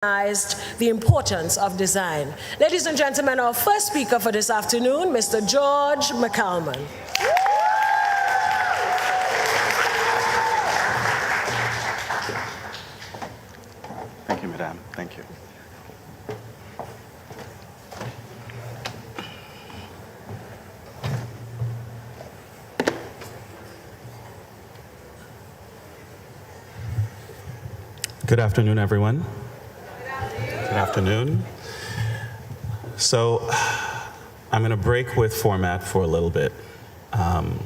the importance of design. Ladies and gentlemen, our first speaker for this afternoon, Mr. George McCalman. Thank you, Madame. Thank you. Good afternoon, everyone. Good afternoon. So I'm going to break with format for a little bit. I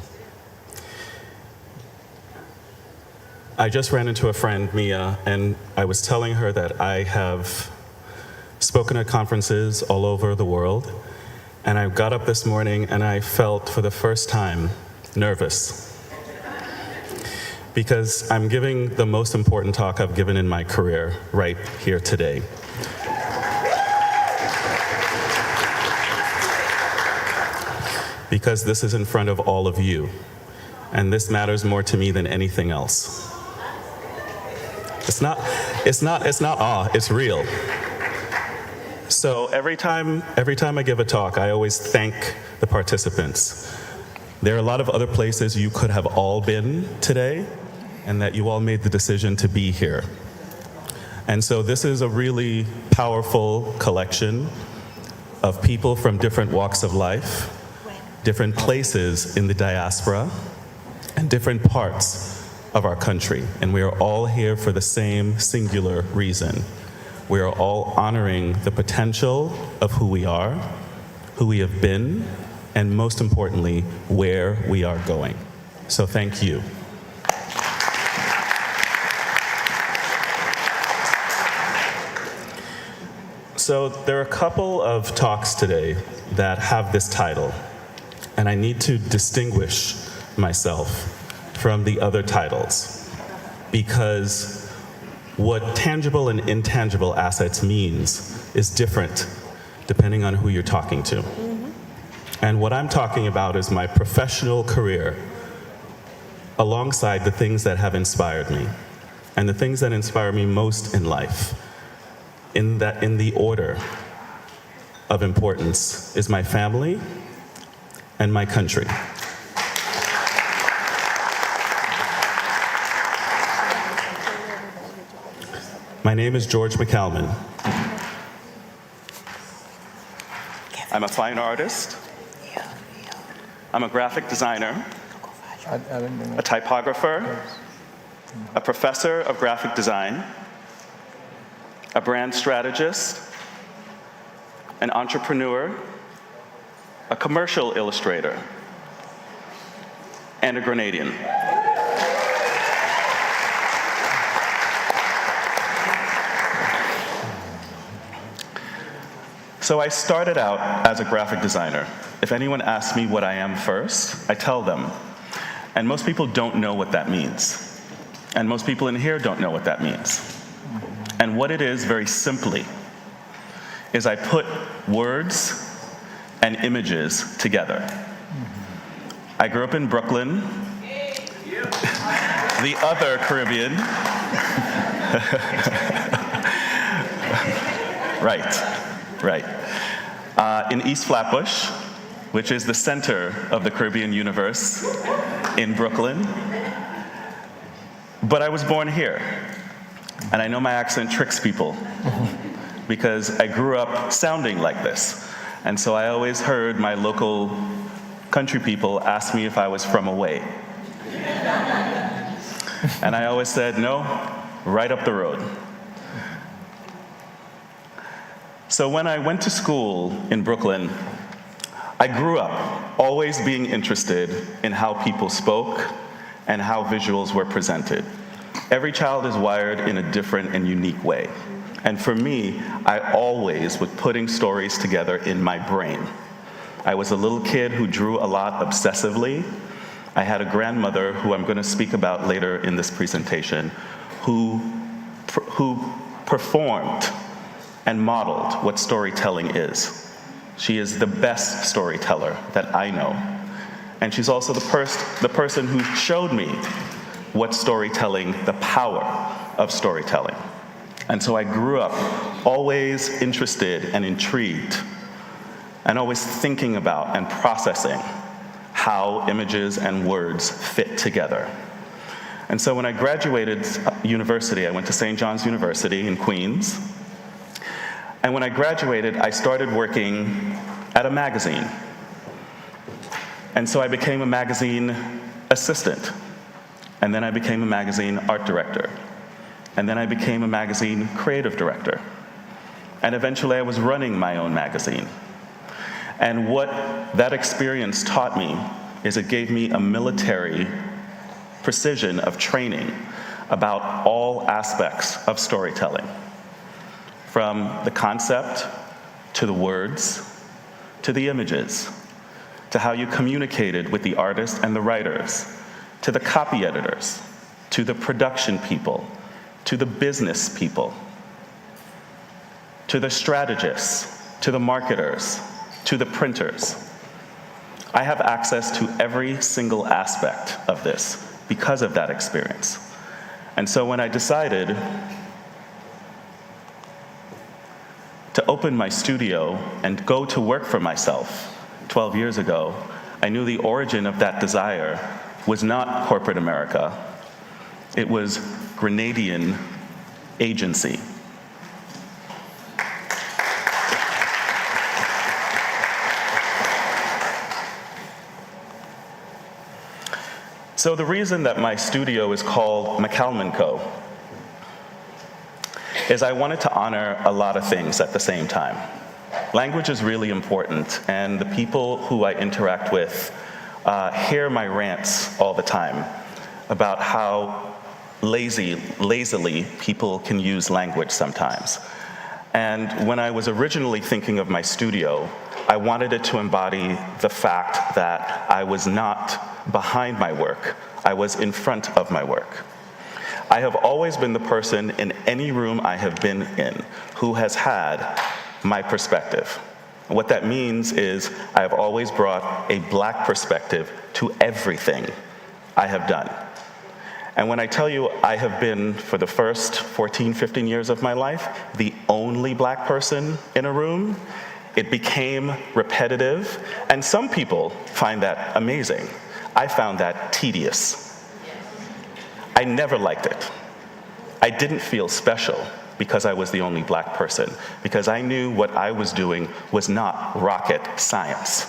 just ran into a friend, Mia, and I was telling her that I have spoken at conferences all over the world, and I got up this morning and I felt for the first time nervous because I'm giving the most important talk I've given in my career right here today. Because this is in front of all of you, and this matters more to me than anything else. It's not awe, it's real. So every time I give a talk, I always thank the participants. There are a lot of other places you could have all been today, and that you all made the decision to be here. And so this is a really powerful collection of people from different walks of life, different places in the diaspora, and different parts of our country. And we are all here for the same singular reason. We are all honoring the potential of who we are, who we have been, and most importantly, where we are going. So thank you. So there are a couple of talks today that have this title, and I need to distinguish myself from the other titles, because what tangible and intangible assets means is different depending on who you're talking to. Mm-hmm. And what I'm talking about is my professional career alongside the things that have inspired me, and the things that inspire me most in life. In the order of importance is my family and my country. My name is George McCalman. I'm a fine artist. I'm a graphic designer, a typographer, a professor of graphic design, a brand strategist, an entrepreneur, a commercial illustrator, and a Grenadian. So I started out as a graphic designer. If anyone asks me what I am first, I tell them. And most people don't know what that means. And most people in here don't know what that means. And what it is, very simply, is I put words and images together. I grew up in Brooklyn, the other Caribbean. Right. In East Flatbush, which is the center of the Caribbean universe in Brooklyn. But I was born here. And I know my accent tricks people because I grew up sounding like this. And so I always heard my local country people ask me if I was from away. And I always said, no, right up the road. So when I went to school in Brooklyn, I grew up always being interested in how people spoke and how visuals were presented. Every child is wired in a different and unique way. And for me, I always was putting stories together in my brain. I was a little kid who drew a lot obsessively. I had a grandmother, who I'm going to speak about later in this presentation, who performed and modeled what storytelling is. She is the best storyteller that I know. And she's also the person who showed me what storytelling, the power of storytelling. And so I grew up always interested and intrigued, and always thinking about and processing how images and words fit together. And so when I graduated university, I went to St. John's University in Queens. And when I graduated, I started working at a magazine. And so I became a magazine assistant. And then I became a magazine art director. And then I became a magazine creative director. And eventually I was running my own magazine. And what that experience taught me is it gave me a military precision of training about all aspects of storytelling, from the concept to the words to the images, to how you communicated with the artists and the writers, to the copy editors, to the production people, to the business people, to the strategists, to the marketers, to the printers. I have access to every single aspect of this because of that experience. And so when I decided to open my studio and go to work for myself 12 years ago, I knew the origin of that desire was not corporate America. It was Grenadian agency. So the reason that my studio is called McCalman Co. is I wanted to honor a lot of things at the same time. Language is really important, and the people who I interact with hear my rants all the time about how lazily people can use language sometimes. And when I was originally thinking of my studio, I wanted it to embody the fact that I was not behind my work, I was in front of my work. I have always been the person in any room I have been in who has had my perspective. What that means is I have always brought a Black perspective to everything I have done. And when I tell you I have been, for the first 14, 15 years of my life, the only Black person in a room, it became repetitive, and some people find that amazing. I found that tedious. I never liked it. I didn't feel special because I was the only Black person, because I knew what I was doing was not rocket science.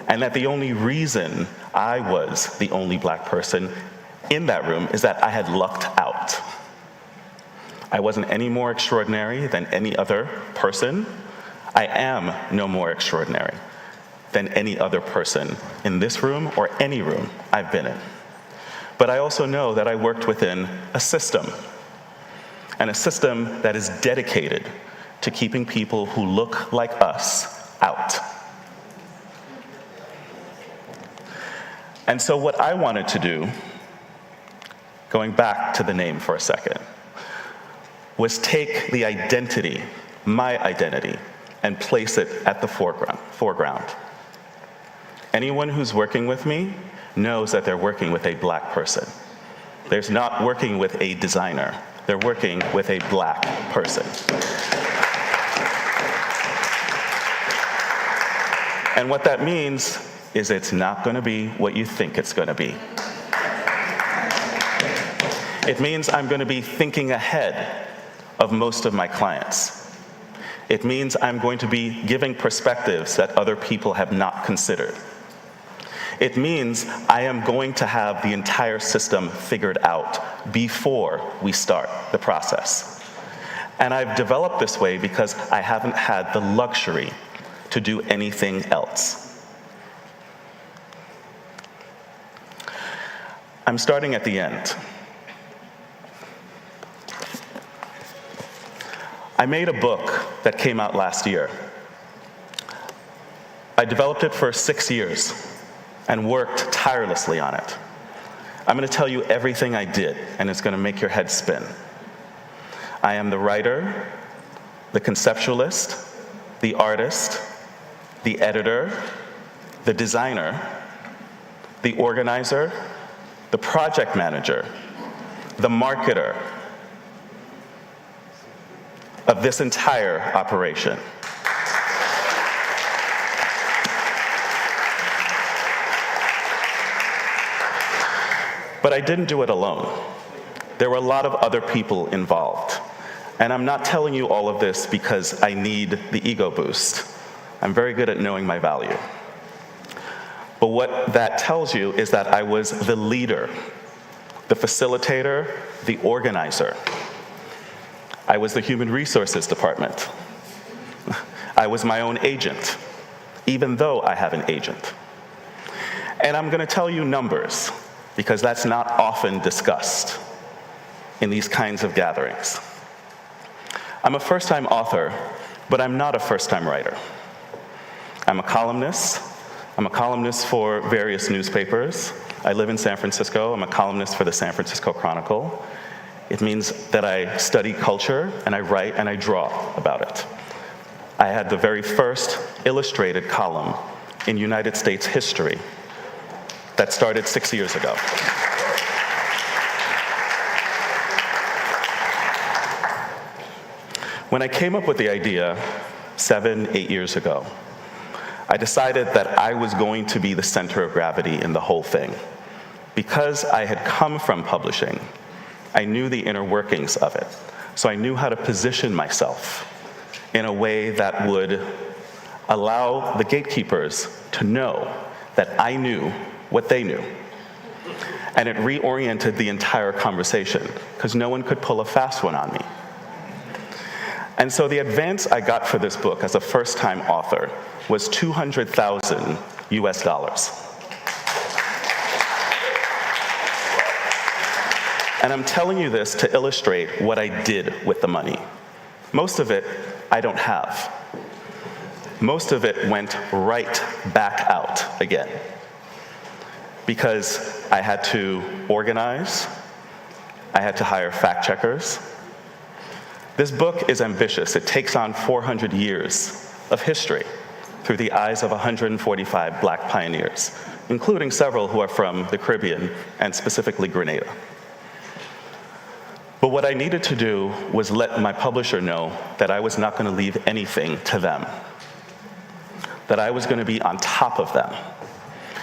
And that the only reason I was the only Black person in that room is that I had lucked out. I wasn't any more extraordinary than any other person. I am no more extraordinary than any other person in this room or any room I've been in. But I also know that I worked within a system, and a system that is dedicated to keeping people who look like us out. And so what I wanted to do, going back to the name for a second, was take the identity, my identity, and place it at the foreground. Anyone who's working with me knows that they're working with a Black person. They're not working with a designer. They're working with a Black person. And what that means is it's not going to be what you think it's going to be. It means I'm going to be thinking ahead of most of my clients. It means I'm going to be giving perspectives that other people have not considered. It means I am going to have the entire system figured out before we start the process. And I've developed this way because I haven't had the luxury to do anything else. I'm starting at the end. I made a book that came out last year. I developed it for 6 years and worked tirelessly on it. I'm going to tell you everything I did, and it's going to make your head spin. I am the writer, the conceptualist, the artist, the editor, the designer, the organizer, the project manager, the marketer, of this entire operation. But I didn't do it alone. There were a lot of other people involved. And I'm not telling you all of this because I need the ego boost. I'm very good at knowing my value. But what that tells you is that I was the leader, the facilitator, the organizer. I was the human resources department. I was my own agent, even though I have an agent. And I'm going to tell you numbers, because that's not often discussed in these kinds of gatherings. I'm a first-time author, but I'm not a first-time writer. I'm a columnist. I'm a columnist for various newspapers. I live in San Francisco. I'm a columnist for the San Francisco Chronicle. It means that I study culture, and I write and I draw about it. I had the very first illustrated column in United States history that started 6 years ago. When I came up with the idea 7, 8 years ago, I decided that I was going to be the center of gravity in the whole thing. Because I had come from publishing, I knew the inner workings of it. So I knew how to position myself in a way that would allow the gatekeepers to know that I knew what they knew. And it reoriented the entire conversation, because no one could pull a fast one on me. And so the advance I got for this book as a first-time author was $200,000 US. And I'm telling you this to illustrate what I did with the money. Most of it I don't have. Most of it went right back out again, because I had to organize, I had to hire fact checkers. This book is ambitious. It takes on 400 years of history through the eyes of 145 Black pioneers, including several who are from the Caribbean and specifically Grenada. But what I needed to do was let my publisher know that I was not going to leave anything to them, that I was going to be on top of them,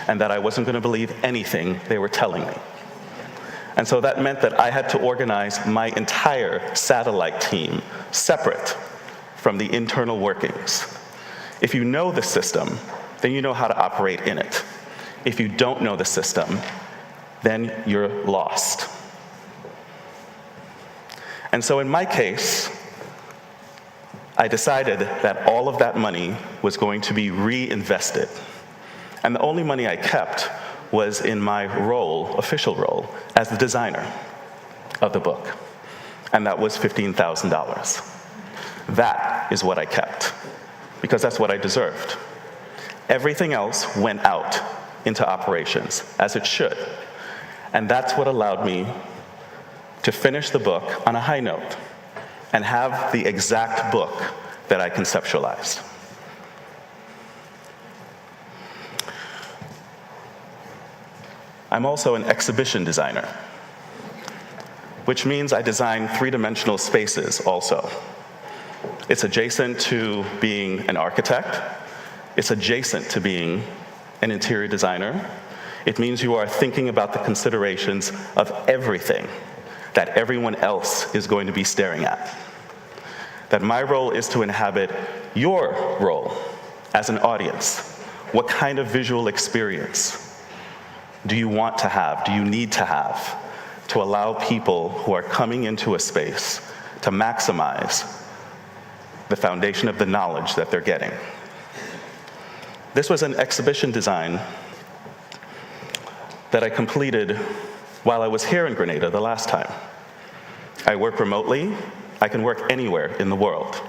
and that I wasn't going to believe anything they were telling me. And so that meant that I had to organize my entire satellite team separate from the internal workings. If you know the system, then you know how to operate in it. If you don't know the system, then you're lost. And so in my case, I decided that all of that money was going to be reinvested. And the only money I kept was in my role, official role, as the designer of the book. And that was $15,000. That is what I kept, because that's what I deserved. Everything else went out into operations, as it should. And that's what allowed me to finish the book on a high note and have the exact book that I conceptualized. I'm also an exhibition designer, which means I design three-dimensional spaces also. It's adjacent to being an architect. It's adjacent to being an interior designer. It means you are thinking about the considerations of everything that everyone else is going to be staring at. That my role is to inhabit your role as an audience. What kind of visual experience do you want to have, do you need to have, to allow people who are coming into a space to maximize the foundation of the knowledge that they're getting? This was an exhibition design that I completed while I was here in Grenada the last time. I work remotely. I can work anywhere in the world.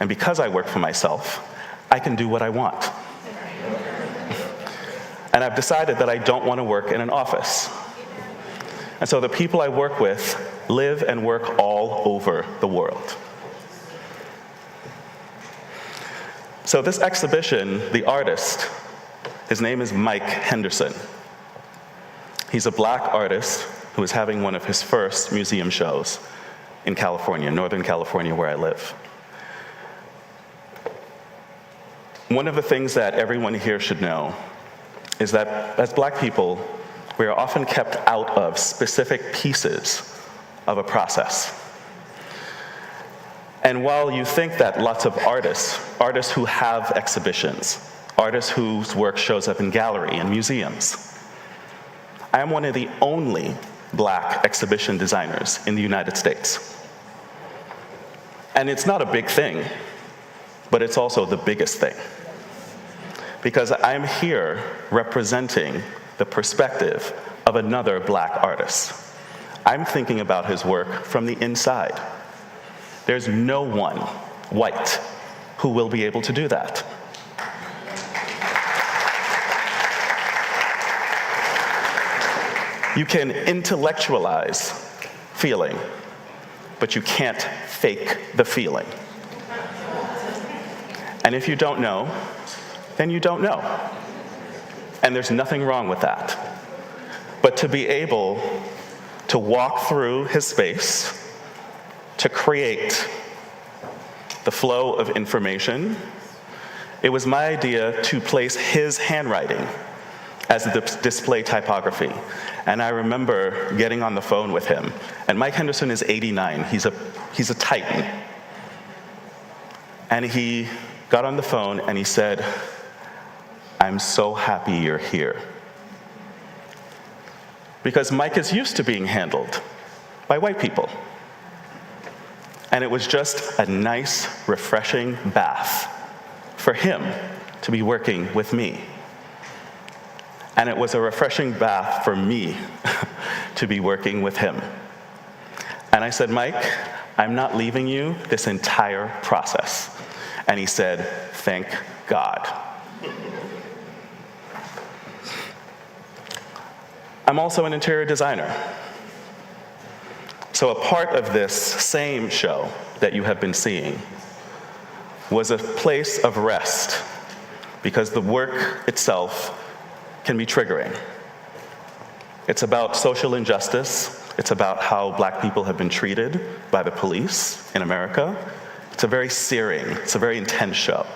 And because I work for myself, I can do what I want. And I've decided that I don't want to work in an office. And so the people I work with live and work all over the world. So this exhibition, the artist, his name is Mike Henderson. He's a Black artist who is having one of his first museum shows in California, Northern California, where I live. One of the things that everyone here should know is that as Black people, we are often kept out of specific pieces of a process. And while you think that lots of artists who have exhibitions, artists whose work shows up in gallery and museums, I am one of the only Black exhibition designers in the United States. And it's not a big thing, but it's also the biggest thing. Because I'm here representing the perspective of another Black artist. I'm thinking about his work from the inside. There's no one white who will be able to do that. You can intellectualize feeling, but you can't fake the feeling. And if you don't know, then you don't know. And there's nothing wrong with that. But to be able to walk through his space, to create the flow of information, it was my idea to place his handwriting as the display typography. And I remember getting on the phone with him. And Mike Henderson is 89. He's a titan. And he got on the phone and he said, "I'm so happy you're here." Because Mike is used to being handled by white people. And it was just a nice, refreshing bath for him to be working with me. And it was a refreshing bath for me to be working with him. And I said, "Mike, I'm not leaving you this entire process." And he said, "Thank God." I'm also an interior designer. So a part of this same show that you have been seeing was a place of rest, because the work itself can be triggering. It's about social injustice. It's about how Black people have been treated by the police in America. It's a very searing, it's a very intense show.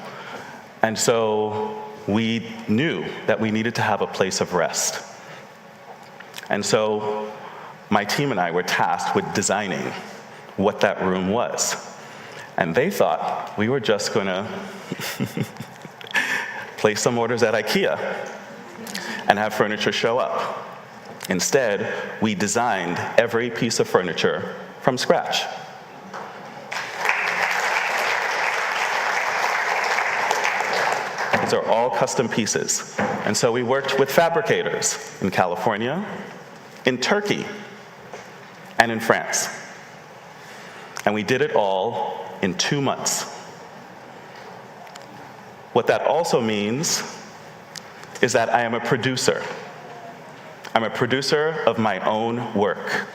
And so we knew that we needed to have a place of rest. And so my team and I were tasked with designing what that room was. And they thought we were just gonna place some orders at IKEA and have furniture show up. Instead, we designed every piece of furniture from scratch. These are all custom pieces. And so we worked with fabricators in California, in Turkey, and in France. And we did it all in 2 months. What that also means is that I am a producer. I'm a producer of my own work.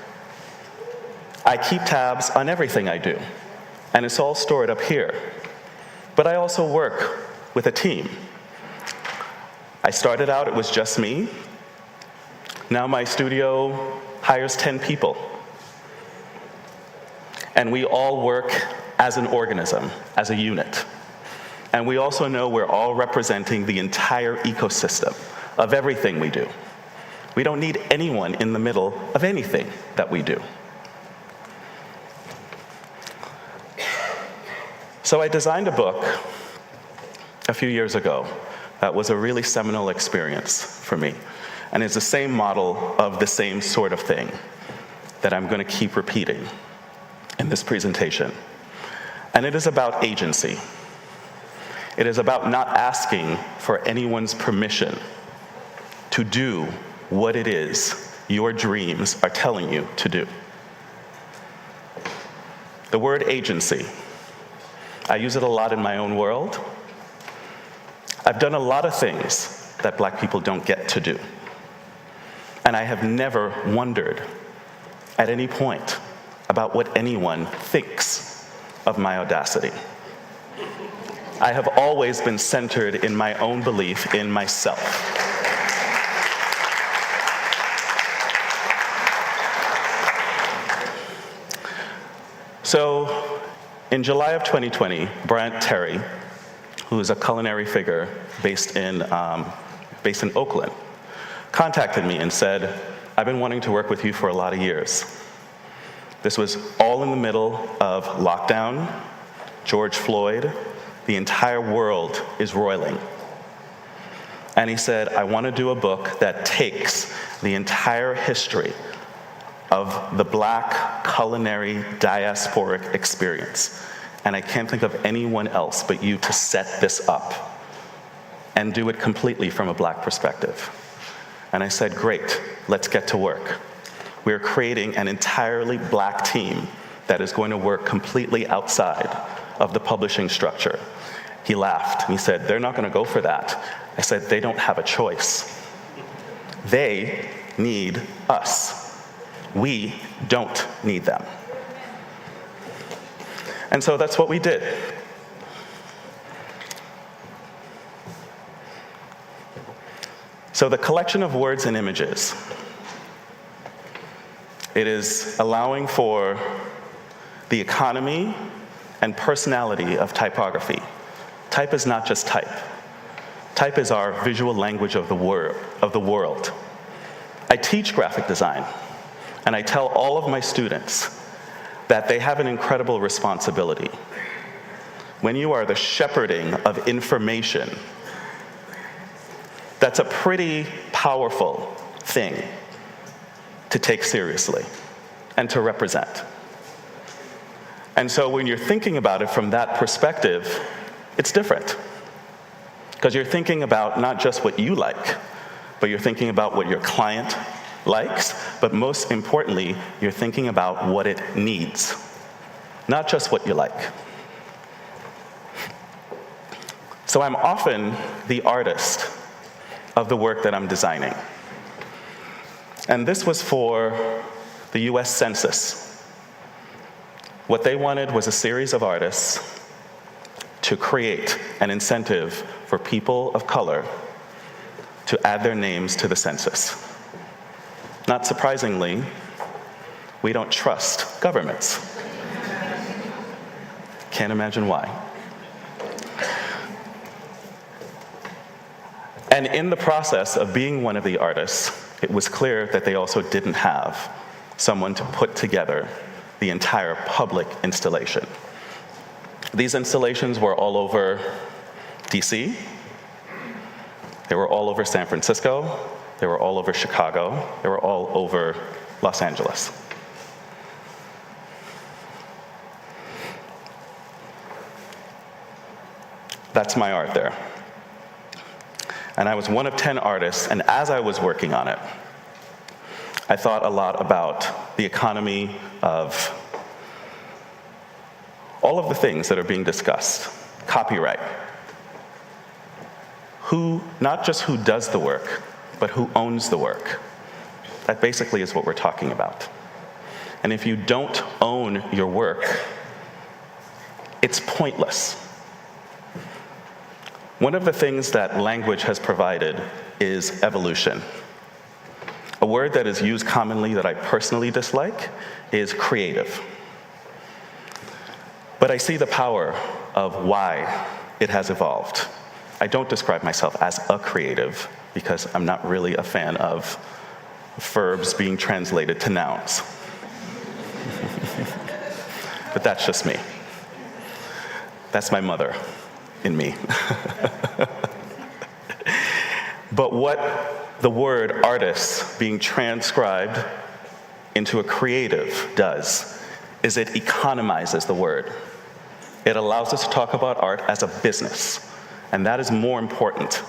I keep tabs on everything I do, and it's all stored up here. But I also work with a team. I started out, it was just me. Now my studio hires 10 people. And we all work as an organism, as a unit. And we also know we're all representing the entire ecosystem of everything we do. We don't need anyone in the middle of anything that we do. So I designed a book a few years ago that was a really seminal experience for me. And it's the same model of the same sort of thing that I'm going to keep repeating in this presentation. And it is about agency. It is about not asking for anyone's permission to do what it is your dreams are telling you to do. The word agency, I use it a lot in my own world. I've done a lot of things that Black people don't get to do. And I have never wondered at any point about what anyone thinks of my audacity. I have always been centered in my own belief in myself. So in July of 2020, Bryant Terry, who is a culinary figure based in Oakland, contacted me and said, I've been wanting to work with you for a lot of years. This was all in the middle of lockdown, George Floyd, the entire world is roiling. And he said, I want to do a book that takes the entire history of the Black culinary diasporic experience. And I can't think of anyone else but you to set this up and do it completely from a Black perspective. And I said, great, let's get to work. We're creating an entirely Black team that is going to work completely outside of the publishing structure. He laughed and he said, they're not going to go for that. I said, they don't have a choice. They need us. We don't need them. And so that's what we did. So the collection of words and images, it is allowing for the economy and personality of typography. Type is not just type. Type is our visual language of the world. I teach graphic design, and I tell all of my students that they have an incredible responsibility. When you are the shepherding of information, that's a pretty powerful thing to take seriously and to represent. And so when you're thinking about it from that perspective, it's different. Because you're thinking about not just what you like, but you're thinking about what your client likes, but most importantly, you're thinking about what it needs, not just what you like. So I'm often the artist of the work that I'm designing. And this was for the US Census. What they wanted was a series of artists to create an incentive for people of color to add their names to the census. Not surprisingly, we don't trust governments. Can't imagine why. And in the process of being one of the artists, it was clear that they also didn't have someone to put together the entire public installation. These installations were all over DC, they were all over San Francisco, they were all over Chicago, they were all over Los Angeles. That's my art there. And I was one of 10 artists, and as I was working on it, I thought a lot about the economy of all of the things that are being discussed. Copyright. Not just who does the work, but who owns the work. That basically is what we're talking about. And if you don't own your work, it's pointless. One of the things that language has provided is evolution. A word that is used commonly that I personally dislike is creative. But I see the power of why it has evolved. I don't describe myself as a creative because I'm not really a fan of verbs being translated to nouns. But that's just me. That's my mother in me. But what the word artist being transcribed into a creative does is it economizes the word. It allows us to talk about art as a business, and that is more important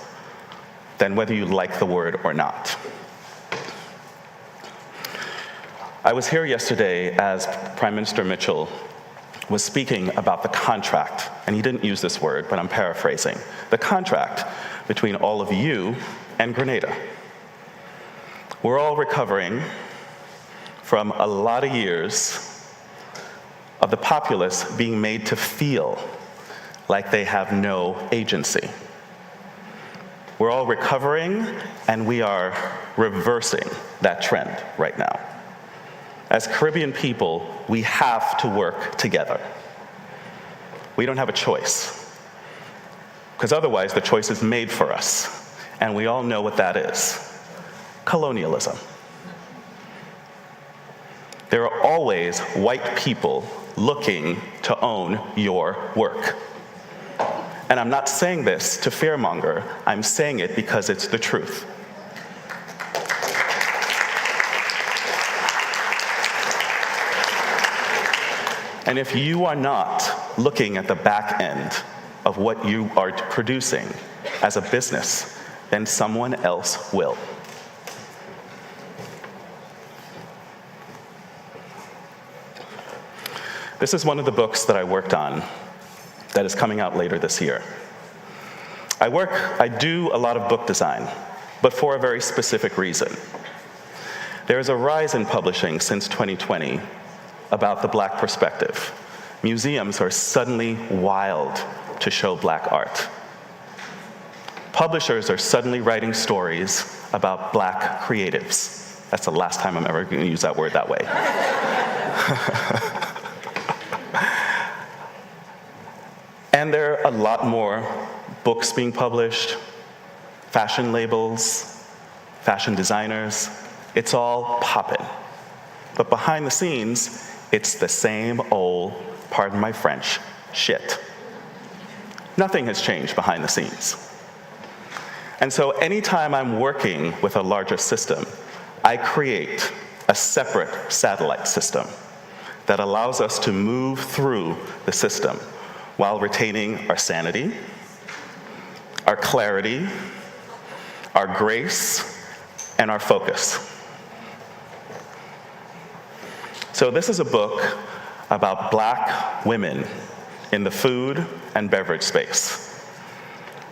than whether you like the word or not. I was here yesterday as Prime Minister Mitchell was speaking about the contract, and he didn't use this word, but I'm paraphrasing, the contract between all of you and Grenada. We're all recovering from a lot of years of the populace being made to feel like they have no agency. We're all recovering, and we are reversing that trend right now. As Caribbean people, we have to work together. We don't have a choice, because otherwise the choice is made for us, and we all know what that is: colonialism. There are always white people looking to own your work. And I'm not saying this to fearmonger, I'm saying it because it's the truth. And if you are not looking at the back end of what you are producing as a business, then someone else will. This is one of the books that I worked on that is coming out later this year. I do a lot of book design, but for a very specific reason. There is a rise in publishing since 2020 about the Black perspective. Museums are suddenly wild to show Black art. Publishers are suddenly writing stories about Black creatives. That's the last time I'm ever going to use that word that way. And there are a lot more books being published, fashion labels, fashion designers. It's all poppin'. But behind the scenes, it's the same old, pardon my French, shit. Nothing has changed behind the scenes. And so anytime I'm working with a larger system, I create a separate satellite system that allows us to move through the system while retaining our sanity, our clarity, our grace, and our focus. So this is a book about Black women in the food and beverage space.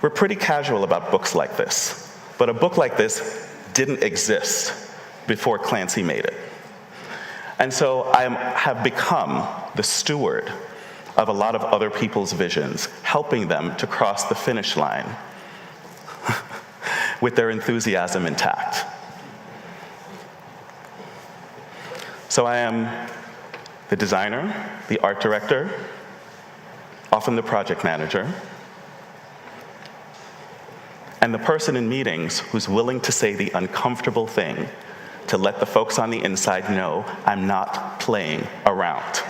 We're pretty casual about books like this, but a book like this didn't exist before Clancy made it. And so I have become the steward of a lot of other people's visions, helping them to cross the finish line with their enthusiasm intact. So I am the designer, the art director, often the project manager, and the person in meetings who's willing to say the uncomfortable thing to let the folks on the inside know I'm not playing around.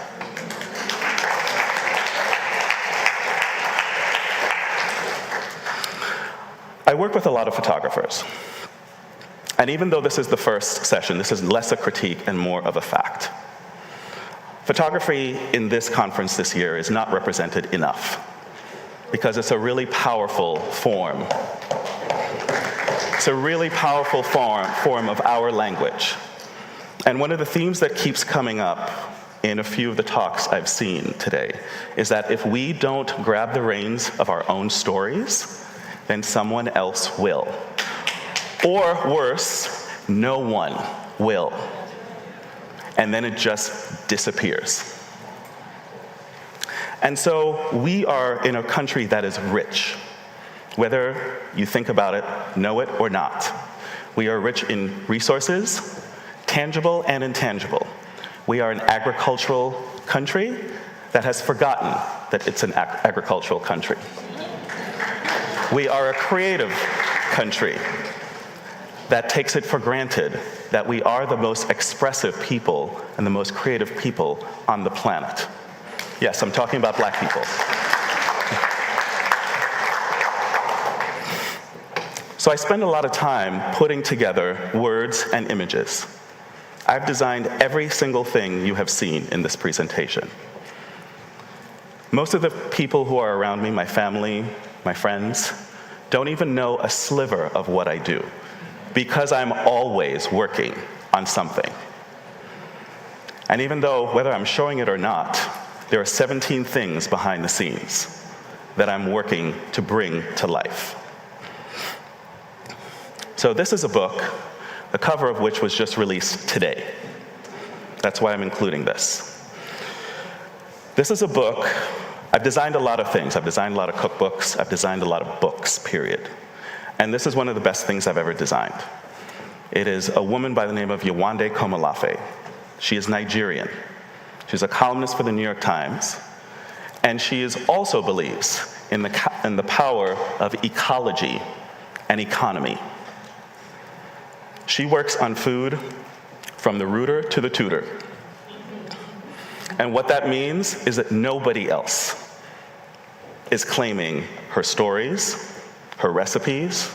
I work with a lot of photographers. And even though this is the first session, this is less a critique and more of a fact. Photography in this conference this year is not represented enough because it's a really powerful form. It's a really powerful form of our language. And one of the themes that keeps coming up in a few of the talks I've seen today is that if we don't grab the reins of our own stories, then someone else will. Or worse, no one will. And then it just disappears. And so we are in a country that is rich, whether you think about it, know it, or not. We are rich in resources, tangible and intangible. We are an agricultural country that has forgotten that it's an agricultural country. We are a creative country that takes it for granted that we are the most expressive people and the most creative people on the planet. Yes, I'm talking about Black people. So I spend a lot of time putting together words and images. I've designed every single thing you have seen in this presentation. Most of the people who are around me, my family, my friends, don't even know a sliver of what I do because I'm always working on something. And even though, whether I'm showing it or not, there are 17 things behind the scenes that I'm working to bring to life. So this is a book, the cover of which was just released today. That's why I'm including this. This is a book. I've designed a lot of things. I've designed a lot of cookbooks. I've designed a lot of books, period. And this is one of the best things I've ever designed. It is a woman by the name of Yewande Komolafe. She is Nigerian. She's a columnist for the New York Times, and she also believes in the power of ecology and economy. She works on food from the rooter to the tutor. And what that means is that nobody else is claiming her stories, her recipes,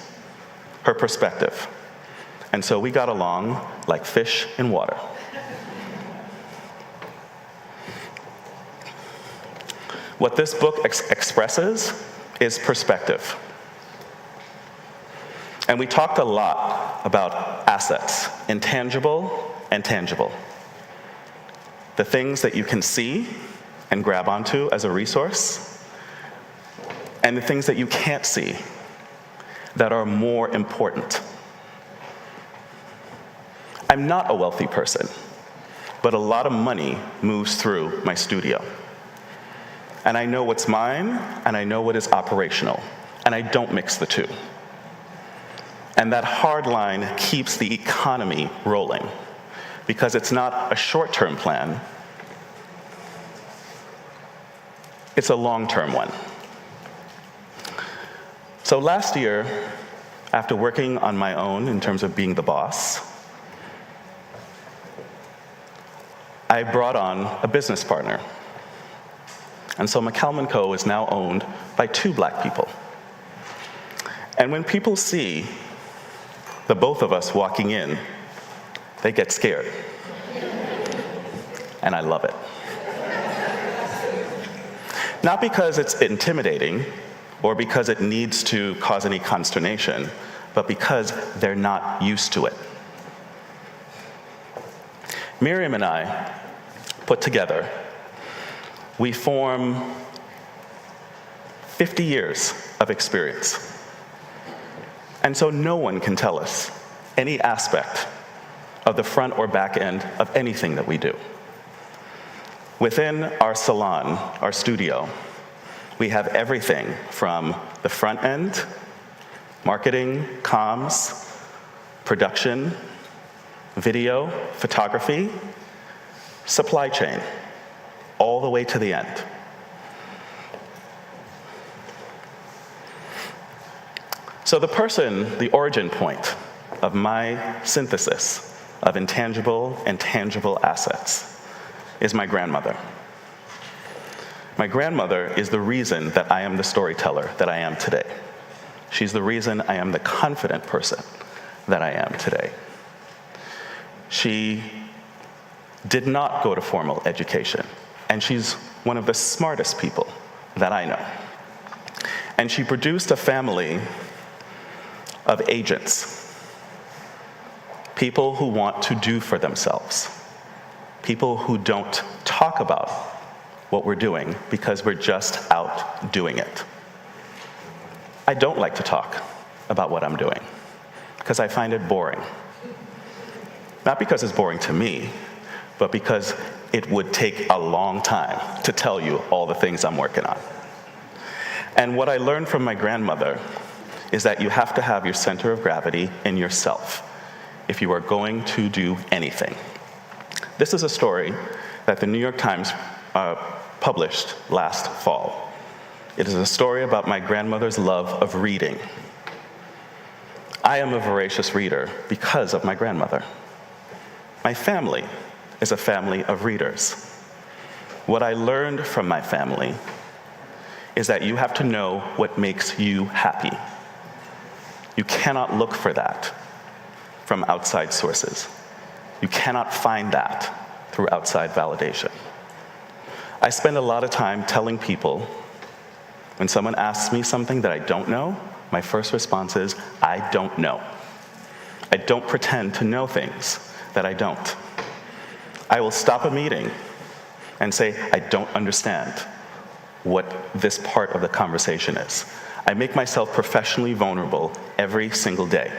her perspective. And so we got along like fish in water. What this book expresses is perspective. And we talked a lot about assets, intangible and tangible. The things that you can see and grab onto as a resource, and the things that you can't see that are more important. I'm not a wealthy person, but a lot of money moves through my studio. And I know what's mine, and I know what is operational, and I don't mix the two. And that hard line keeps the economy rolling, because it's not a short-term plan, it's a long-term one. So last year, after working on my own in terms of being the boss, I brought on a business partner. And so McCallum & Co. is now owned by 2 Black people. And when people see the both of us walking in, they get scared. And I love it. Not because it's intimidating or because it needs to cause any consternation, but because they're not used to it. Miriam and I put together, we form 50 years of experience. And so no one can tell us any aspect of the front or back end of anything that we do. Within our salon, our studio, we have everything from the front end, marketing, comms, production, video, photography, supply chain, all the way to the end. So the origin point of my synthesis of intangible and tangible assets is my grandmother. My grandmother is the reason that I am the storyteller that I am today. She's the reason I am the confident person that I am today. She did not go to formal education, and she's one of the smartest people that I know. And she produced a family of agents, people who want to do for themselves, people who don't talk about what we're doing because we're just out doing it. I don't like to talk about what I'm doing because I find it boring. Not because it's boring to me, but because it would take a long time to tell you all the things I'm working on. And what I learned from my grandmother is that you have to have your center of gravity in yourself if you are going to do anything. This is a story that the New York Times published last fall. It is a story about my grandmother's love of reading. I am a voracious reader because of my grandmother. My family is a family of readers. What I learned from my family is that you have to know what makes you happy. You cannot look for that from outside sources. You cannot find that through outside validation. I spend a lot of time telling people, when someone asks me something that I don't know, my first response is, I don't know. I don't pretend to know things that I don't. I will stop a meeting and say, I don't understand what this part of the conversation is. I make myself professionally vulnerable every single day.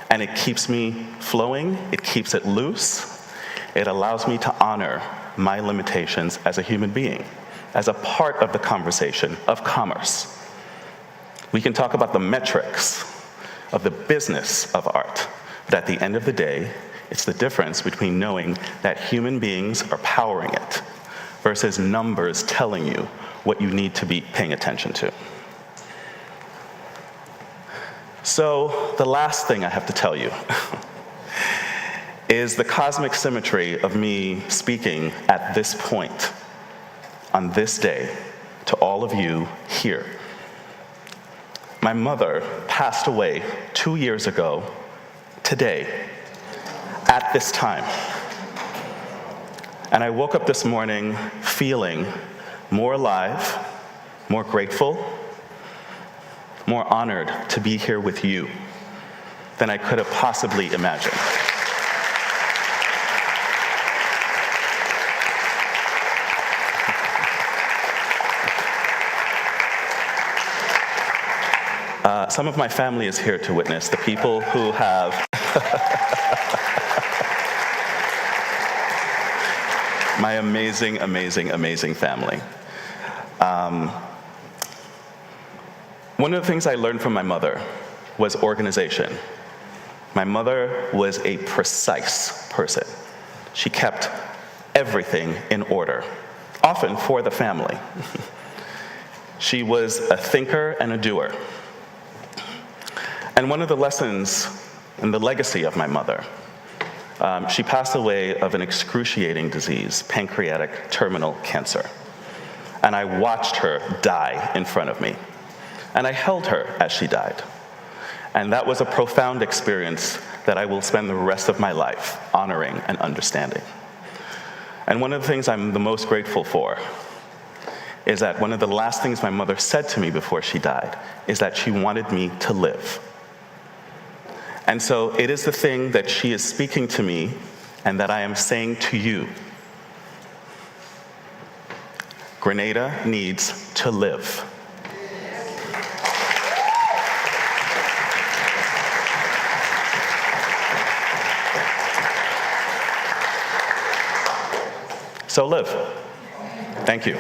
And it keeps me flowing, it keeps it loose, it allows me to honor my limitations as a human being, as a part of the conversation of commerce. We can talk about the metrics of the business of art, but at the end of the day, It's the difference between knowing that human beings are powering it versus numbers telling you what you need to be paying attention to. So the last thing I have to tell you is the cosmic symmetry of me speaking at this point, on this day, to all of you here. My mother passed away 2 years ago today, at this time. And I woke up this morning feeling more alive, more grateful, more honored to be here with you than I could have possibly imagined. Some of my family is here to witness, the people who have my amazing, amazing, amazing family. One of the things I learned from my mother was organization. My mother was a precise person. She kept everything in order, often for the family. She was a thinker and a doer. And one of the lessons and the legacy of my mother, she passed away of an excruciating disease, pancreatic terminal cancer. And I watched her die in front of me. And I held her as she died. And that was a profound experience that I will spend the rest of my life honoring and understanding. And one of the things I'm the most grateful for is that one of the last things my mother said to me before she died is that she wanted me to live. And so it is the thing that she is speaking to me and that I am saying to you. Grenada needs to live. So live. Thank you.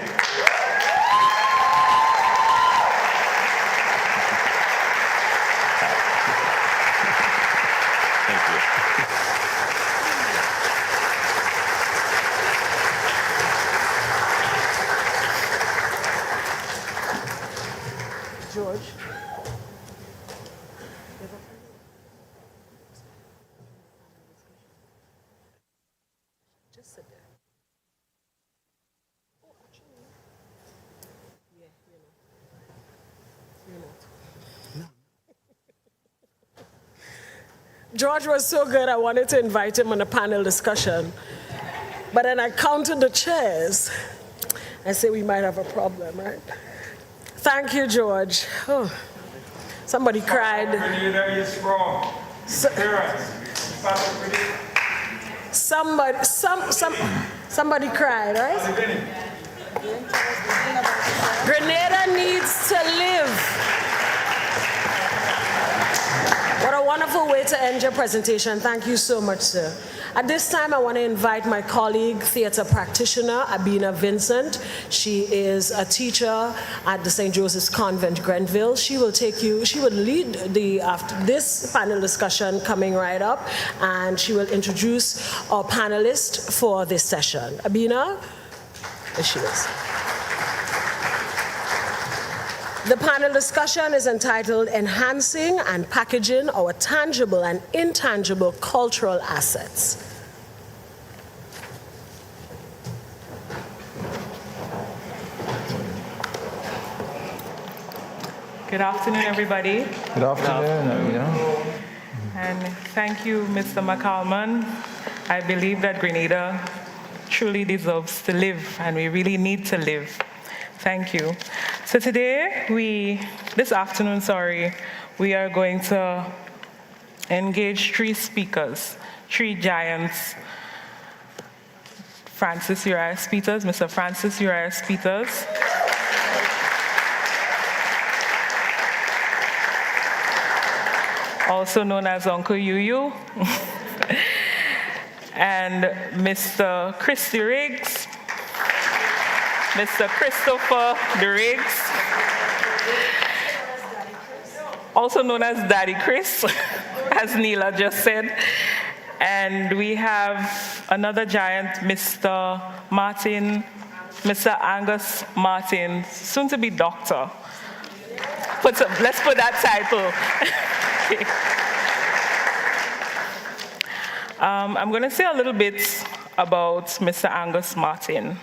George. Just sit there. Oh, actually, yeah, you know. George was so good, I wanted to invite him on a panel discussion. But then I counted the chairs. I said we might have a problem, right? Thank you, George. Oh, somebody cried. Grenada is strong. Somebody cried, right? Grenada needs to live. What a wonderful way to end your presentation. Thank you so much, sir. At this time, I want to invite my colleague, theater practitioner, Abina Vincent. She is a teacher at the St. Joseph's Convent, Grenville. She will lead this panel discussion coming right up, and she will introduce our panelists for this session. Abina, there she is. The panel discussion is entitled Enhancing and Packaging Our Tangible and Intangible Cultural Assets. Good afternoon, everybody. Good afternoon. And thank you, Mr. McCalman. I believe that Grenada truly deserves to live, and we really need to live. Thank you. So this afternoon, we are going to engage three speakers, three giants. Francis Urias Peters, Mr. Francis Urias Peters. Also known as Uncle Yuyu. And Mr. Christy Riggs. Mr. Christopher de Riggs, also known as Daddy Chris, as Neela just said. And we have another giant, Mr. Angus Martin, soon to be doctor. Let's put that title. I'm going to say a little bit about Mr. Angus Martin.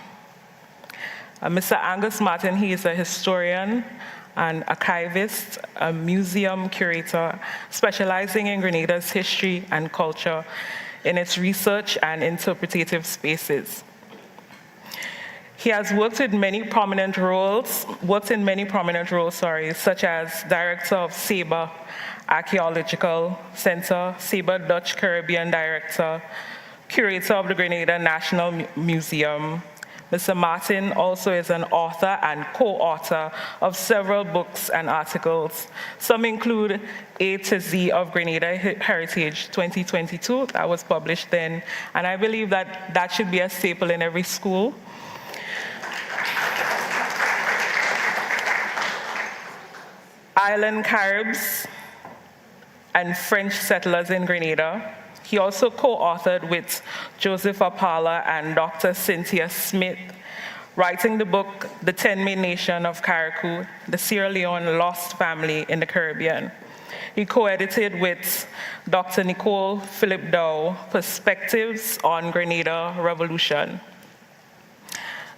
Mr. Angus Martin, he is a historian, an archivist, a museum curator, specializing in Grenada's history and culture in its research and interpretative spaces. He has worked in many prominent roles, such as director of SABA Archaeological Center, SABA Dutch Caribbean Director, curator of the Grenada National Museum. Mr. Martin also is an author and co-author of several books and articles. Some include A to Z of Grenada Heritage 2022, that was published then, and I believe that should be a staple in every school. Island Caribs and French settlers in Grenada. He also co-authored with Joseph Apala and Dr. Cynthia Smith, writing the book, The 10 Nation of Carriacou, the Sierra Leone Lost Family in the Caribbean. He co-edited with Dr. Nicole Philip Dow, Perspectives on Grenada Revolution.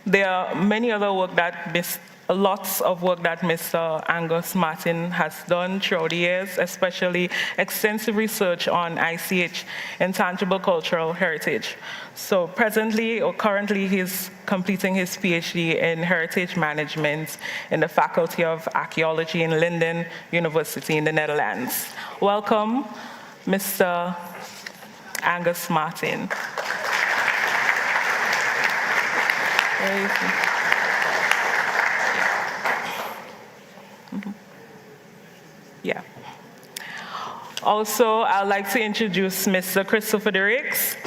There are many other lots of work that Mr. Angus Martin has done throughout the years, especially extensive research on ICH, Intangible Cultural Heritage. So currently, he's completing his PhD in Heritage Management in the Faculty of Archaeology in Leiden University in the Netherlands. Welcome, Mr. Angus Martin. Yeah. Also, I'd like to introduce Mr. Christopher Derricks,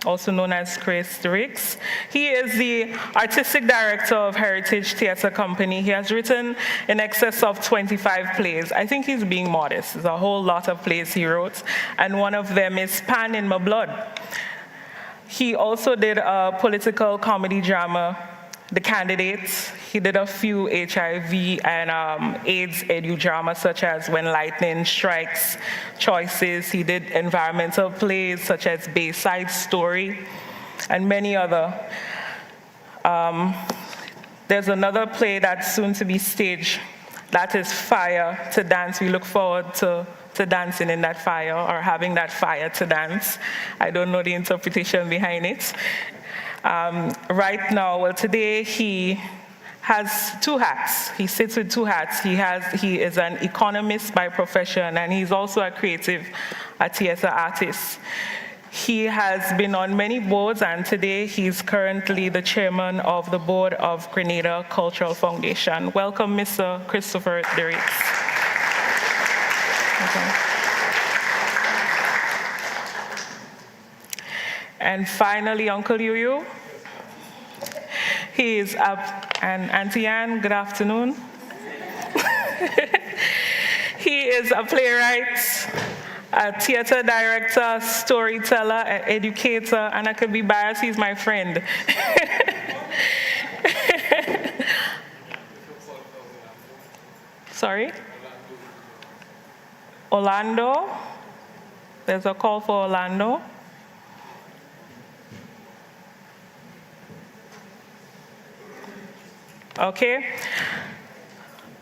also known as Chris Derricks. He is the artistic director of Heritage Theatre Company. He has written in excess of 25 plays. I think he's being modest. There's a whole lot of plays he wrote, and one of them is Pan in My Blood. He also did a political comedy drama, The Candidates. He did a few HIV and AIDS edu dramas such as When Lightning Strikes, Choices. He did environmental plays such as Bayside Story and many other. There's another play that's soon to be staged, that is Fire to Dance. We look forward to dancing in that fire or having that fire to dance. I don't know the interpretation behind it. Right now, today he has two hats. He sits with two hats. He is an economist by profession, and he's also a theater artist. He has been on many boards, and today he's currently the chairman of the board of Grenada Cultural Foundation. Welcome, Mr. Christopher Derricks. Okay. And finally, Uncle Yu. He is and Auntie Anne, good afternoon. He is a playwright, a theater director, storyteller, an educator, and I could be biased, he's my friend. Sorry? Orlando? There's a call for Orlando. Okay.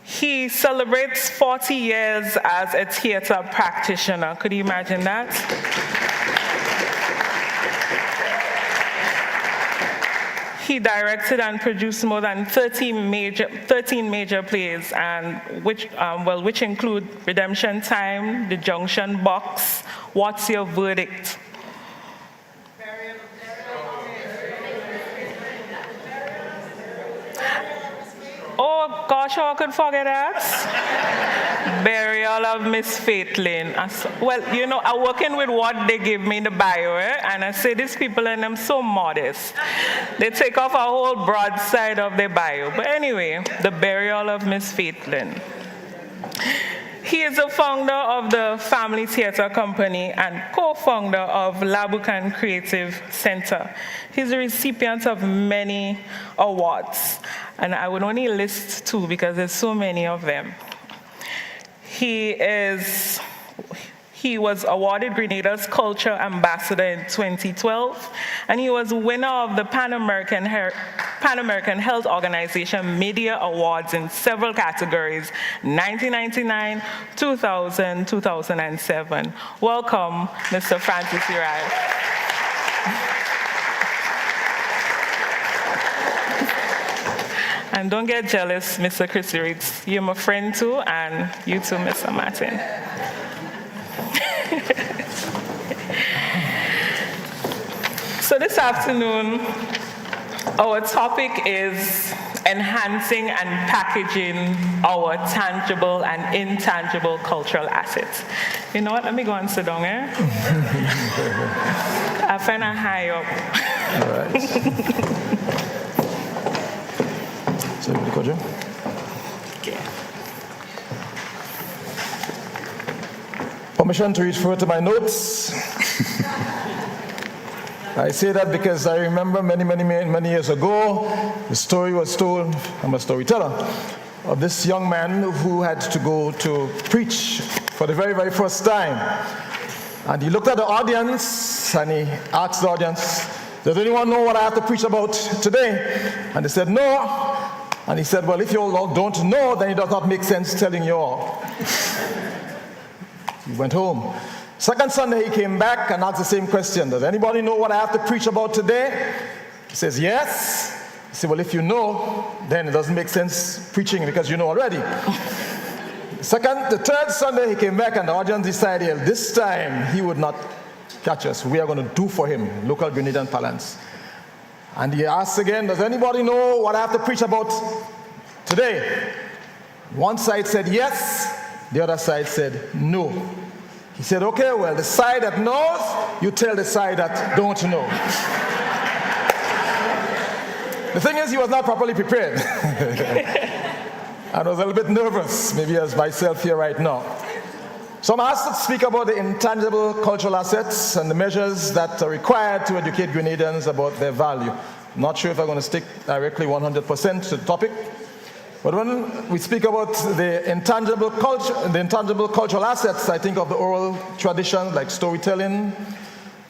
He celebrates 40 years as a theater practitioner. Could you imagine that? He directed and produced more than 13 major plays, and which include Redemption Time, The Junction Box, What's Your Verdict? Oh gosh, how I could forget that? Burial of Miss Faitlin. Well, you know, I'm working with what they give me in the bio, and I say these people and I'm so modest. They take off a whole broadside of their bio. But anyway, the burial of Miss Faitlin. He is the founder of the Family Theatre Company and co-founder of Labukan Creative Center. He's a recipient of many awards, and I would only list two because there's so many of them. He was awarded Grenada's Culture Ambassador in 2012, and he was winner of the Pan American Health Organization Media Awards in several categories, 1999, 2000, 2007. Welcome, Mr. Francis Uribe. And don't get jealous, Mr. Chrissy Reeds. You're my friend too, and you too, Mr. Martin. So this afternoon, our topic is enhancing and packaging our tangible and intangible cultural assets. You know what? Let me go and sit down, eh? I find a high up. All right. So, Kojo. Okay. Permission to refer to my notes. I say that because I remember many years ago, the story was told, I'm a storyteller, of this young man who had to go to preach for the very first time. And he looked at the audience and he asked the audience, does anyone know what I have to preach about today? And they said, no. And he said, well, if you all don't know, then it does not make sense telling you all. He went home. Second Sunday, he came back and asked the same question. Does anybody know what I have to preach about today? He says, yes. He said, well, if you know, then it doesn't make sense preaching because you know already. The third Sunday, he came back and the audience decided this time he would not catch us. We are going to do for him local Grenadian parlance. And he asked again, does anybody know what I have to preach about today? One side said yes, the other side said no. He said, okay, well, the side that knows, you tell the side that don't know. The thing is, he was not properly prepared. I was a little bit nervous, maybe as myself here right now. So I'm asked to speak about the intangible cultural assets and the measures that are required to educate Grenadians about their value. I'm not sure if I'm going to stick directly 100% to the topic. But when we speak about the intangible cultural assets, I think of the oral tradition like storytelling,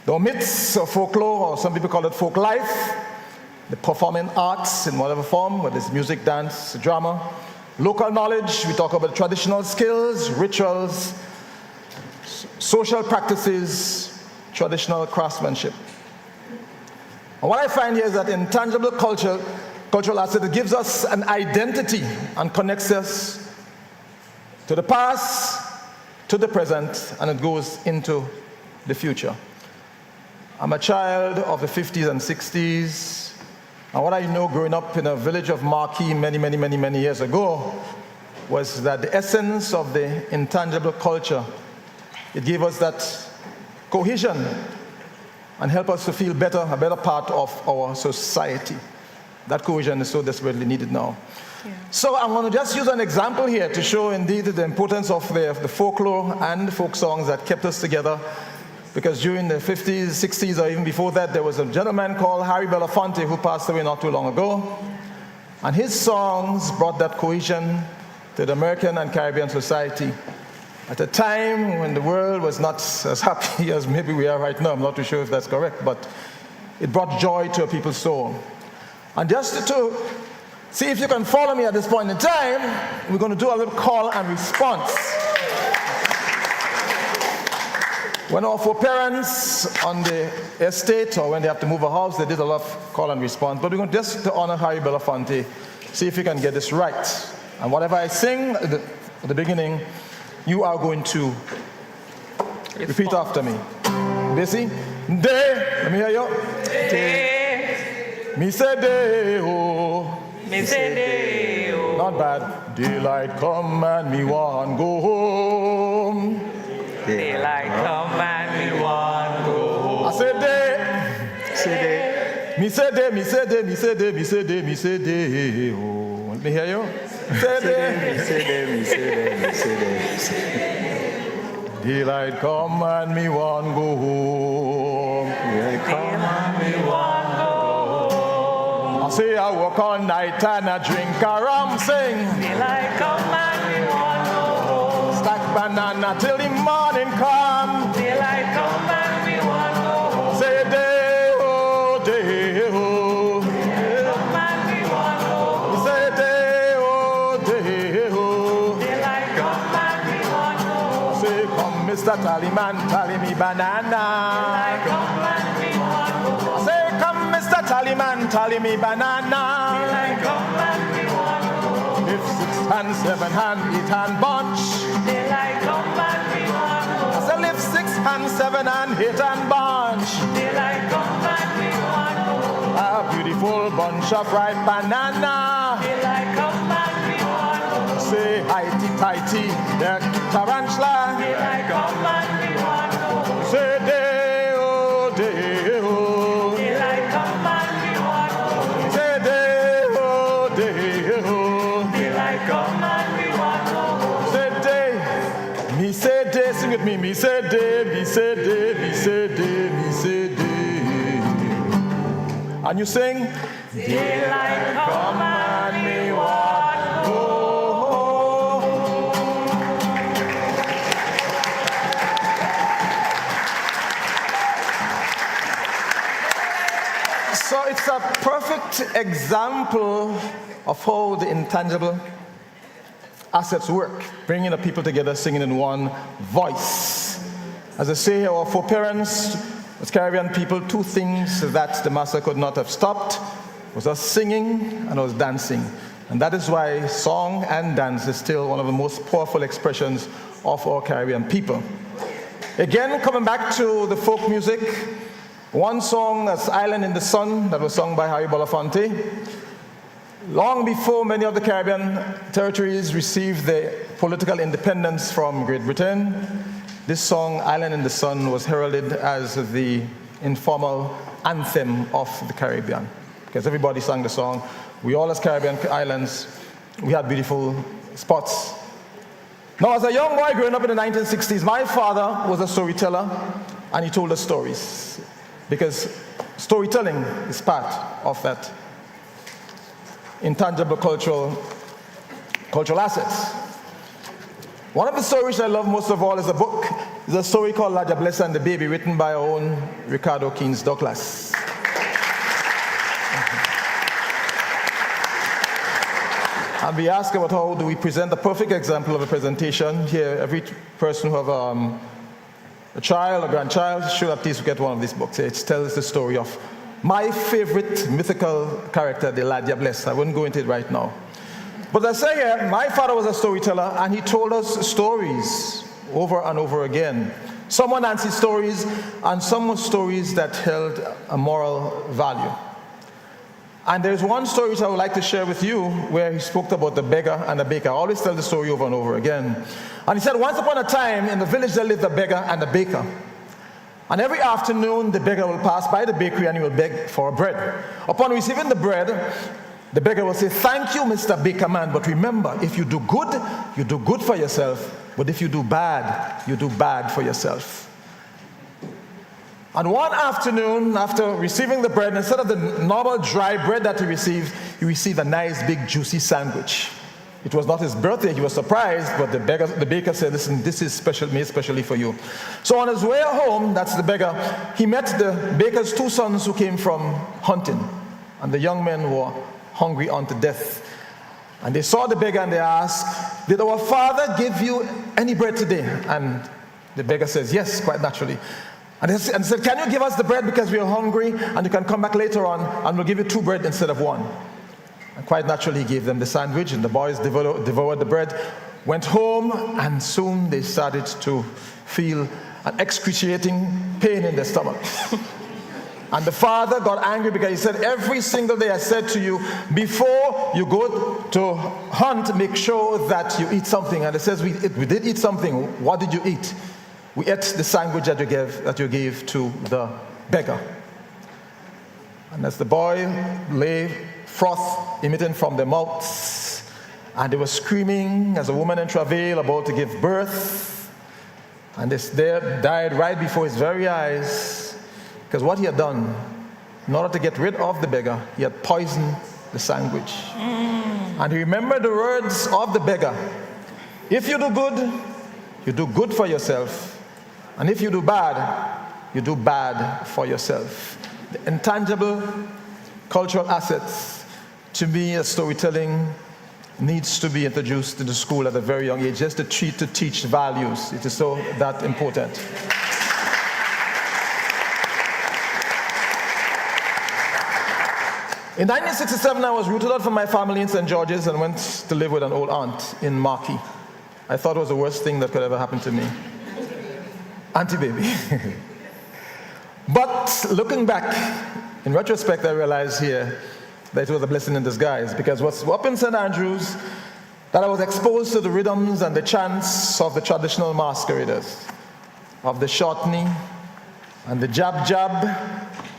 the myths of folklore, or some people call it folk life, the performing arts in whatever form, whether it's music, dance, drama, local knowledge, we talk about traditional skills, rituals, social practices, traditional craftsmanship. And what I find here is that intangible cultural asset, it gives us an identity and connects us to the past, to the present, and it goes into the future. I'm a child of the 50s and 60s, and what I know growing up in a village of Marquis many years ago was that the essence of the intangible culture, it gave us that cohesion and help us to feel better, a better part of our society. That cohesion is so desperately needed now. Yeah. So I'm going to just use an example here to show indeed the importance of the folklore and the folk songs that kept us together. Because during the 50s, 60s, or even before that, there was a gentleman called Harry Belafonte who passed away not too long ago. And his songs brought that cohesion to the American and Caribbean society at a time when the world was not as happy as maybe we are right now. I'm not too sure if that's correct, but it brought joy to a people's soul. And just to see if you can follow me at this point in time, we're going to do a little call and response. When our foreparents on the estate, or when they have to move a house, they did a lot of call and response. But we're going to just to honor Harry Belafonte, see if you can get this right. And whatever I sing at the beginning, you are going to repeat after me. Bessie, day, let me hear you. Day. Me say day, oh. Me say day, oh. Not bad. Daylight come and me want go home. Daylight come and me want go home. I say day. Say day. Me say day, me say day, me say day, me say day, me say day, oh. Let me hear you. Say day. Me say day, me say day, me say this. Daylight come and me want go home. Daylight come and me want go home. I say I work all night and I drink a rum, sing. Daylight come and we want go home. Stack banana till the morning come. Daylight come and we want go home. Say day oh, day oh. Come and we want go home. Say day oh, day oh. Daylight come and we want go home. Say come Mr. Tallyman, tally me banana. Daylight come and we want go home. Say come Mr. Tallyman, tally me banana. Daylight come and we want go home. If 6 and 7 and 8 and bunch. Daylight come and we want go home. I say lift 6 and 7 and 8 and bunch. Daylight come and we want go home. A beautiful bunch of ripe banana. Daylight come and we want go home. Say highty tighty, the tarantula. Daylight come and we want go home. Say day oh, day oh. Daylight come and we want go home. Say day oh, day oh. Daylight come and we want go home. Say day, me say day, sing with me. Me say day, me say day, me say day, me say day. And you sing. Daylight come and we want go home. So it's a perfect example of how the intangible assets work, bringing the people together, singing in one voice. As I say, our foreparents, as Caribbean people, two things that the master could not have stopped was us singing and us dancing. And that is why song and dance is still one of the most powerful expressions of our Caribbean people. Again, coming back to the folk music, one song that's Island in the Sun that was sung by Harry Belafonte. Long before many of the Caribbean territories received their political independence from Great Britain, this song, Island in the Sun, was heralded as the informal anthem of the Caribbean. Because everybody sang the song. We all as Caribbean islands, we had beautiful spots. Now, as a young boy growing up in the 1960s, my father was a storyteller, and he told us stories. Because storytelling is part of that intangible cultural assets. One of the stories I love most of all is a book. It's a story called La Diablesse and the Baby, written by our own Ricardo Keynes Douglas. And we ask about how do we present the perfect example of a presentation. Here, every person who have a child or grandchild should at least get one of these books. It tells the story of my favorite mythical character, the La Diablesse. I wouldn't go into it right now. But as I say here, my father was a storyteller, and he told us stories over and over again. Some were Nancy stories, and some were stories that held a moral value. And there's one story which I would like to share with you where he spoke about the beggar and the baker. I always tell the story over and over again. And he said, once upon a time in the village there lived a beggar and a baker. And every afternoon the beggar will pass by the bakery and he will beg for bread. Upon receiving the bread, the beggar will say, thank you, Mr. Baker Man, but remember, if you do good for yourself, but if you do bad for yourself. And one afternoon, after receiving the bread, instead of the normal dry bread that he received a nice big juicy sandwich. It was not his birthday, he was surprised, but the baker said, listen, this is made especially for you. So on his way home, that's the beggar, he met the baker's two sons who came from hunting. And the young men were hungry unto death. And they saw the beggar and they asked, did our father give you any bread today? And the beggar says, yes, quite naturally. And they said, can you give us the bread because we are hungry and you can come back later on and we'll give you 2 bread instead of 1. And quite naturally he gave them the sandwich and the boys devoured the bread, went home, and soon they started to feel an excruciating pain in their stomach. And the father got angry because he said, every single day I said to you, before you go to hunt, make sure that you eat something. And it says, we did eat something. What did you eat? We ate the sandwich that you gave to the beggar. And as the boy lay, froth emitting from their mouths, and they were screaming as a woman in travail about to give birth, and this there died right before his very eyes, because what he had done, in order to get rid of the beggar, he had poisoned the sandwich. And he remembered the words of the beggar: if you do good, you do good for yourself, and if you do bad, you do bad for yourself. The intangible cultural assets, to me, as storytelling, needs to be introduced to the school at a very young age, just to teach values. It is so that important. In 1967, I was rooted out from my family in St. George's and went to live with an old aunt in Marquis. I thought it was the worst thing that could ever happen to me. Auntie baby. But looking back, in retrospect, I realized here that it was a blessing in disguise, because what's up in St. Andrews, that I was exposed to the rhythms and the chants of the traditional masqueraders, of the shortening and the jab.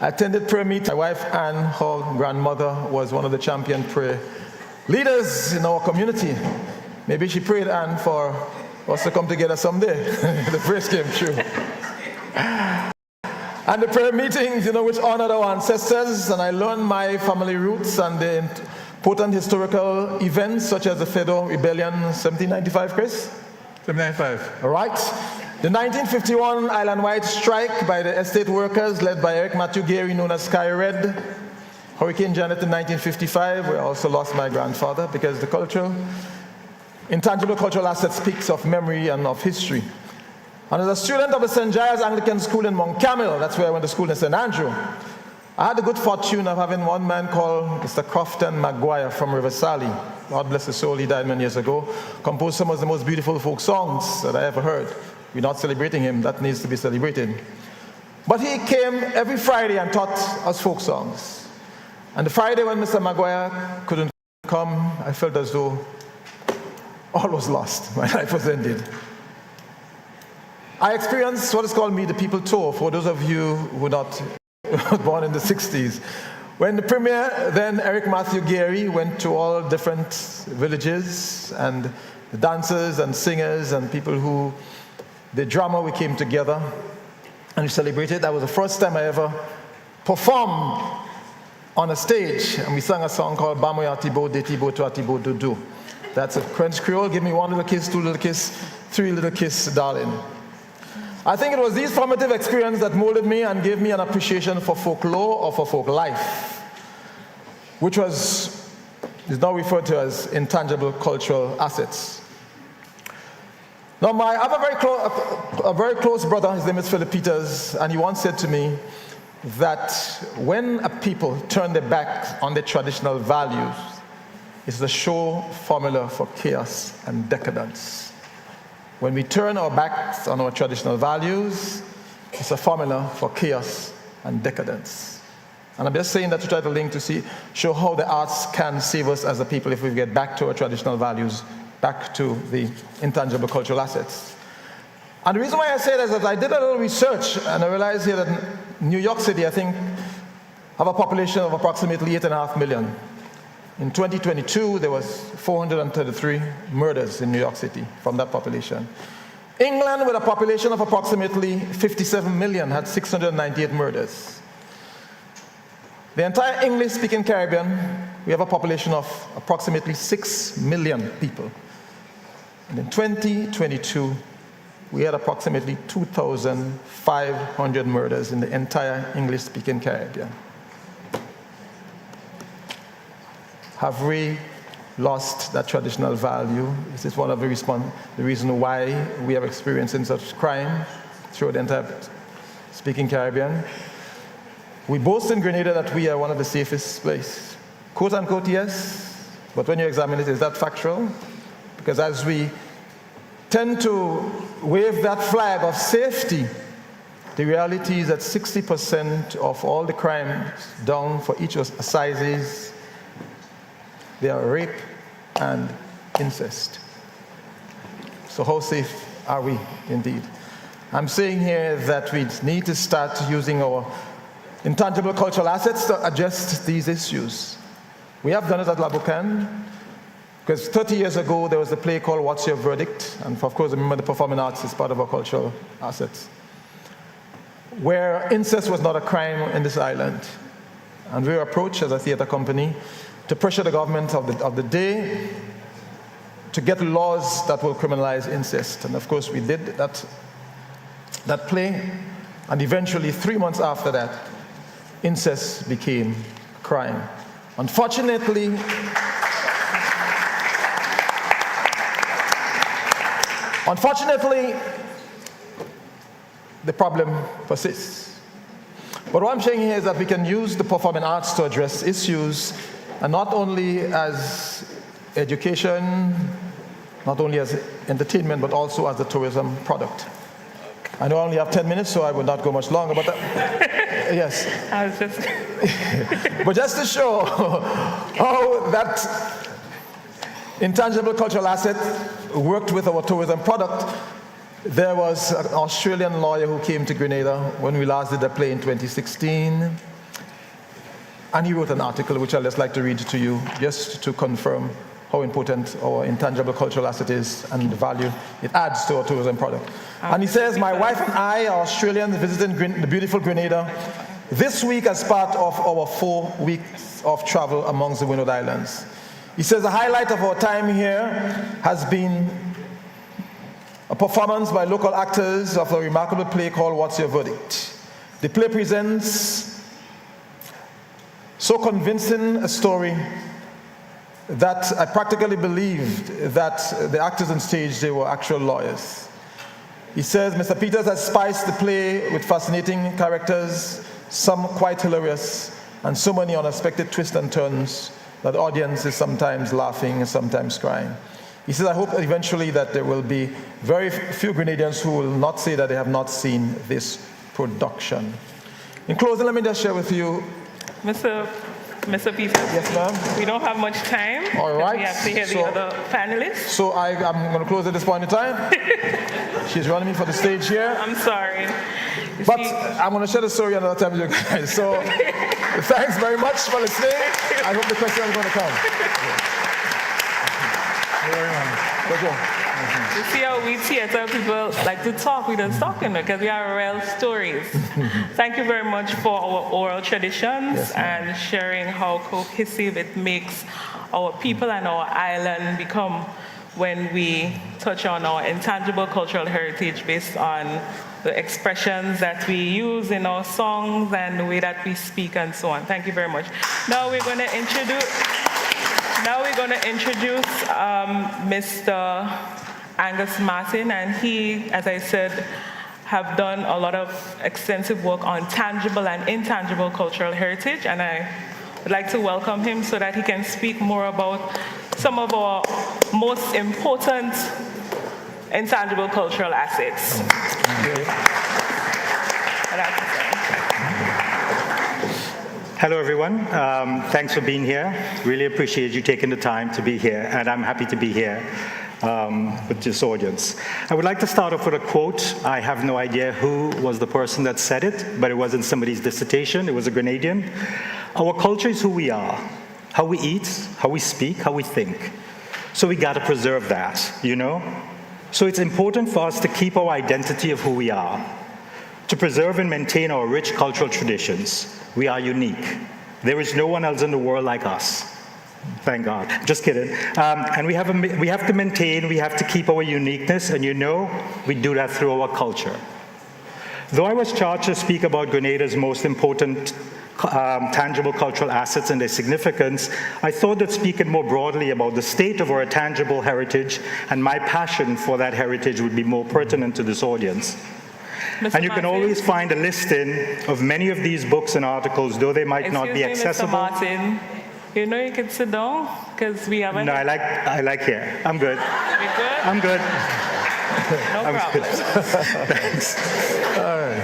I attended prayer meet. My wife Anne, her grandmother, was one of the champion prayer leaders in our community. Maybe she prayed, Anne, for us to come together someday. The praise came true. And the prayer meetings, which honored our ancestors, and I learned my family roots and the important historical events such as the Fedor Rebellion, 1795, Chris? 1795. All right. The 1951 island-wide strike by the estate workers led by Eric Matthew Gary, known as Sky Red. Hurricane Janet in 1955, where I also lost my grandfather, because the intangible cultural asset speaks of memory and of history. And as a student of the St. Giles Anglican School in Mount Carmel, that's where I went to school in St. Andrew, I had the good fortune of having one man called Mr. Crofton Maguire from River Sally. God bless his soul, he died many years ago. Composed some of the most beautiful folk songs that I ever heard. We're not celebrating him, that needs to be celebrated. But he came every Friday and taught us folk songs. And the Friday when Mr. Maguire couldn't come, I felt as though all was lost. My life was ended. I experienced what is called Meet the People Tour, for those of you who were not born in the 60s. When the premier, then Eric Matthew Gary, went to all different villages, and the dancers and singers and people who did drama, we came together and we celebrated. That was the first time I ever performed on a stage, and we sang a song called Bamoya Tibo, De Tibo, Tua Tibo, Dudu. That's a French Creole. Give me one little kiss, two little kiss, three little kiss, darling. I think it was these formative experiences that molded me and gave me an appreciation for folklore or for folk life, which is now referred to as intangible cultural assets. Now, I have a very close brother, his name is Philip Peters, and he once said to me that when a people turn their backs on their traditional values, it's the sure formula for chaos and decadence. When we turn our backs on our traditional values, it's a formula for chaos and decadence. And I'm just saying that to try to link to show how the arts can save us as a people if we get back to our traditional values, back to the intangible cultural assets. And the reason why I say that is that I did a little research, and I realized here that New York City, I think, have a population of approximately 8.5 million. In 2022, there was 433 murders in New York City from that population. England, with a population of approximately 57 million, had 698 murders. The entire English-speaking Caribbean, we have a population of approximately 6 million people. And in 2022, we had approximately 2,500 murders in the entire English-speaking Caribbean. Have we lost that traditional value? Is this one of the reasons why we are experiencing such crime throughout the entire speaking Caribbean? We boast in Grenada that we are one of the safest places. Quote unquote, yes, but when you examine it, is that factual? Because as we tend to wave that flag of safety, the reality is that 60% of all the crimes down for each assizes, they are rape and incest. So how safe are we indeed? I'm saying here that we need to start using our intangible cultural assets to address these issues. We have done it at Labucan. Because 30 years ago, there was a play called What's Your Verdict? And of course, remember the performing arts is part of our cultural assets, where incest was not a crime in this island. And we were approached as a theater company to pressure the government of the day to get laws that will criminalize incest. And of course, we did that play. And eventually, 3 months after that, incest became a crime. Unfortunately, the problem persists. But what I'm saying here is that we can use the performing arts to address issues, and not only as education, not only as entertainment, but also as a tourism product. I know I only have 10 minutes, so I will not go much longer, but yes. I was just... But just to show how that intangible cultural asset worked with our tourism product, there was an Australian lawyer who came to Grenada when we last did a play in 2016. And he wrote an article which I'd just like to read to you, just to confirm how important our intangible cultural asset is and the value it adds to our tourism product. And he says, my wife and I are Australians visiting the beautiful Grenada this week as part of our 4 weeks of travel amongst the Windward Islands. He says the highlight of our time here has been a performance by local actors of a remarkable play called What's Your Verdict? The play presents so convincing a story that I practically believed that the actors on stage, they were actual lawyers. He says, Mr. Peters has spiced the play with fascinating characters, some quite hilarious, and so many unexpected twists and turns that the audience is sometimes laughing and sometimes crying. He says, I hope that eventually that there will be very few Grenadians who will not say that they have not seen this production. In closing, let me just share with you. Mr. Peters. Yes, ma'am. We don't have much time. All right. We have to hear the other panelists. So I'm going to close at this point in time. She's running me for the stage here. I'm sorry. But I'm going to share the story another time with you guys. So thanks very much for listening. I hope the question is going to come. You see how we theater people like to talk, we don't talk because we are real stories. Thank you very much for our oral traditions and sharing how cohesive it makes our people and our island become when we touch on our intangible cultural heritage based on the expressions that we use in our songs and the way that we speak and so on. Thank you very much. Now we're going to introduce Mr. Angus Martin, and he, as I said, have done a lot of extensive work on tangible and intangible cultural heritage, and I would like to welcome him so that he can speak more about some of our most important intangible cultural assets. Hello, everyone. Thanks for being here. Really appreciate you taking the time to be here, and I'm happy to be here with this audience. I would like to start off with a quote. I have no idea who was the person that said it, but it wasn't somebody's dissertation. It was a Grenadian. Our culture is who we are, how we eat, how we speak, how we think. So we got to preserve that, you know? So it's important for us to keep our identity of who we are, to preserve and maintain our rich cultural traditions. We are unique. There is no one else in the world like us. Thank God. Just kidding. And we have to maintain, we have to keep our uniqueness, and you know, we do that through our culture. Though I was charged to speak about Grenada's most important tangible cultural assets and their significance, I thought that speaking more broadly about the state of our tangible heritage and my passion for that heritage would be more pertinent to this audience. Mr. And you can always find a listing of many of these books and articles, though they might not be accessible. Mr. Martin, you know you can sit down because we haven't. No, I like here. I'm good. You good? I'm good. No problem. Thanks. All right.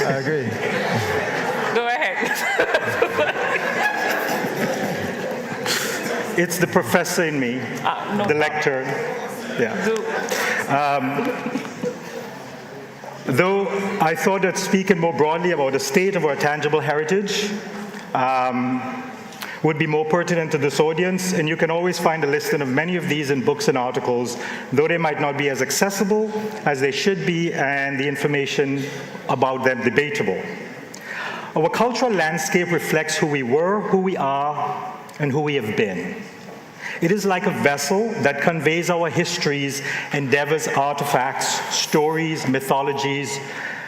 I agree. Go ahead. It's the professor in me, no the lecturer. Yeah. Though I thought that speaking more broadly about the state of our tangible heritage would be more pertinent to this audience, and you can always find a listing of many of these in books and articles, though they might not be as accessible as they should be, and the information about them debatable. Our cultural landscape reflects who we were, who we are, and who we have been. It is like a vessel that conveys our histories, endeavors, artifacts, stories, mythologies,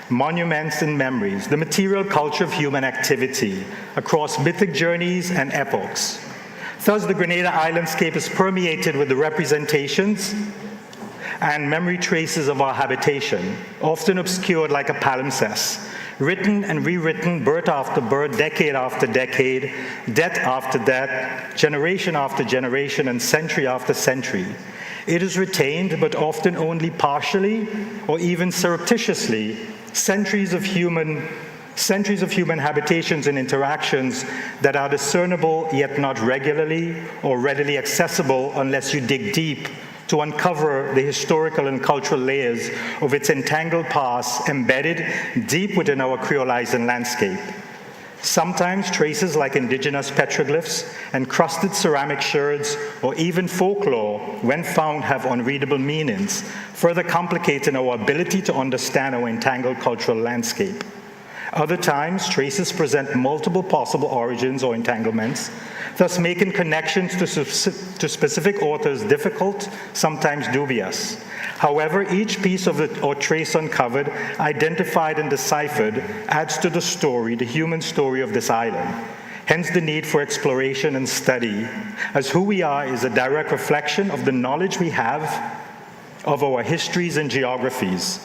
monuments, and memories, the material culture of human activity across mythic journeys and epochs. Thus, the Grenada islandscape is permeated with the representations and memory traces of our habitation, often obscured like a palimpsest, written and rewritten birth after birth, decade after decade, death after death, generation after generation, and century after century. It is retained, but often only partially or even surreptitiously, centuries of human habitations and interactions that are discernible yet not regularly or readily accessible unless you dig deep to uncover the historical and cultural layers of its entangled past embedded deep within our creolizing landscape. Sometimes traces like indigenous petroglyphs, encrusted ceramic sherds, or even folklore, when found, have unreadable meanings, further complicating our ability to understand our entangled cultural landscape. Other times, traces present multiple possible origins or entanglements, thus making connections to specific authors difficult, sometimes dubious. However, each piece of it or trace uncovered, identified and deciphered, adds to the story, the human story of this island. Hence the need for exploration and study, as who we are is a direct reflection of the knowledge we have of our histories and geographies,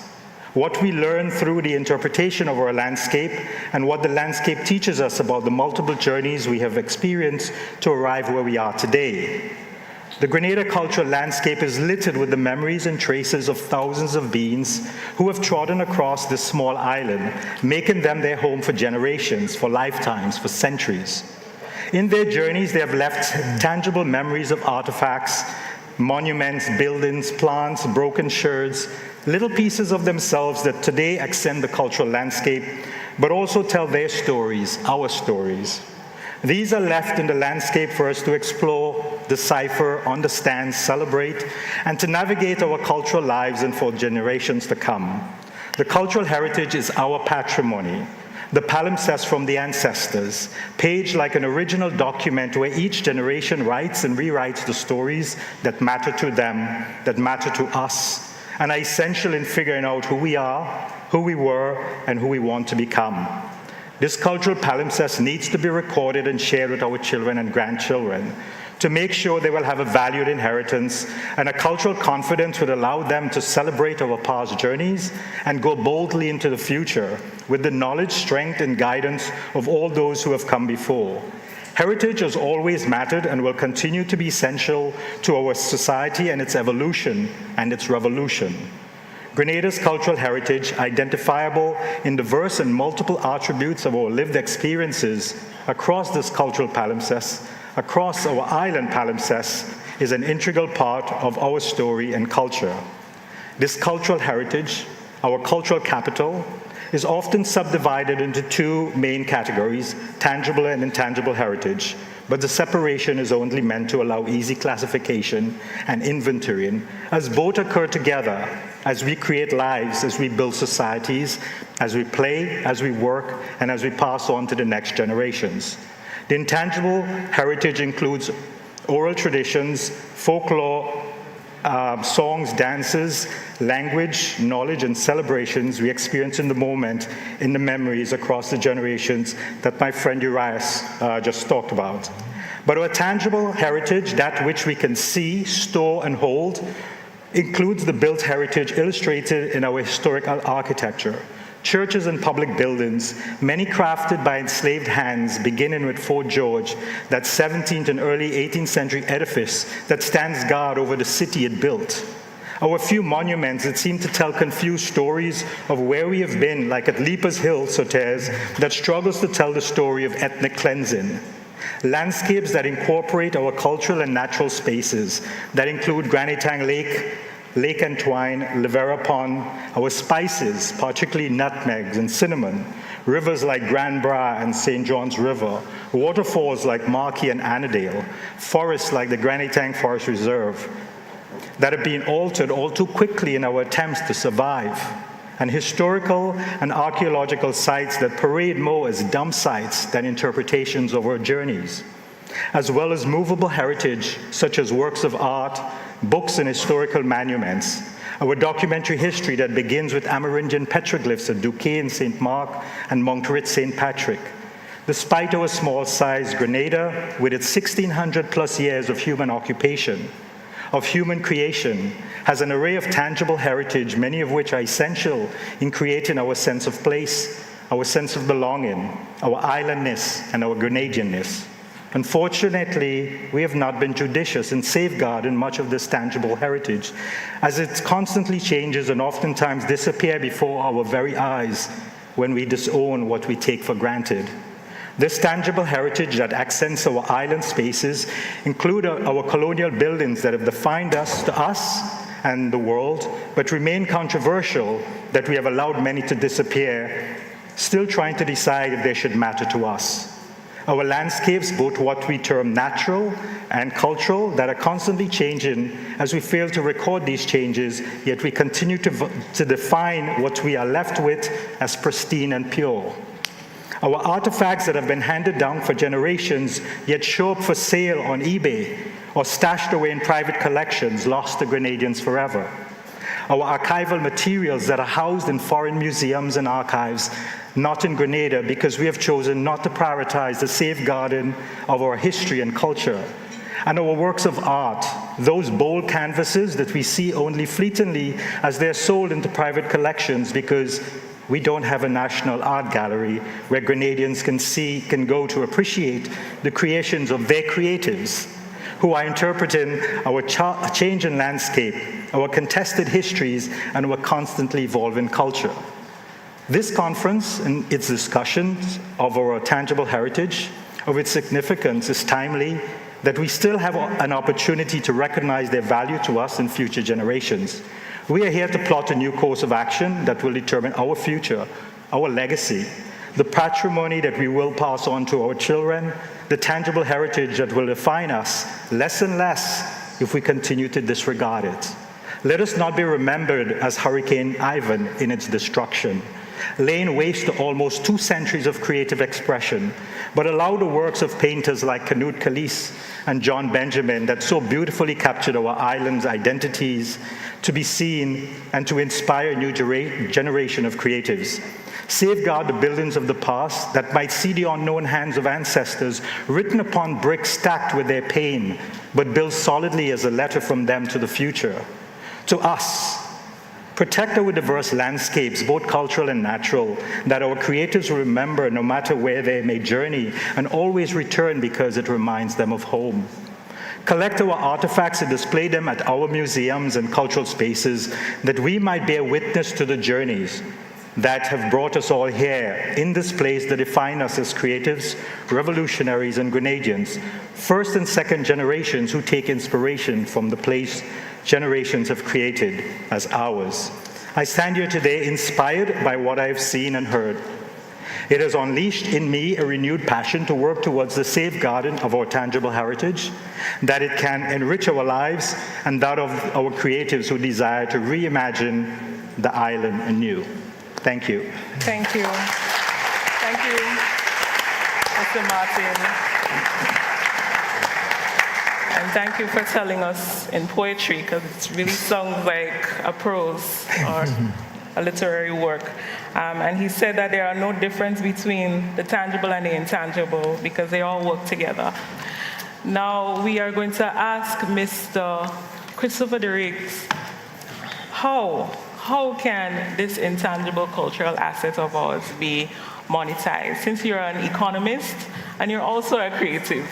what we learn through the interpretation of our landscape, and what the landscape teaches us about the multiple journeys we have experienced to arrive where we are today. The Grenada cultural landscape is littered with the memories and traces of thousands of beings who have trodden across this small island, making them their home for generations, for lifetimes, for centuries. In their journeys, they have left tangible memories of artifacts, monuments, buildings, plants, broken sherds, little pieces of themselves that today accent the cultural landscape, but also tell their stories, our stories. These are left in the landscape for us to explore, decipher, understand, celebrate, and to navigate our cultural lives and for generations to come. The cultural heritage is our patrimony, the palimpsest from the ancestors, paged like an original document where each generation writes and rewrites the stories that matter to them, that matter to us, and are essential in figuring out who we are, who we were, and who we want to become. This cultural palimpsest needs to be recorded and shared with our children and grandchildren to make sure they will have a valued inheritance, and a cultural confidence would allow them to celebrate our past journeys and go boldly into the future with the knowledge, strength, and guidance of all those who have come before. Heritage has always mattered and will continue to be essential to our society and its evolution and its revolution. Grenada's cultural heritage, identifiable in diverse and multiple attributes of our lived experiences across this cultural palimpsest, across our island palimpsest, is an integral part of our story and culture. This cultural heritage, our cultural capital, is often subdivided into two main categories, tangible and intangible heritage, but the separation is only meant to allow easy classification and inventorying, as both occur together as we create lives, as we build societies, as we play, as we work, and as we pass on to the next generations. The intangible heritage includes oral traditions, folklore, songs, dances, language, knowledge, and celebrations we experience in the moment, in the memories across the generations that my friend Urias just talked about. But our tangible heritage, that which we can see, store, and hold, includes the built heritage illustrated in our historical architecture. Churches and public buildings, many crafted by enslaved hands, beginning with Fort George, that 17th and early 18th century edifice that stands guard over the city it built. Our few monuments that seem to tell confused stories of where we have been, like at Leapers Hill, Soteres, that struggles to tell the story of ethnic cleansing. Landscapes that incorporate our cultural and natural spaces, that include Granitang Lake, Lake and Twine, Livera Pond, our spices, particularly nutmegs and cinnamon, rivers like Grand Bras and St. John's River, waterfalls like Marquis and Annandale, forests like the Granny Tank Forest Reserve, that have been altered all too quickly in our attempts to survive, and historical and archaeological sites that parade more as dump sites than interpretations of our journeys, as well as movable heritage such as works of art, books and historical monuments, our documentary history that begins with Amerindian petroglyphs at Duquesne, St. Mark, and Montreat, St. Patrick. Despite our small size, Grenada, with its 1,600 plus years of human occupation, of human creation, has an array of tangible heritage, many of which are essential in creating our sense of place, our sense of belonging, our islandness, and our Grenadianness. Unfortunately, we have not been judicious in safeguarding much of this tangible heritage, as it constantly changes and oftentimes disappears before our very eyes when we disown what we take for granted. This tangible heritage that accents our island spaces include our colonial buildings that have defined us and the world, but remain controversial that we have allowed many to disappear, still trying to decide if they should matter to us. Our landscapes, both what we term natural and cultural, that are constantly changing as we fail to record these changes, yet we continue to define what we are left with as pristine and pure. Our artifacts that have been handed down for generations, yet show up for sale on eBay or stashed away in private collections, lost to Grenadians forever. Our archival materials that are housed in foreign museums and archives, not in Grenada, because we have chosen not to prioritize the safeguarding of our history and culture. And our works of art, those bold canvases that we see only fleetingly as they're sold into private collections because we don't have a national art gallery where Grenadians can go to appreciate the creations of their creatives, who are interpreting our changing landscape, our contested histories, and our constantly evolving culture. This conference and its discussions of our tangible heritage, of its significance, is timely, that we still have an opportunity to recognize their value to us in future generations. We are here to plot a new course of action that will determine our future, our legacy, the patrimony that we will pass on to our children, the tangible heritage that will define us less and less if we continue to disregard it. Let us not be remembered as Hurricane Ivan in its destruction, laying waste to almost 2 centuries of creative expression, but allow the works of painters like Canute Calise and John Benjamin that so beautifully captured our island's identities to be seen and to inspire a new generation of creatives. Safeguard the buildings of the past that might see the unknown hands of ancestors written upon bricks stacked with their pain, but built solidly as a letter from them to the future. To us, protect our diverse landscapes, both cultural and natural, that our creators will remember no matter where they may journey and always return because it reminds them of home. Collect our artifacts and display them at our museums and cultural spaces that we might bear witness to the journeys that have brought us all here in this place that define us as creatives, revolutionaries, and Grenadians, first and second generations who take inspiration from the place generations have created as ours. I stand here today inspired by what I have seen and heard. It has unleashed in me a renewed passion to work towards the safeguarding of our tangible heritage, that it can enrich our lives and that of our creatives who desire to reimagine the island anew. Thank you. Thank you. Thank you, Mr. Martin. And thank you for telling us in poetry, because it really sounds like a prose or a literary work. And he said that there are no difference between the tangible and the intangible because they all work together. Now we are going to ask Mr. Christopher Derricks, how can this intangible cultural asset of ours be monetized? Since you're an economist and you're also a creative,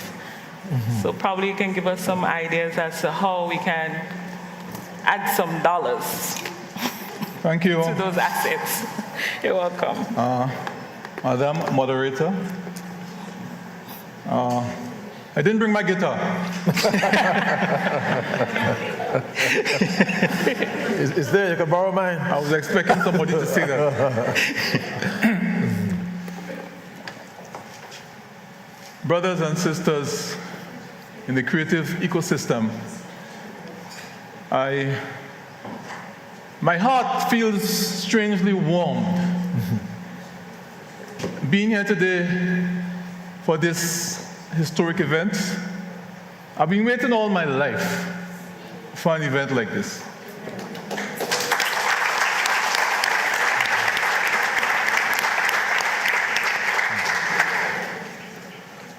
so probably you can give us some ideas as to how we can add some dollars Thank you. to those assets. You're welcome. Madam Moderator, I didn't bring my guitar. Is there? You can borrow mine. I was expecting somebody to say that. Brothers and sisters in the creative ecosystem, my heart feels strangely warmed being here today for this historic event. I've been waiting all my life for an event like this.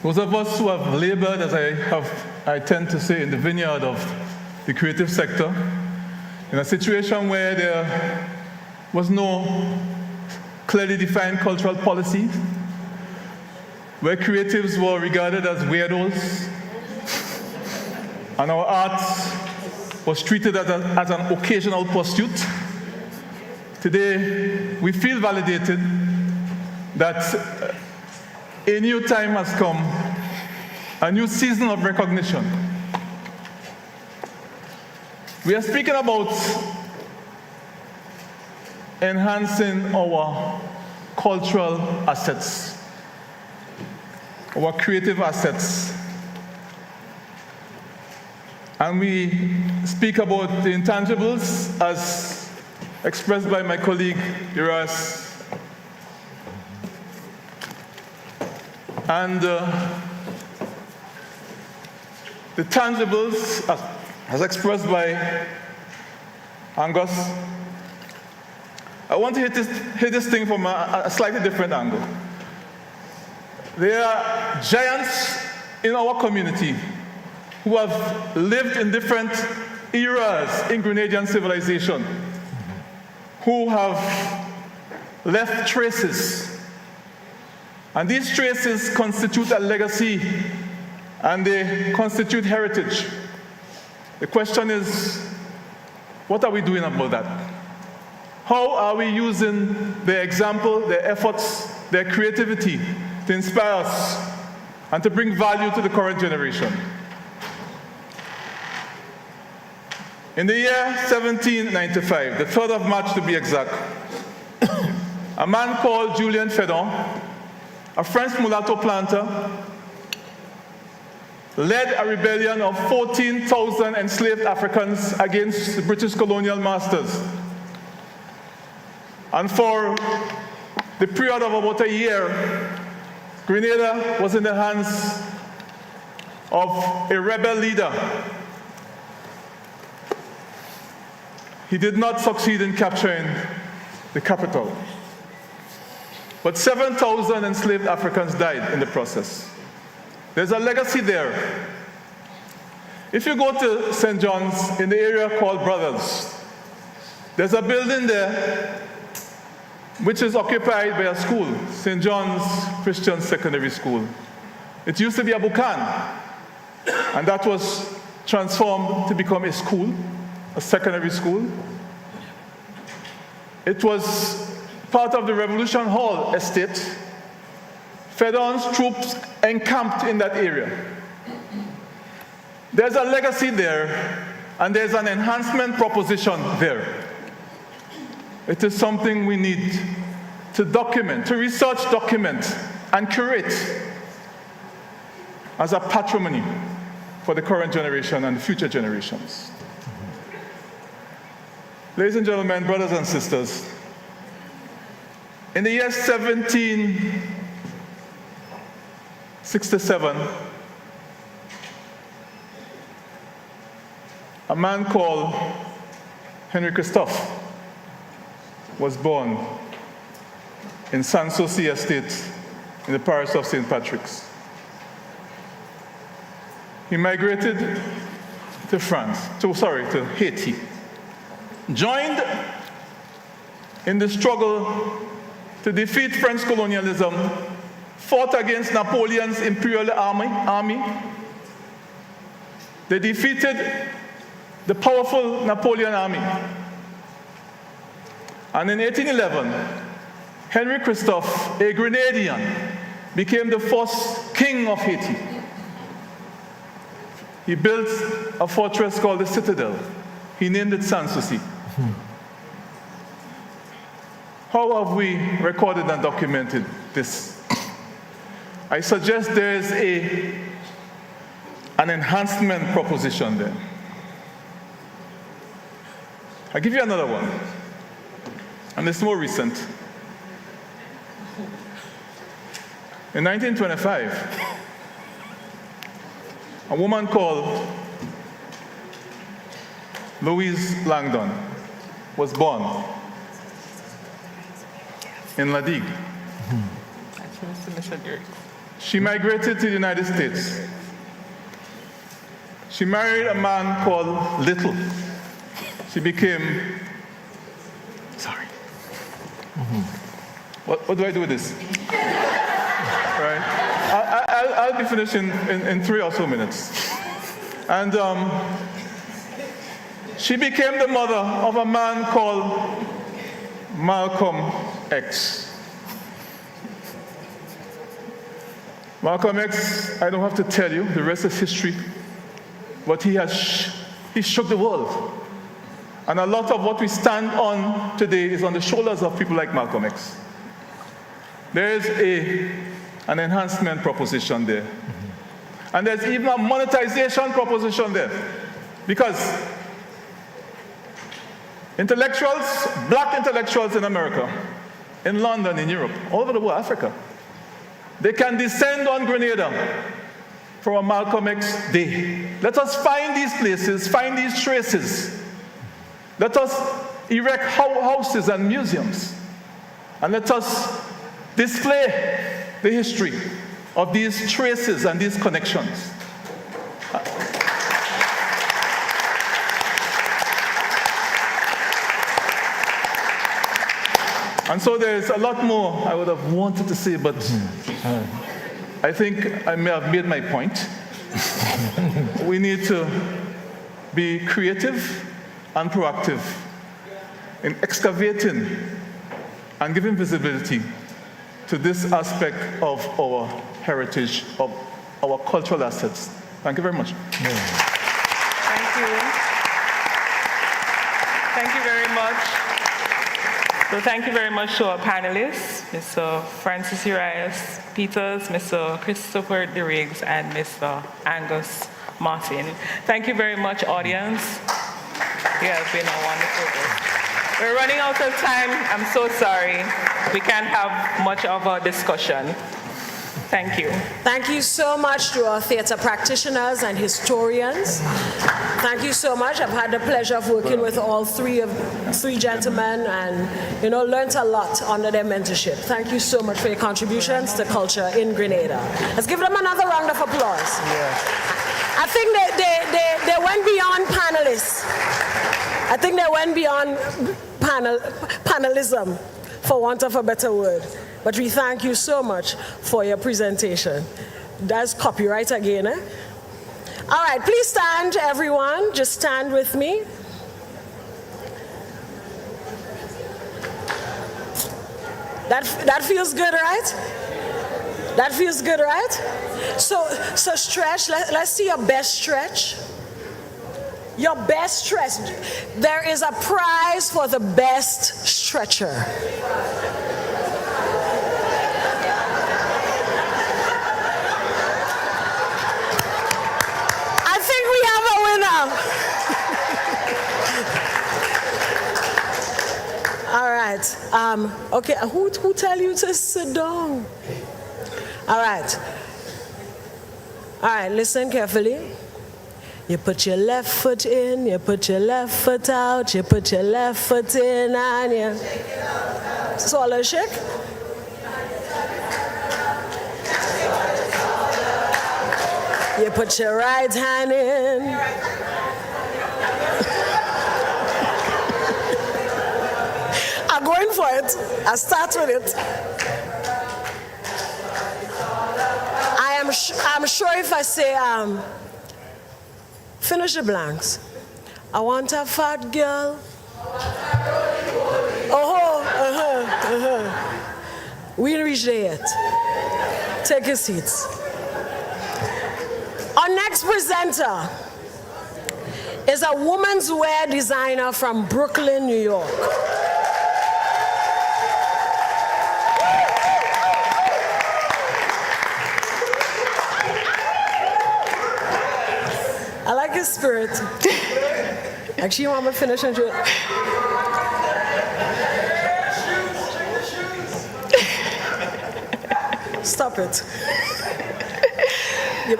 Those of us who have labored, as I tend to say, in the vineyard of the creative sector, in a situation where there was no clearly defined cultural policy, where creatives were regarded as weirdos, and our art was treated as an occasional pursuit. Today, we feel validated that a new time has come, a new season of recognition. We are speaking about enhancing our cultural assets, our creative assets. And we speak about the intangibles as expressed by my colleague, Iras. And the tangibles, as expressed by Angus. I want to hit this thing from a slightly different angle. There are giants in our community who have lived in different eras in Grenadian civilization, who have left traces. And these traces constitute a legacy, and they constitute heritage. The question is, what are we doing about that? How are we using their example, their efforts, their creativity to inspire us and to bring value to the current generation? In the year 1795, the 3rd of March to be exact, a man called Julien Fedon, a French mulatto planter, led a rebellion of 14,000 enslaved Africans against the British colonial masters. And for the period of about a year, Grenada was in the hands of a rebel leader. He did not succeed in capturing the capital. But 7,000 enslaved Africans died in the process. There's a legacy there. If you go to St. John's in the area called Brothers, there's a building there which is occupied by a school, St. John's Christian Secondary School. It used to be a bukan, and that was transformed to become a school, a secondary school. It was part of the Revolution Hall estate. Fedon's troops encamped in that area. There's a legacy there, and there's an enhancement proposition there. It is something we need to document, to research, document, and curate as a patrimony for the current generation and the future generations. Ladies and gentlemen, brothers and sisters, in the year 1767, a man called Henry Christophe was born in Sanssouci Estate in the parish of St. Patrick's. He migrated to to Haiti, joined in the struggle to defeat French colonialism, fought against Napoleon's imperial army. They defeated the powerful Napoleon army. And in 1811, Henry Christophe, a Grenadian, became the first king of Haiti. he built a fortress called the Citadel. He named it Sanssouci. How have we recorded and documented this? I suggest there is an enhancement proposition there. I'll give you another one, and it's more recent. In 1925, a woman called Louise Langdon was born in La Digue. She migrated to the United States. She married a man called Little. She became, sorry. What do I do with this? Right? I'll be finished in 3 or so minutes. And she became the mother of a man called Malcolm X. Malcolm X, I don't have to tell you, the rest is history. But he shook the world. And a lot of what we stand on today is on the shoulders of people like Malcolm X. There is an enhancement proposition there. And there's even a monetization proposition there. Because intellectuals, black intellectuals in America, in London, in Europe, all over the world, Africa, they can descend on Grenada for a Malcolm X Day. Let us find these places, find these traces. Let us erect houses and museums. And let us display the history of these traces and these connections. And so there's a lot more I would have wanted to say, but I think I may have made my point. We need to be creative and proactive in excavating and giving visibility to this aspect of our heritage, of our cultural assets. Thank you very much. Thank you. Thank you very much. So thank you very much to our panelists, Mr. Francis Urias Peters, Mr. Christopher DeRiggs, and Mr. Angus Martin. Thank you very much, audience. You have been a wonderful day. We're running out of time. I'm so sorry. We can't have much of a discussion. Thank you. Thank you so much to our theater practitioners and historians. Thank you so much. I've had the pleasure of working with all three gentlemen and, learned a lot under their mentorship. Thank you so much for your contributions to culture in Grenada. Let's give them another round of applause. I think they went beyond panelists. I think they went beyond panelism, for want of a better word. But we thank you so much for your presentation. That's copyright again, eh? All right, please stand, everyone. Just stand with me. That feels good, right? That feels good, right? So stretch. Let's see your best stretch. Your best stretch. There is a prize for the best stretcher. I think we have a winner. All right. Okay. Who tell you to sit down? All right. All right. Listen carefully. You put your left foot in, you put your left foot out, you put your left foot in, and you swallow, shake. You put your right hand in. I'm going for it. I start with it. I'm sure if I say, finish the blanks. I want a fat girl. We didn't reach there yet. Take your seats. Our next next presenter is a women's wear designer from Brooklyn, New York. I like his spirit. Actually, you want me to finish and do it? Stop it.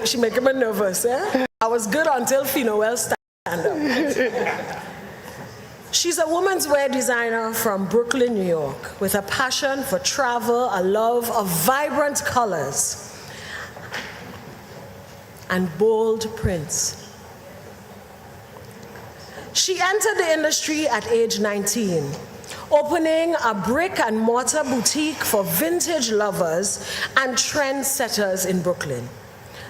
She making me nervous, eh? I was good until Noel stand up. She's a women's wear designer from Brooklyn, New York, with a passion for travel, a love of vibrant colors, and bold prints. She entered the industry at age 19, opening a brick and mortar boutique for vintage lovers and trendsetters in Brooklyn.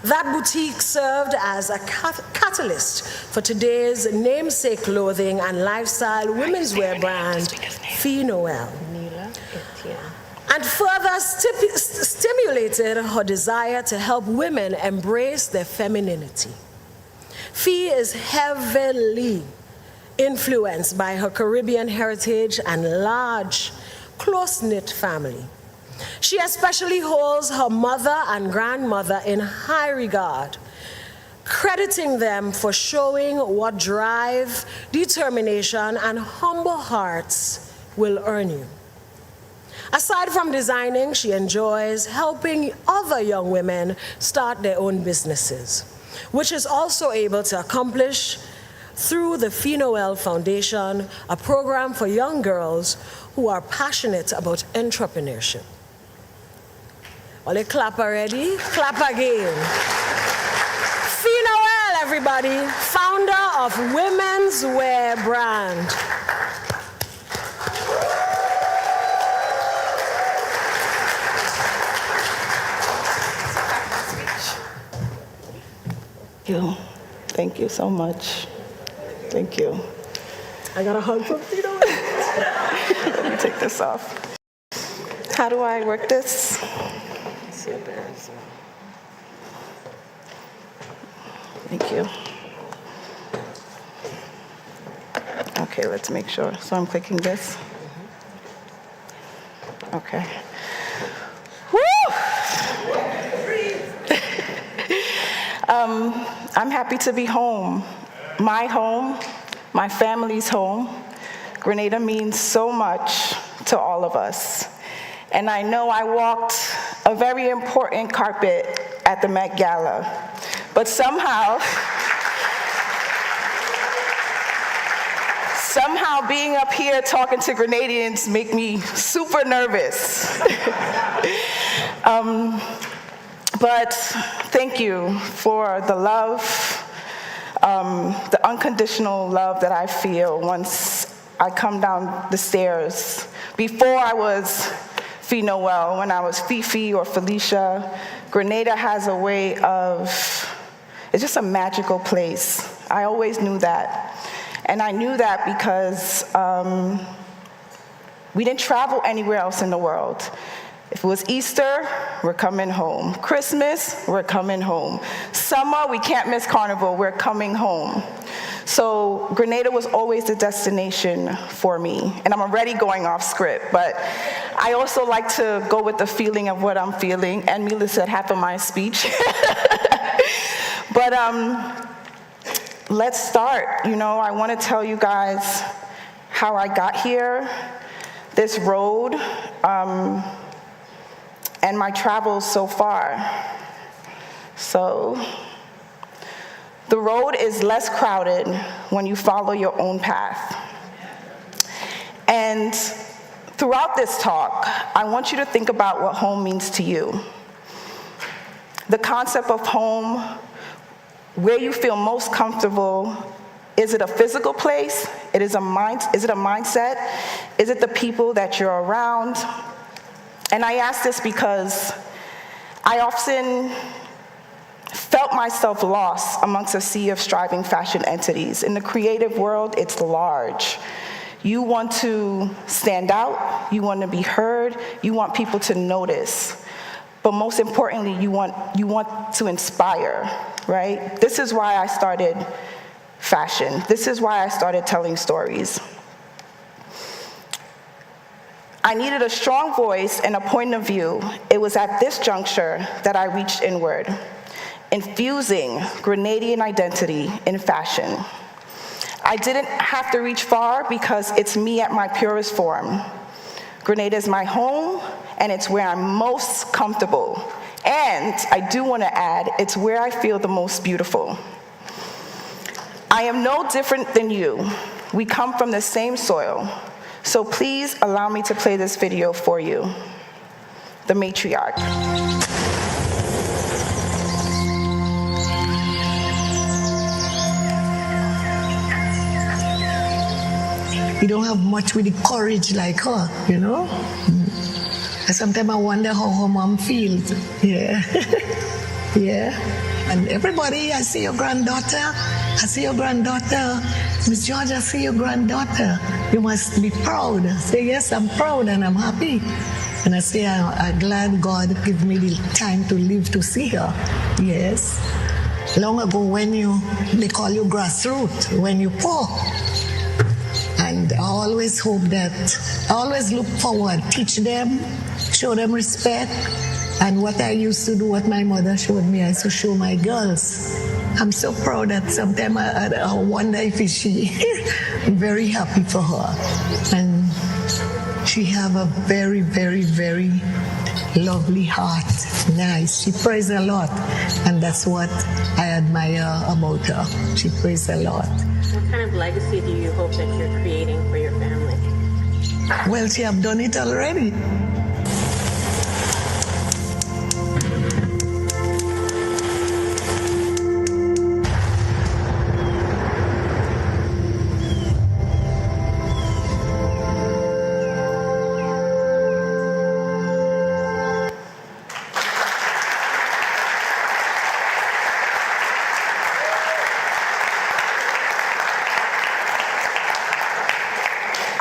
That boutique served as a catalyst for today's namesake clothing and lifestyle women's wear brand, Fee Noel, and further stimulated her desire to help women embrace their femininity. Fee is heavily influenced by her Caribbean heritage and large, close-knit family. She especially holds her mother and grandmother in high regard, crediting them for showing what drive, determination, and humble hearts will earn you. Aside from designing, she enjoys helping other young women start their own businesses, which is also able to accomplish through the Fee Noel Foundation, a program for young girls who are passionate about entrepreneurship. Well, you clap already? Clap again. Fee Noel, everybody, founder of Women's Wear Brand. Thank you so much. Thank you. I got a hug from Fee Noel. Let me take this off. How do I work this? Thank you. Okay, let's make sure. So I'm clicking this. Okay. Woo! I'm happy to be home. My family's home. Grenada means so much to all of us. And I know I walked a very important carpet at the Met Gala, but somehow being up here talking to Grenadians make me super nervous. But thank you for the love, the unconditional love that I feel once I come down the stairs. Before I was Fee Noel, when I was Fifi or Felicia, Grenada has a way of, it's just a magical place. I always knew that. And I knew that because we didn't travel anywhere else in the world. If it was Easter, we're coming home. Christmas, we're coming home. Summer, we can't miss Carnival, we're coming home. So Grenada was always the destination for me. And I'm already going off script, but I also like to go with the feeling of what I'm feeling. And Mila said half of my speech. But let's start. You know, I want to tell you guys how I got here, this road, and my travels so far. So the road is less crowded when you follow your own path. And throughout this talk, I want you to think about what home means to you. The concept of home, where you feel most comfortable. Is it a physical place? Is it a mindset? Is it the people that you're around? And I ask this because I often felt myself lost amongst a sea of striving fashion entities. In the creative world, it's large. You want to stand out, you want to be heard, you want people to notice. But most importantly, you want to inspire. right? This is why I started fashion. This is why I started telling stories. I needed a strong voice and a point of view. It was at this juncture that I reached inward, infusing Grenadian identity in fashion. I didn't have to reach far because it's me at my purest form. Grenada is my home, and it's where I'm most comfortable. And I do want to add, it's where I feel the most beautiful. I am no different than you. We come from the same soil. So please allow me to play this video for you. The Matriarch. You don't have much with the courage like her, you know? And sometimes I wonder how her mom feels. Yeah. Yeah. And everybody, I see your granddaughter. I see your granddaughter. Miss George, I see your granddaughter. You must be proud. I say, yes, I'm proud and I'm happy. And I say, I'm glad God gave me the time to live to see her. Yes. Long ago when they call you grassroots, when you poor. And I always hope that, I always look forward, teach them, show them respect. And what I used to do, what my mother showed me, I used to show my girls. I'm so proud that sometimes I wonder if it's she. I'm very happy for her. And she have a very, very, very lovely heart. Nice. She prays a lot. And that's what I admire about her. She prays a lot. What kind of legacy do you hope that you're creating for your family? Well, she have done it already.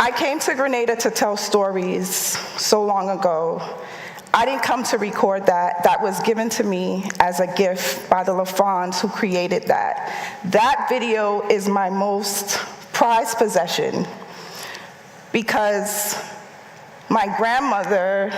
I came to Grenada to tell stories so long ago. I didn't come to record that. That was given to me as a gift by the LaFrons who created that. That video is my most prized possession because my grandmother,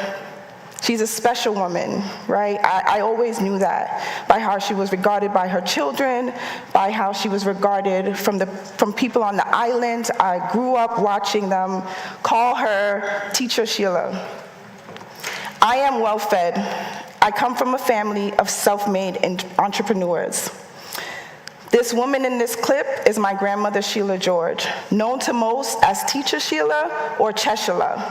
she's a special woman, right? I always knew that by how she was regarded by her children, by how she was regarded from people on the island. I grew up watching them call her Teacher Sheila. I am well-fed. I come from a family of self-made entrepreneurs. This woman in this clip is my grandmother, Sheila George, known to most as Teacher Sheila or Cheshula.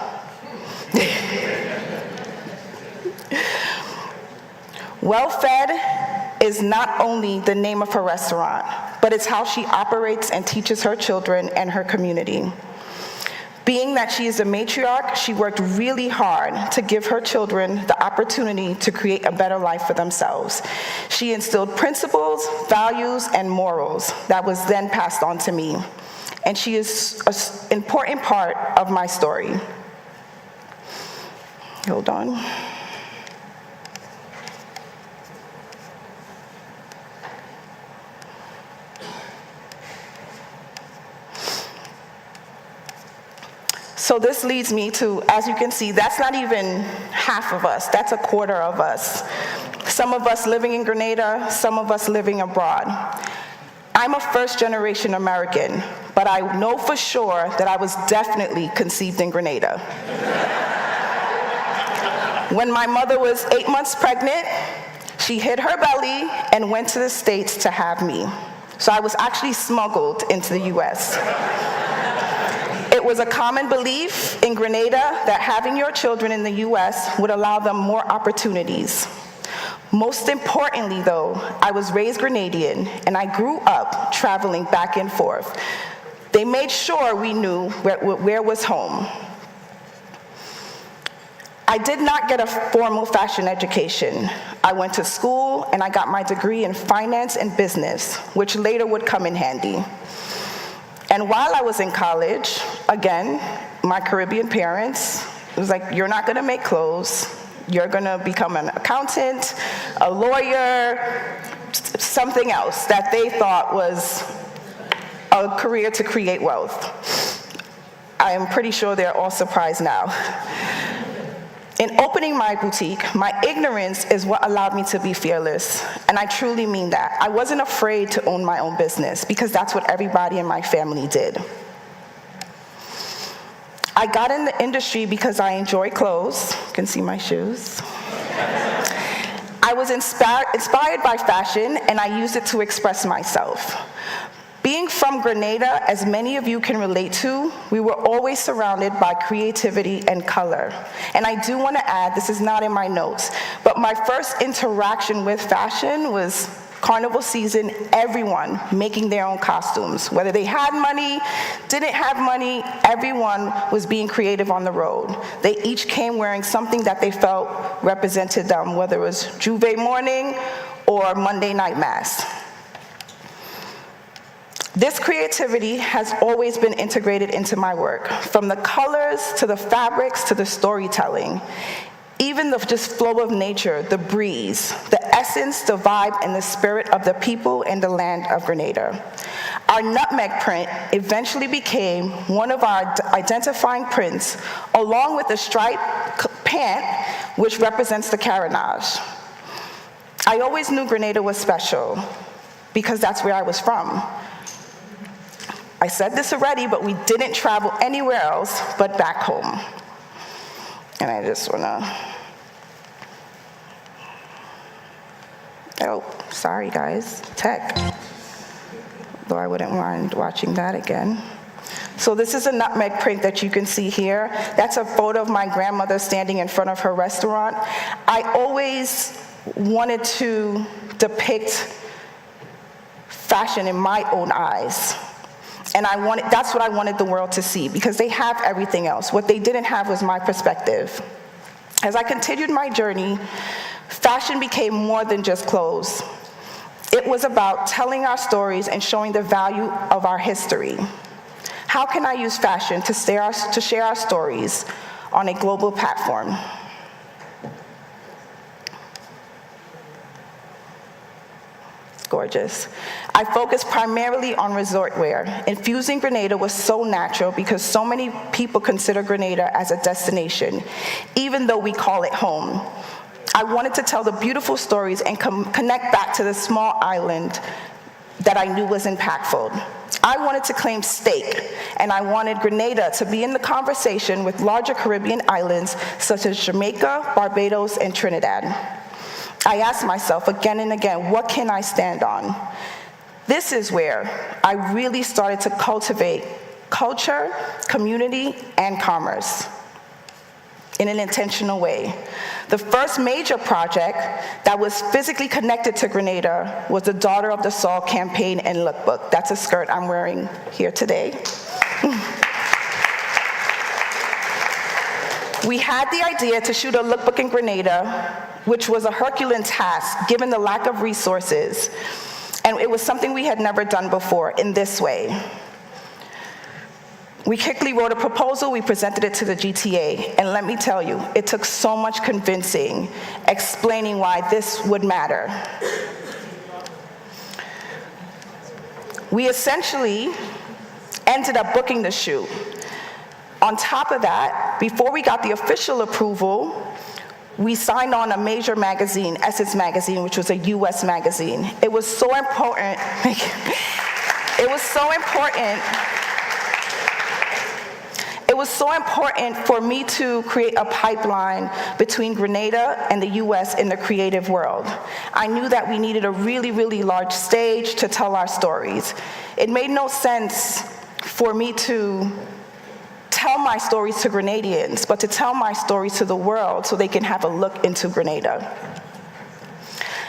Well-fed is not only the name of her restaurant, but it's how she operates and teaches her children and her community. Being that she is a matriarch, she worked really hard to give her children the opportunity to create a better life for themselves. She instilled principles, values, and morals that was then passed on to me. And she is an important part of my story. Hold on. So this leads me to, as you can see, that's not even half of us, that's a quarter of us. Some of us living in Grenada, some of us living abroad. I'm a first-generation American, but I know for sure that I was definitely conceived in Grenada. When my mother was 8 months pregnant, she hid her belly and went to the States to have me. So I was actually smuggled into the US. It was a common belief in Grenada that having your children in the US would allow them more opportunities. Most importantly, though, I was raised Grenadian, and I grew up traveling back and forth. They made sure we knew where was home. I did not get a formal fashion education. I went to school, and I got my degree in finance and business, which later would come in handy. And while I was in college, again, my Caribbean parents, it was like, you're not gonna make clothes, you're gonna become an accountant, a lawyer, something else that they thought was a career to create wealth. I am pretty sure they're all surprised now. In opening my boutique, my ignorance is what allowed me to be fearless, and I truly mean that. I wasn't afraid to own my own business because that's what everybody in my family did. I got in the industry because I enjoy clothes. You can see my shoes. I was inspired by fashion, and I used it to express myself. Being from Grenada, as many of you can relate to, we were always surrounded by creativity and color. And I do want to add, this is not in my notes, but my first interaction with fashion was carnival season, everyone making their own costumes. Whether they had money, didn't have money, everyone was being creative on the road. They each came wearing something that they felt represented them, whether it was Juve morning or Monday night mass. This creativity has always been integrated into my work, from the colors to the fabrics to the storytelling. Even the just flow of nature, the breeze, the essence, the vibe, and the spirit of the people and the land of Grenada. Our nutmeg print eventually became one of our identifying prints, along with the striped pant, which represents the carronage. I always knew Grenada was special because that's where I was from. I said this already, but we didn't travel anywhere else but back home. And I just wanna, oh, sorry guys, tech. Though I wouldn't mind watching that again. So this is a nutmeg print that you can see here. That's a photo of my grandmother standing in front of her restaurant. I always wanted to depict fashion in my own eyes. And that's what I wanted the world to see, because they have everything else. What they didn't have was my perspective. As I continued my journey, fashion became more than just clothes. It was about telling our stories and showing the value of our history. How can I use fashion to share our stories on a global platform? Gorgeous. I focused primarily on resort wear. Infusing Grenada was so natural because so many people consider Grenada as a destination, even though we call it home. I wanted to tell the beautiful stories and connect back to the small island that I knew was impactful. I wanted to claim stake, and I wanted Grenada to be in the conversation with larger Caribbean islands such as Jamaica, Barbados, and Trinidad. I asked myself again and again, what can I stand on? This is where I really started to cultivate culture, community, and commerce in an intentional way. The first major project that was physically connected to Grenada was the Daughter of the Soul campaign and lookbook. That's a skirt I'm wearing here today. We had the idea to shoot a lookbook in Grenada, which was a Herculean task given the lack of resources, and it was something we had never done before in this way. We quickly wrote a proposal, we presented it to the GTA, and let me tell you, it took so much convincing, explaining why this would matter. We essentially ended up booking the shoot. On top of that, before we got the official approval, we signed on a major magazine, Essence Magazine, which was a US magazine. It was so important. It was so important for me to create a pipeline between Grenada and the US in the creative world. I knew that we needed a really, really large stage to tell our stories. It made no sense for me to tell my stories to Grenadians, but to tell my stories to the world so they can have a look into Grenada.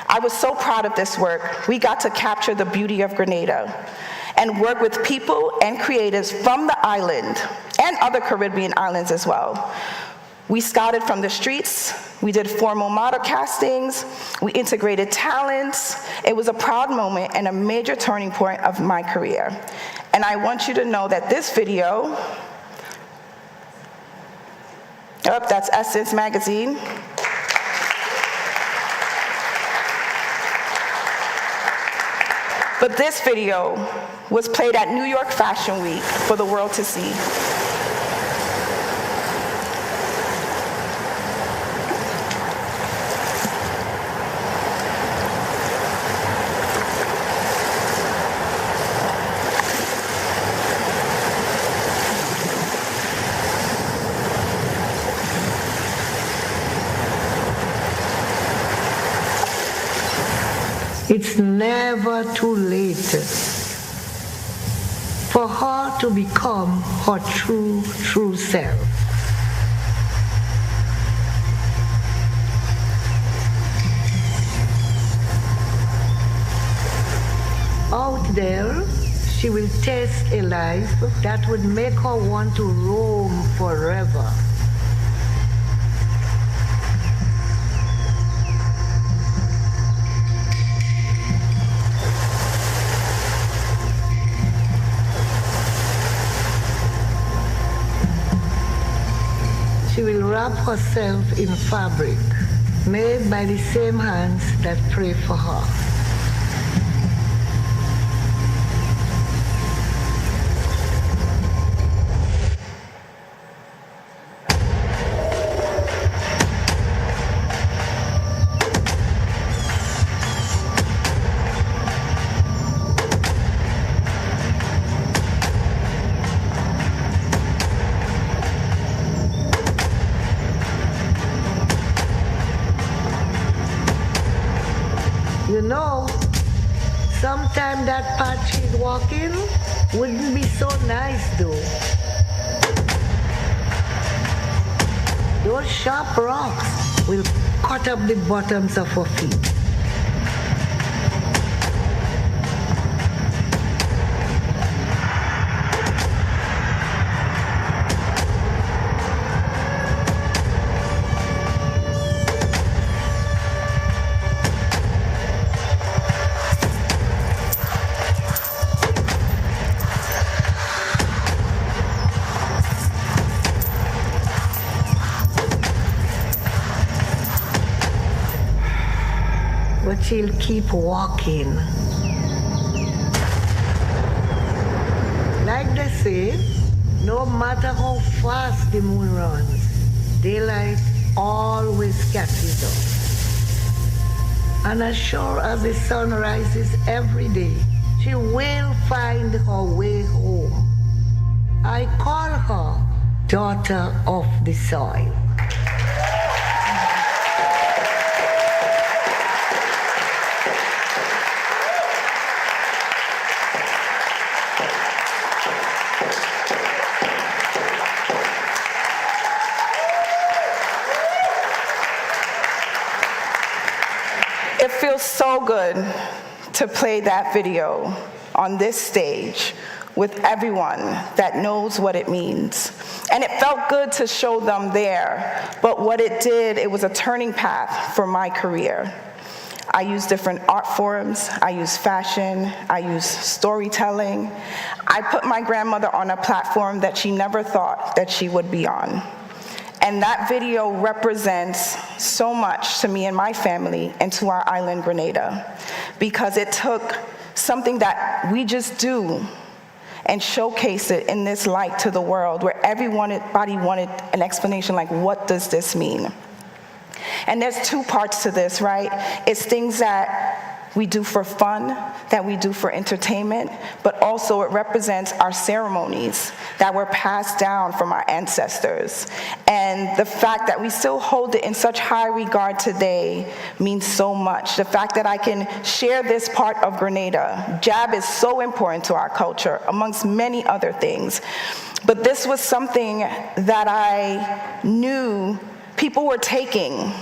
I was so proud of this work. We got to capture the beauty of Grenada and work with people and creatives from the island and other Caribbean islands as well. We scouted from the streets, we did formal model castings, we integrated talents. It was a proud moment and a major turning point of my career. And I want you to know that this video, that's Essence Magazine. But this video was played at New York Fashion Week for the world to see. It's never too late for her to become her true self. Out there, she will taste a life that would make her want to roam forever. She will wrap herself in fabric made by the same hands that pray for her. You know, sometimes that path she's walking wouldn't be so nice though. Those sharp rocks will cut up the bottoms of her feet. But she'll keep walking. Like they say, no matter how fast the moon runs, daylight always catches up. And as sure as the sun rises every day, she will find her way home. I call her daughter of the soil. It feels so good to play that video on this stage with everyone that knows what it means. And it felt good to show them there, but what it did, it was a turning path for my career. I use different art forms, I use fashion, I use storytelling. I put my grandmother on a platform that she never thought that she would be on. And that video represents so much to me and my family and to our island, Grenada, because it took something that we just do and showcase it in this light to the world where everybody wanted an explanation like, what does this mean? And there's two parts to this, right? It's things that we do for fun, that we do for entertainment, but also it represents our ceremonies that were passed down from our ancestors. And the fact that we still hold it in such high regard today means so much. The fact that I can share this part of Grenada. Jab is so important to our culture, amongst many other things. But this was something that I knew people were taking,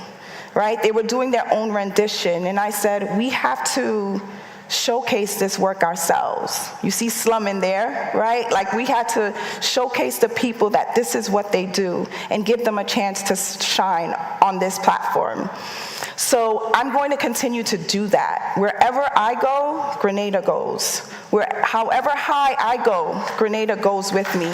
right? They were doing their own rendition. And I said, we have to showcase this work ourselves. You see Slum in there, right? Like we had to showcase the people that this is what they do and give them a chance to shine on this platform. So I'm going to continue to do that. Wherever I go, Grenada goes. However high I go, Grenada goes with me.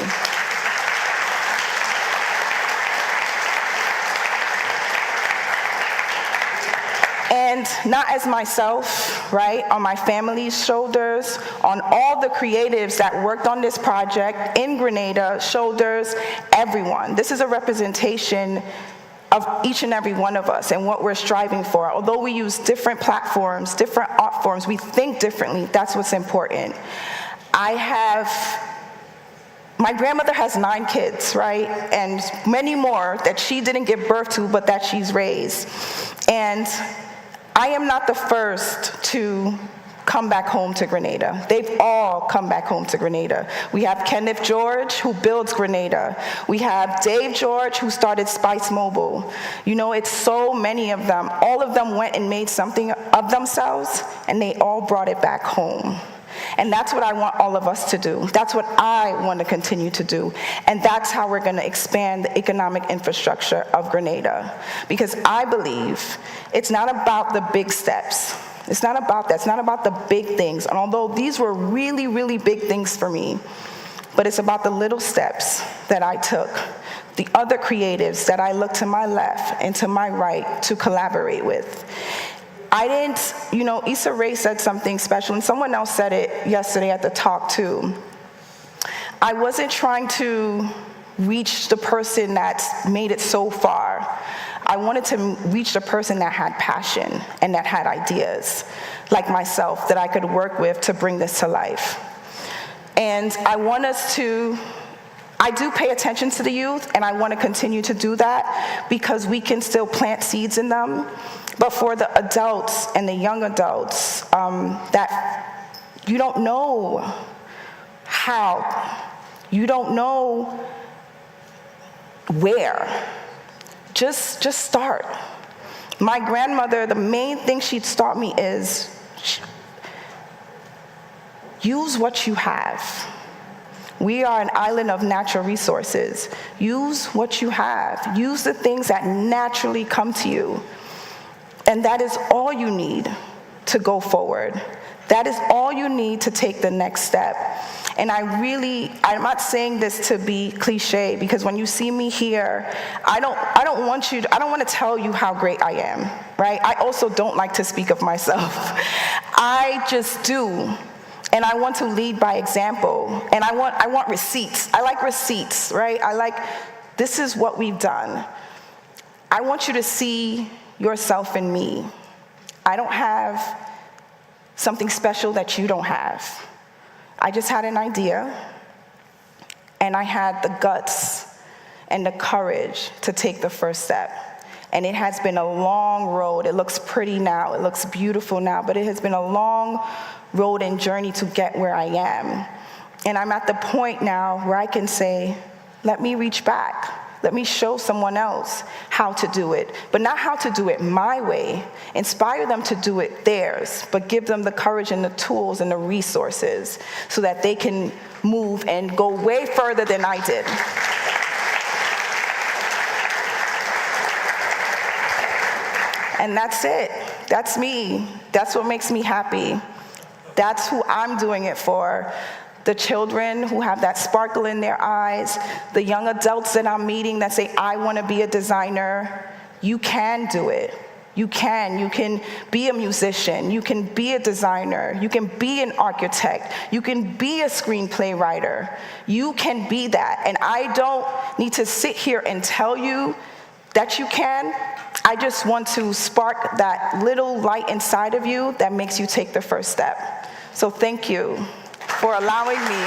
And not as myself, right, on my family's shoulders, on all the creatives that worked on this project in Grenada, shoulders, everyone. This is a representation of each and every one of us and what we're striving for. Although we use different platforms, different art forms, we think differently. That's what's important. My grandmother has 9 kids, right? And many more that she didn't give birth to, but that she's raised. And I am not the first to come back home to Grenada. They've all come back home to Grenada. We have Kenneth George, who builds Grenada. We have Dave George, who started Spice Mobile. You know, it's so many of them. All of them went and made something of themselves, and they all brought it back home. And that's what I want all of us to do. That's what I want to continue to do. And that's how we're going to expand the economic infrastructure of Grenada. Because I believe it's not about the big steps. It's not about that. It's not about the big things. And although these were really, really big things for me, but it's about the little steps that I took, the other creatives that I looked to my left and to my right to collaborate with. I didn't, you know, Issa Rae said something special, and someone else said it yesterday at the talk too. I wasn't trying to reach the person that's made it so far. I wanted to reach the person that had passion and that had ideas, like myself, that I could work with to bring this to life. And I do pay attention to the youth, and I want to continue to do that because we can still plant seeds in them. But for the adults and the young adults that you don't know how, you don't know where, just start. My grandmother, the main thing she'd taught me is use what you have. We are an island of natural resources. Use what you have. Use the things that naturally come to you. And that is all you need to go forward. That is all you need to take the next step. And I'm not saying this to be cliche, because when you see me here, I don't want to tell you how great I am, right? I also don't like to speak of myself. I just do. And I want to lead by example. And I want receipts. I like receipts, right? This is what we've done. I want you to see yourself in me. I don't have something special that you don't have. I just had an idea, and I had the guts and the courage to take the first step. And it has been a long road. It looks pretty now, it looks beautiful now, but it has been a long road and journey to get where I am. And I'm at the point now where I can say, let me reach back. Let me show someone else how to do it, but not how to do it my way. Inspire them to do it theirs, but give them the courage and the tools and the resources so that they can move and go way further than I did. And that's it. That's me. That's what makes me happy. That's who I'm doing it for. The children who have that sparkle in their eyes, the young adults that I'm meeting that say, I want to be a designer. You can do it. You can be a musician. You can be a designer. You can be an architect. You can be a screenplay writer. You can be that. And I don't need to sit here and tell you that you can. I just want to spark that little light inside of you that makes you take the first step. So thank you for allowing me.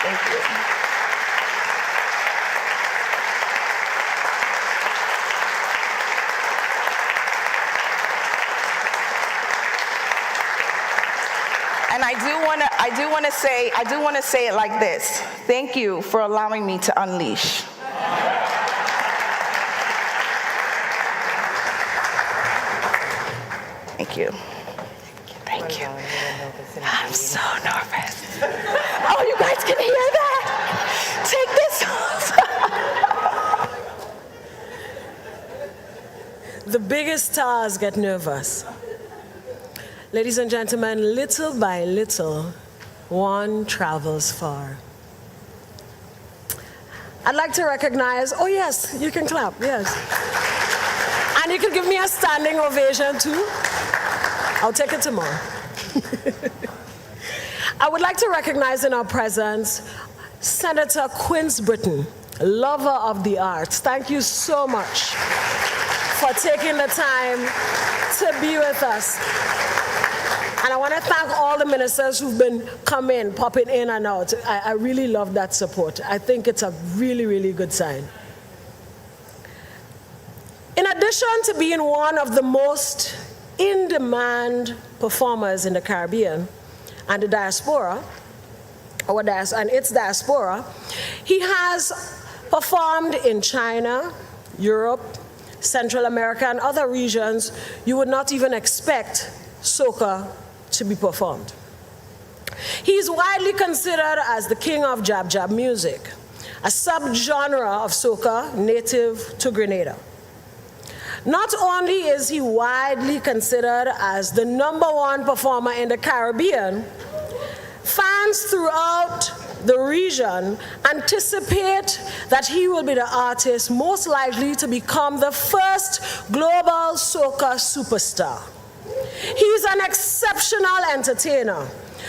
Thank you. And I do want to say it like this. Thank you for allowing me to unleash. Thank you. Thank you. I'm so nervous. Oh, you guys can hear that? Take this off. The biggest stars get nervous. Ladies and gentlemen, little by little, one travels far. I'd like to recognize, oh yes, you can clap, yes. And you can give me a standing ovation too. I'll take it tomorrow. I would like to recognize in our presence Senator Quince Britton, lover of the arts. Thank you so much for taking the time to be with us. And I want to thank all the ministers who've been coming, popping in and out. I really love that support. I think it's a really, really good sign. In addition to being one of the most in-demand performers in the Caribbean and the diaspora, and its diaspora, he has performed in China, Europe, Central America, and other regions you would not even expect soca to be performed. He is widely considered as the king of jab-jab music, a subgenre of soca native to Grenada. Not only is he widely considered as the #1 performer in the Caribbean, fans throughout the region anticipate that he will be the artist most likely to become the first global soca superstar. He's an exceptional entertainer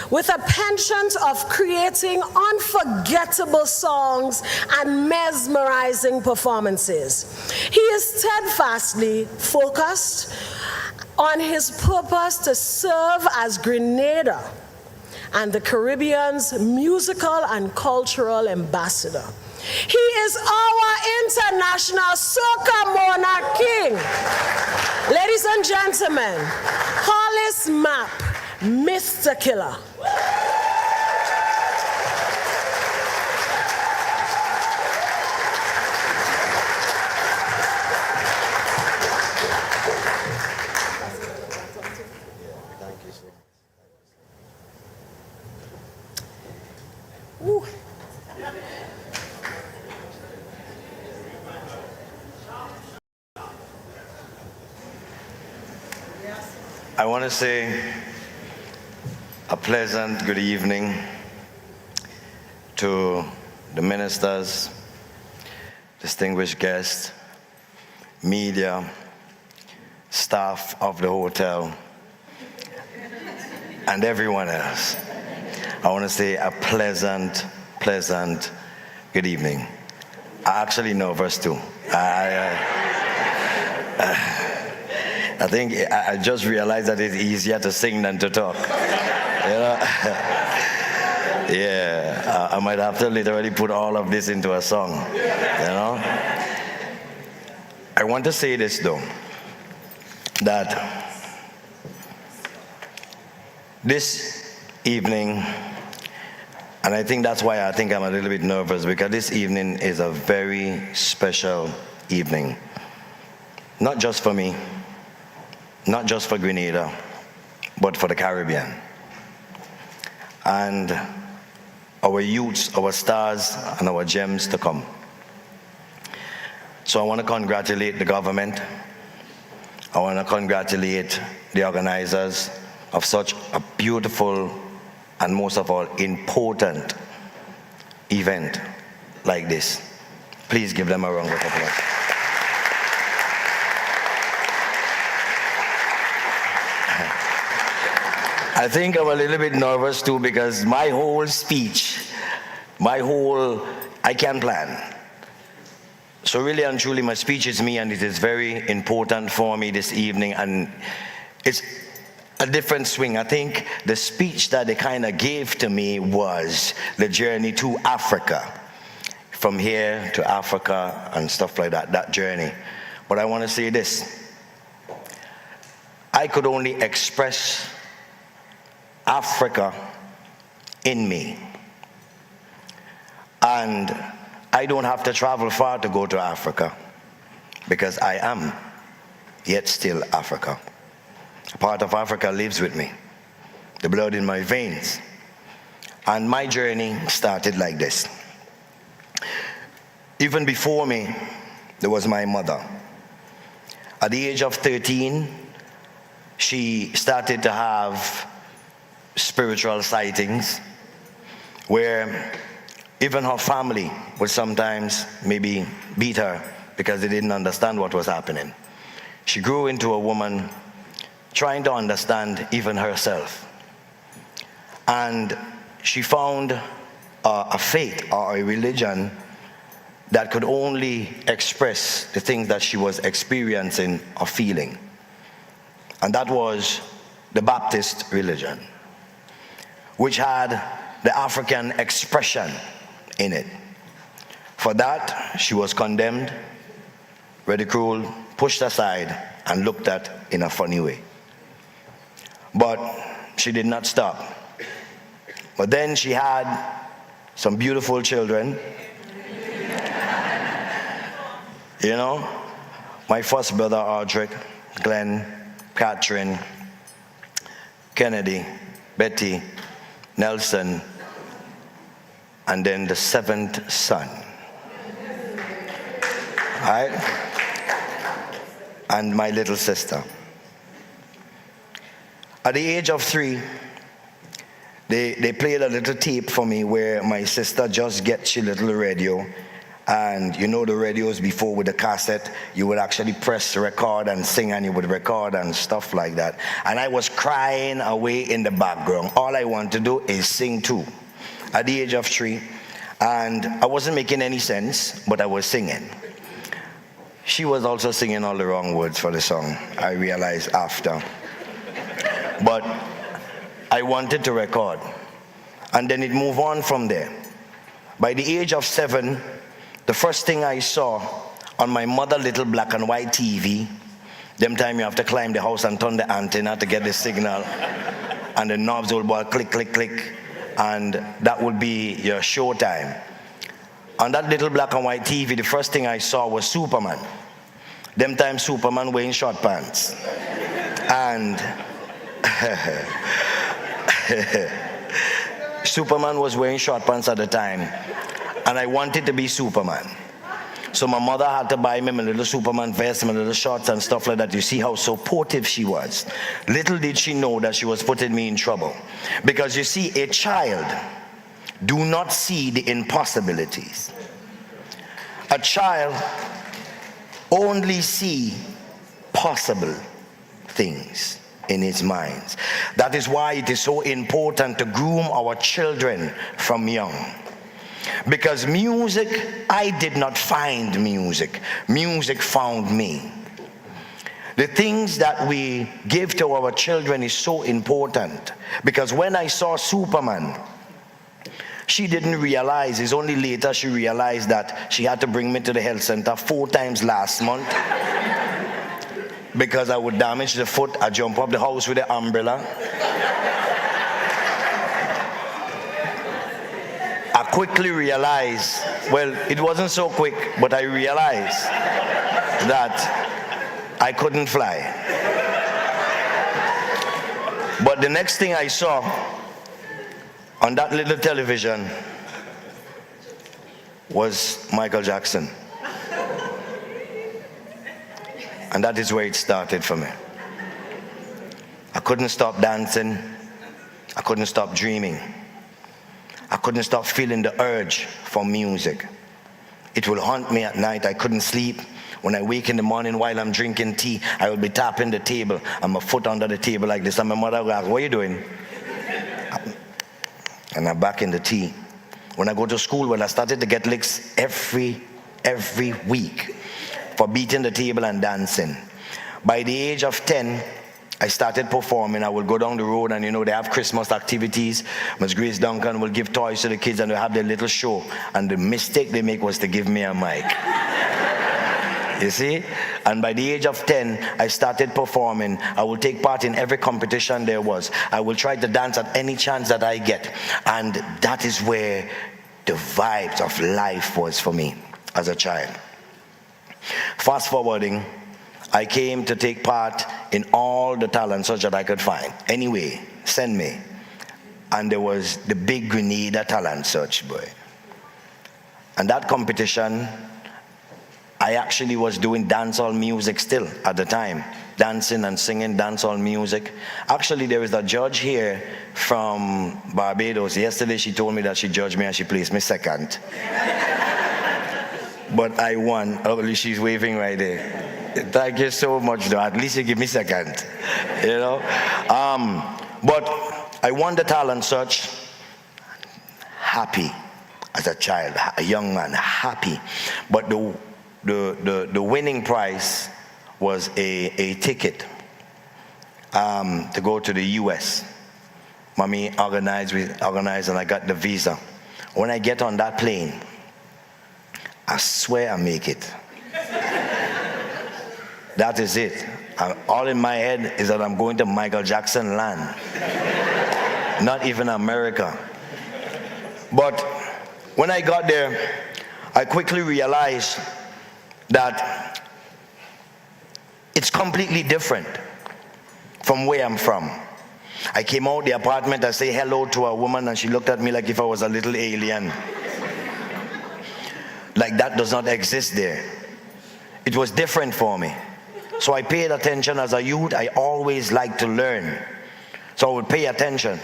with a penchant of creating unforgettable songs and mesmerizing performances. He is steadfastly focused on his purpose to serve as Grenada and the Caribbean's musical and cultural ambassador. He is our international soca monarch king. Ladies and gentlemen, Hollis Mapp, Mr. Killer. Ooh. I want to say a pleasant good evening to the ministers, distinguished guests, media, staff of the hotel, and everyone else. I want to say a pleasant good evening. I'm actually nervous too. I think I just realized that it's easier to sing than to talk. You know? Yeah, I might have to literally put all of this into a song. You know? I want to say this though, that this evening, and I think that's why I think I'm a little bit nervous, because this evening is a very special evening. Not just for me, not just for Grenada, but for the Caribbean. And our youths, our stars, and our gems to come. So I want to congratulate the government. I want to congratulate the organizers of such a beautiful and most of all important event like this. Please give them a round of applause. I think I'm a little bit nervous too, because my whole speech, I can't plan. So really and truly, my speech is me, and it is very important for me this evening, and it's a different swing. I think the speech that they kind of gave to me was the journey to Africa, from here to Africa and stuff like that, that journey. But I want to say this. I could only express Africa in me. And I don't have to travel far to go to Africa, because I am yet still Africa. A part of Africa lives with me, the blood in my veins. And my journey started like this. Even before me, there was my mother. At the age of 13, she started to have spiritual sightings where even her family would sometimes maybe beat her because they didn't understand what was happening. She grew into a woman trying to understand even herself. And she found a faith or a religion that could only express the things that she was experiencing or feeling. And that was the Baptist religion, which had the African expression in it. For that, she was condemned, ridiculed, pushed aside, and looked at in a funny way. But she did not stop. But then she had some beautiful children. You know, my first brother, Audric, Glenn, Catherine, Kennedy, Betty, Nelson, and then the seventh son. All right? And my little sister. At the age of 3, they played a little tape for me where my sister just gets your little radio. And you know the radios before with the cassette, you would actually press record and sing and you would record and stuff like that. And I was crying away in the background. All I want to do is sing too. At the age of 3. And I wasn't making any sense, but I was singing. She was also singing all the wrong words for the song, I realized after. But I wanted to record. And then it moved on from there. By the age of 7, the first thing I saw on my mother little black and white TV, them time you have to climb the house and turn the antenna to get the signal, and the knobs will go click, click, click, and that would be your show time. On that little black and white TV, the first thing I saw was Superman. Them time Superman wearing short pants. And Superman was wearing short pants at the time. And I wanted to be Superman. So my mother had to buy me my little Superman vest, my little shorts and stuff like that. You see how supportive she was. Little did she know that she was putting me in trouble. Because you see, a child do not see the impossibilities. A child only see possible things in his minds. That is why it is so important to groom our children from young. Because music, I did not find music. Music found me. The things that we give to our children is so important. Because when I saw Superman, she didn't realize, it's only later she realized that she had to bring me to the health center 4 times last month. Because I would damage the foot, I jump up the house with the umbrella. I quickly realized, well, it wasn't so quick, but I realized that I couldn't fly. But the next thing I saw on that little television was Michael Jackson. And that is where it started for me. I couldn't stop dancing. I couldn't stop dreaming. I couldn't stop feeling the urge for music. It will haunt me at night. I couldn't sleep. When I wake in the morning while I'm drinking tea, I will be tapping the table and my foot under the table like this. And my mother will ask, what are you doing? And I'm back in the tea. When I go to school, well, I started to get licks every week for beating the table and dancing. By the age of 10, I started performing. I would go down the road and, you know, they have Christmas activities. Ms. Grace Duncan will give toys to the kids and they have their little show. And the mistake they make was to give me a mic. You see? And by the age of 10, I started performing. I will take part in every competition there was. I will try to dance at any chance that I get. And that is where the vibes of life was for me as a child. Fast forwarding, I came to take part in all the talent search that I could find. Anyway, send me. And there was the big Grenada talent search, boy. And that competition, I actually was doing dancehall music still at the time. dancing and singing dancehall music. Actually, there is a judge here from Barbados. Yesterday, she told me that she judged me and she placed me second. But I won. Oh, she's waving right there. Thank you so much, though. At least you give me second, you know. But I won the talent search. Happy as a child, a young man, happy. But the winning prize was a ticket to go to the U.S. Mommy organized and I got the visa. When I get on that plane, I swear I make it. That is it. All in my head is that I'm going to Michael Jackson land. Not even America. But when I got there, I quickly realized that it's completely different from where I'm from. I came out the apartment, I say hello to a woman, and she looked at me like if I was a little alien. Like that does not exist there. It was different for me. So I paid attention as a youth. I always liked to learn. So I would pay attention.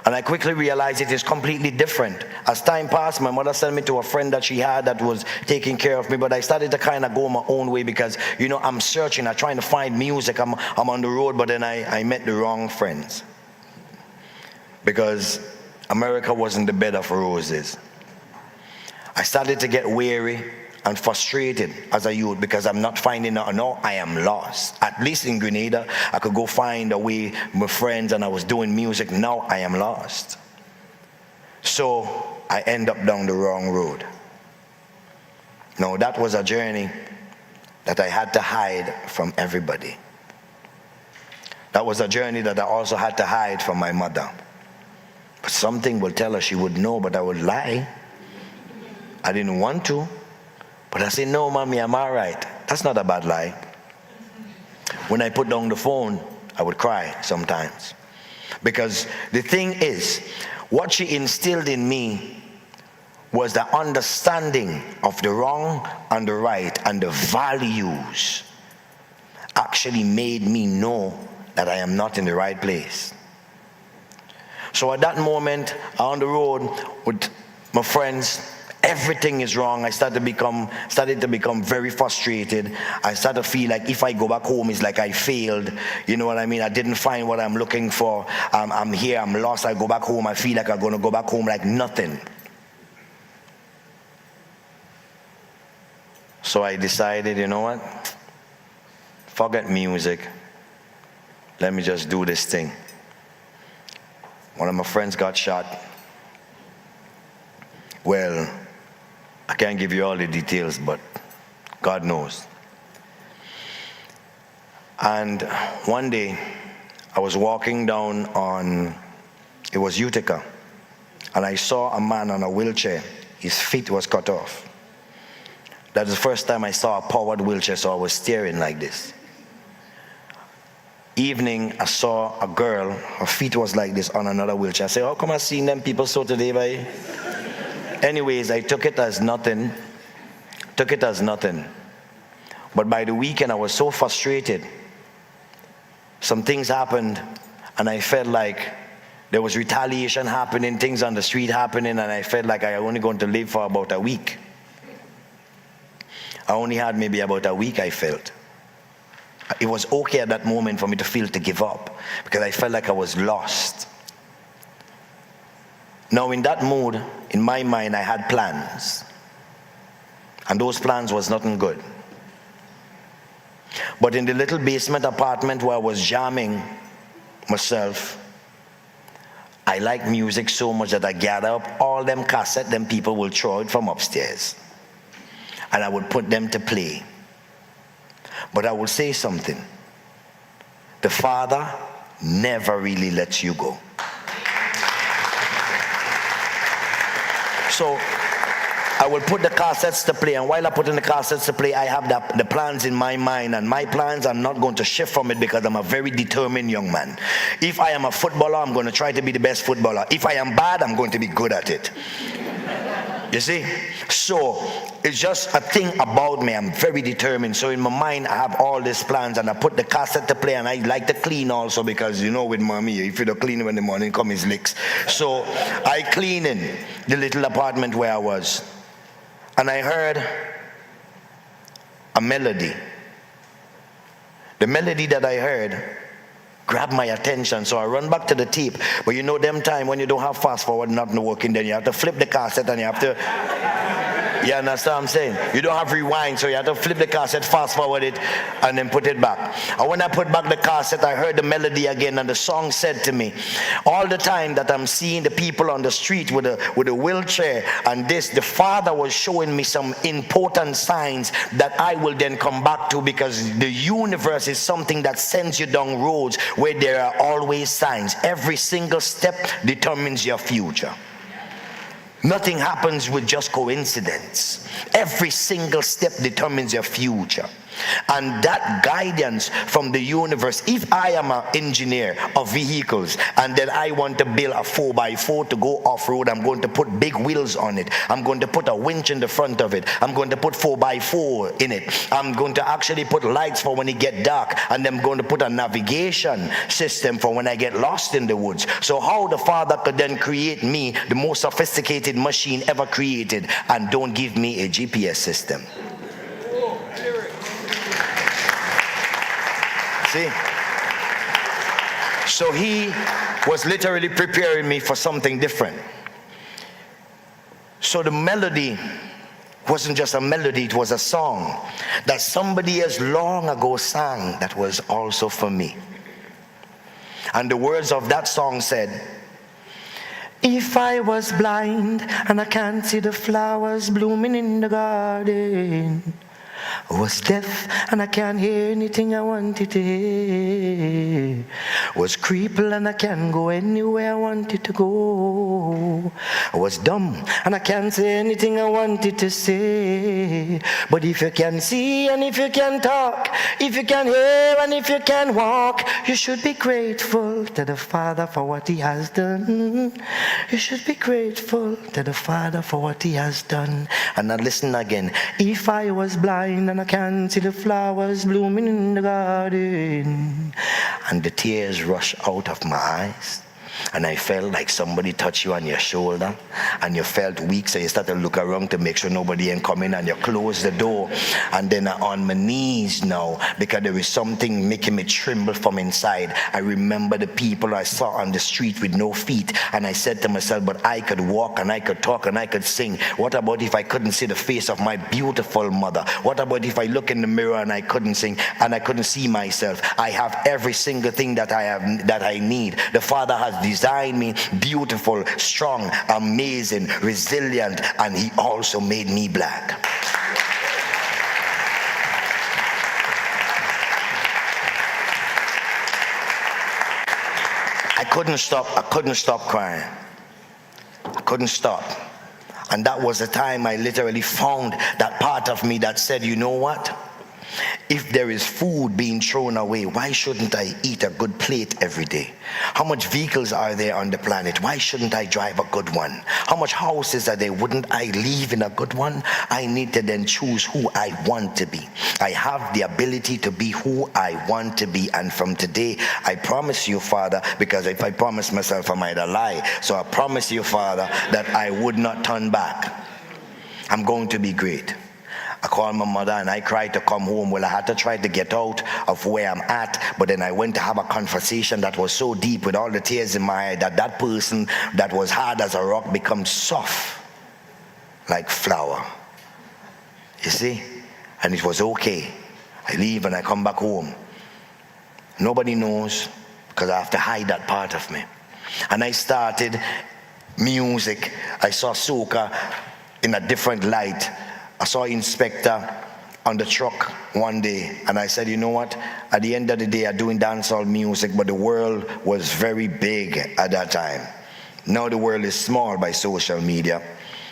And I quickly realized it is completely different. As time passed, my mother sent me to a friend that she had that was taking care of me, but I started to kind of go my own way because, you know, I'm searching, I'm trying to find music, I'm on the road, but then I met the wrong friends. Because America wasn't the bed of roses. I started to get weary and frustrated as a youth because I'm not finding out. No, I am lost. At least in Grenada, I could go find a way with friends and I was doing music. Now I am lost. So I end up down the wrong road. Now that was a journey that I had to hide from everybody. That was a journey that I also had to hide from my mother. But something will tell her she would know, but I would lie. I didn't want to. But I said, no, mommy, I'm all right. That's not a bad lie. When I put down the phone, I would cry sometimes. Because the thing is, what she instilled in me was the understanding of the wrong and the right and the values actually made me know that I am not in the right place. So at that moment, on the road with my friends, everything is wrong. I started to become very frustrated. I started to feel like if I go back home, it's like I failed. You know what I mean? I didn't find what I'm looking for. I'm here, I'm lost. I go back home, I feel like I'm going to go back home like nothing. So I decided, you know what? Forget music. Let me just do this thing. One of my friends got shot. Well, I can't give you all the details, but God knows. And one day, I was walking down on, it was Utica, and I saw a man on a wheelchair. His feet was cut off. That was the first time I saw a powered wheelchair, so I was staring like this. Evening, I saw a girl, her feet was like this on another wheelchair. I said, how come I seen them people so today, boy? Anyways, I took it as nothing. But by the weekend, I was so frustrated. Some things happened, and I felt like there was retaliation happening, things on the street happening, and I felt like I was only going to live for about a week. I only had maybe about a week, I felt. It was okay at that moment for me to feel to give up, because I felt like I was lost. Now in that mood, in my mind, I had plans. And those plans was nothing good. But in the little basement apartment where I was jamming myself, I like music so much that I gather up all them cassettes, them people will throw it from upstairs. And I would put them to play. But I would say something. The Father never really lets you go. So I will put the cassettes to play, and while I put in the cassettes to play, I have the plans in my mind, and my plans, I'm not going to shift from it because I'm a very determined young man. If I am a footballer, I'm going to try to be the best footballer. If I am bad, I'm going to be good at it. You see? So it's just a thing about me. I'm very determined. So in my mind, I have all these plans, and I put the cassette to play, and I like to clean also, because you know with mommy, if you don't clean when the morning come, his licks. So I clean in the little apartment where I was, and I heard a melody. The melody that I heard grabbed my attention, so I run back to the tape. But you know them time when you don't have fast forward, nothing working, then you have to flip the cassette and you have to, you understand what I'm saying? You don't have rewind, so you have to flip the cassette, fast forward it, and then put it back. And when I put back the cassette, I heard the melody again, and the song said to me, all the time that I'm seeing the people on the street with a wheelchair and this, the Father was showing me some important signs that I will then come back to, because the universe is something that sends you down roads where there are always signs. Every single step determines your future. Nothing happens with just coincidence. Every single step determines your future. And that guidance from the universe, if I am an engineer of vehicles and then I want to build a 4x4 to go off-road, I'm going to put big wheels on it. I'm going to put a winch in the front of it. I'm going to put 4x4 in it. I'm going to actually put lights for when it get dark, and I'm going to put a navigation system for when I get lost in the woods. So how the Father could then create me, the most sophisticated machine ever created, and don't give me a GPS system? See? So he was literally preparing me for something different. So the melody wasn't just a melody, it was a song that somebody else long ago sang that was also for me. And the words of that song said, if I was blind and I can't see the flowers blooming in the garden, was deaf and I can't hear anything I wanted to hear, was crippled and I can't go anywhere I wanted to go, I was dumb and I can't say anything I wanted to say. But if you can see and if you can talk, if you can hear and if you can walk, you should be grateful to the Father for what he has done. You should be grateful to the Father for what he has done. And now listen again. If I was blind and I can't see the flowers blooming in the garden, and the tears rush out of my eyes, and I felt like somebody touched you on your shoulder, and you felt weak, so you started to look around to make sure nobody ain't coming, and you closed the door. And then I'm on my knees now, because there is something making me tremble from inside. I remember the people I saw on the street with no feet, and I said to myself, but I could walk and I could talk and I could sing. What about if I couldn't see the face of my beautiful mother? What about if I look in the mirror and I couldn't sing and I couldn't see myself? I have every single thing that I need. The Father has designed me beautiful, strong, amazing, resilient, and he also made me black. I couldn't stop crying. I couldn't stop. And that was the time I literally found that part of me that said, you know what? If there is food being thrown away, why shouldn't I eat a good plate every day? How much vehicles are there on the planet? Why shouldn't I drive a good one? How much houses are there? Wouldn't I live in a good one? I need to then choose who I want to be. I have the ability to be who I want to be. And from today, I promise you, Father, because if I promise myself, I might lie. So I promise you, Father, that I would not turn back. I'm going to be great. I called my mother and I cried to come home. Well, I had to try to get out of where I'm at, but then I went to have a conversation that was so deep with all the tears in my eye that person that was hard as a rock becomes soft like flour. You see? And it was okay. I leave and I come back home. Nobody knows because I have to hide that part of me. And I started music. I saw soca in a different light. I saw Inspector on the truck one day, and I said, you know what? At the end of the day, I'm doing dancehall music, but the world was very big at that time. Now the world is small by social media,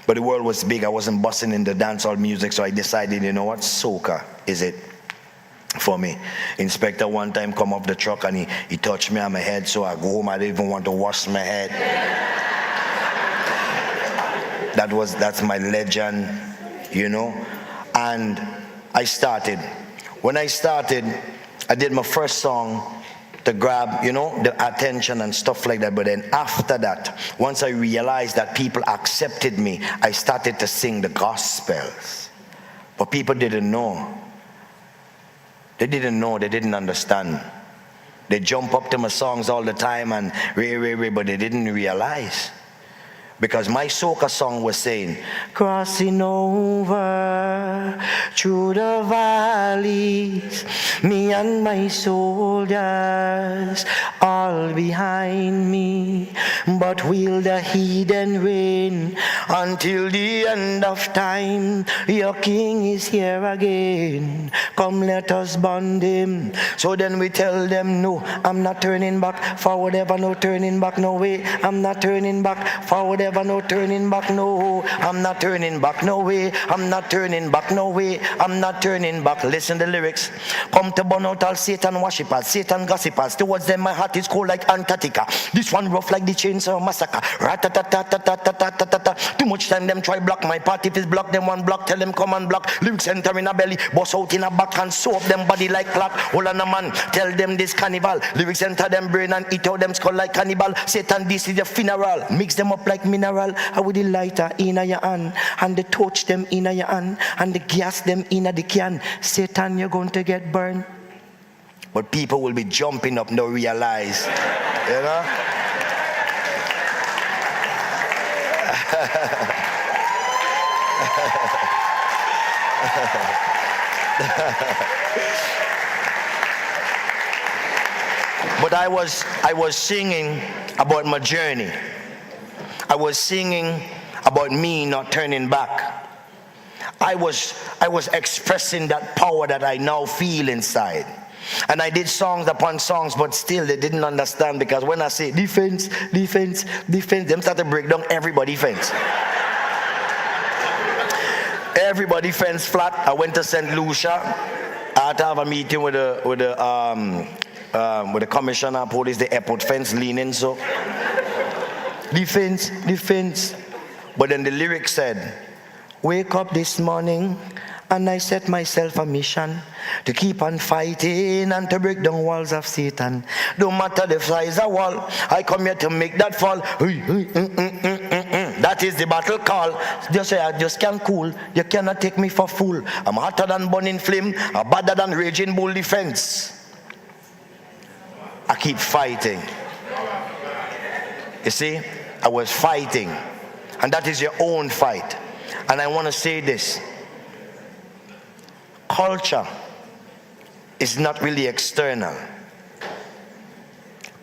but the world was big. I wasn't busting in the dancehall music, so I decided, you know what? Soca is it for me. Inspector one time come off the truck, and he touched me on my head, so I go home. I didn't even want to wash my head. That's my legend, you know. And I started. When I started, I did my first song to grab, you know, the attention and stuff like that. But then after that, once I realized that people accepted me, I started to sing the gospels. But people didn't know. They didn't know, they didn't understand. They jump up to my songs all the time and but they didn't realize. Because my soca song was saying, crossing over through the valleys, me and my soldiers all behind me. But will the heathen reign until the end of time? Your king is here again. Come, let us bond him. So then we tell them, no, I'm not turning back. Forward ever, no turning back, no way. I'm not turning back. Forward ever, no turning back, no. I'm not turning back, no way. I'm not turning back, no way. I'm not turning back. Listen to the lyrics. Come to burn out all Satan worshippers, Satan gossipers. Towards them my heart is cold like Antarctica. This one rough like the chainsaw massacre. Too much time them try block my part. If it's block, them one block. Tell them come and block. Lyrics enter in a belly, bust out in a back and sew up them body like clock. Hold on a man, tell them this carnival. Lyrics enter them brain and eat out them skull like cannibal. Satan, this is your funeral. Mix them up like mineral. I with the lighter in your hand, and the torch them in your hand, and the gas them in the can. Satan, you're going to get burned. But people will be jumping up, no realize, you know. But I was singing about my journey. I was singing about me not turning back. I was expressing that power that I now feel inside. And I did songs upon songs, but still they didn't understand, because when I say defense, defense, defense, them start to break down everybody fence. Everybody fence flat. I went to St. Lucia. I had to have a meeting with the commissioner of police, the airport fence leaning so. Defense, defense. But then the lyric said, wake up this morning and I set myself a mission to keep on fighting and to break down walls of Satan. Don't matter the size of wall, I come here to make that fall. That is the battle call. Just say I just can't cool. You cannot take me for fool. I'm hotter than burning flame, I'm badder than raging bull defense. I keep fighting. You see, I was fighting. And that is your own fight. And I want to say this. Culture is not really external.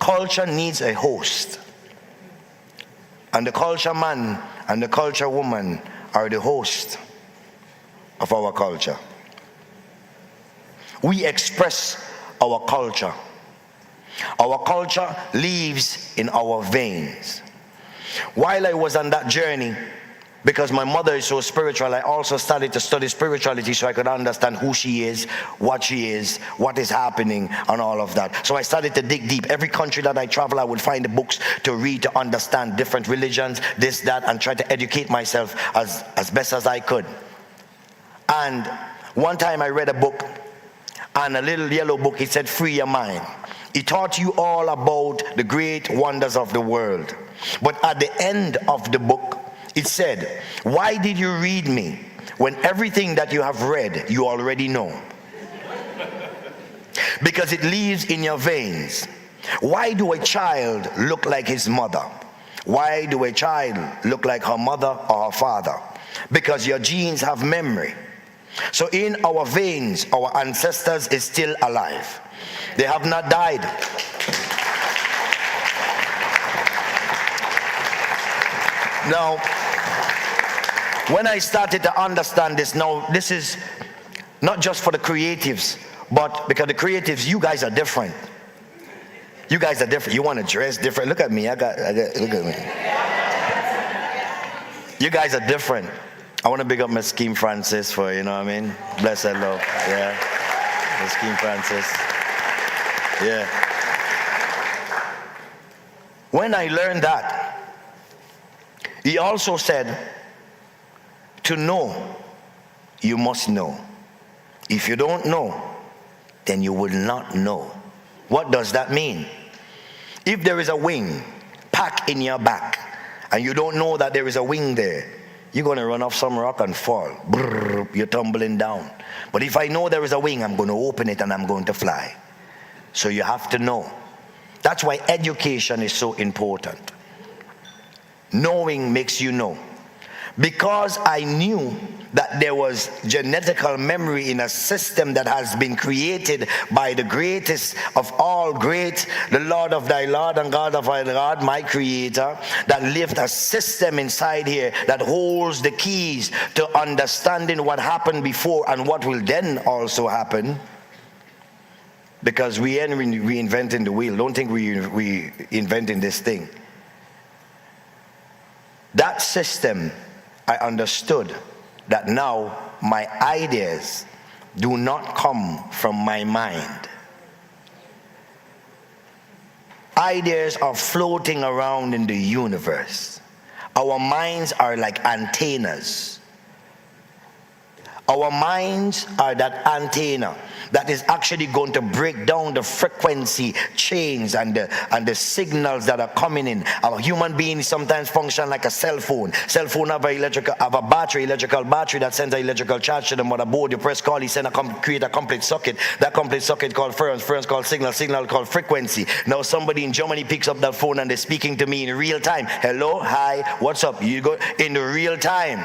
Culture needs a host. And the culture man and the culture woman are the host of our culture. We express our culture. Our culture lives in our veins. While I was on that journey, because my mother is so spiritual, I also started to study spirituality so I could understand who she is, what is happening, and all of that. So I started to dig deep. Every country that I travel, I would find the books to read to understand different religions, this, that, and try to educate myself as best as I could. And one time I read a book, and a little yellow book, it said, free your mind. It taught you all about the great wonders of the world. But at the end of the book, it said, why did you read me when everything that you have read you already know? Because it lives in your veins. Why do a child look like his mother? Why do a child look like her mother or her father? Because your genes have memory. So in our veins, our ancestors is still alive. They have not died. Now, when I started to understand this, now this is not just for the creatives, but because the creatives, you guys are different. You guys are different. You want to dress different. Look at me. I got look at me. You guys are different. I want to big up Miss Kim Francis for, you know what I mean? Bless her love. Yeah. Miss Kim Francis. Yeah. When I learned that, he also said To know, you must know. If you don't know, then you will not know. What does that mean? If there is a wing packed in your back, and you don't know that there is a wing there, you're going to run off some rock and fall. Brrr, you're tumbling down. But if I know there is a wing, I'm going to open it and I'm going to fly. So you have to know. That's why education is so important. Knowing makes you know. Because I knew that there was genetical memory in a system that has been created by the greatest of all great, the Lord of thy Lord and God of thy God, my creator, that lived a system inside here that holds the keys to understanding what happened before and what will then also happen. Because we ain't reinventing the wheel. Don't think we inventing this thing. That system, I understood that now my ideas do not come from my mind. Ideas are floating around in the universe. Our minds are like antennas. Our minds are that antenna that is actually going to break down the frequency chains and the signals that are coming in. Our human beings sometimes function like a cell phone. Cell phone have a battery, electrical battery that sends an electrical charge to the motherboard. You press call, create a complete socket. That complete socket called ferrons called signal called frequency. Now somebody in Germany picks up that phone and they're speaking to me in real time. Hello, hi, what's up? You go in the real time.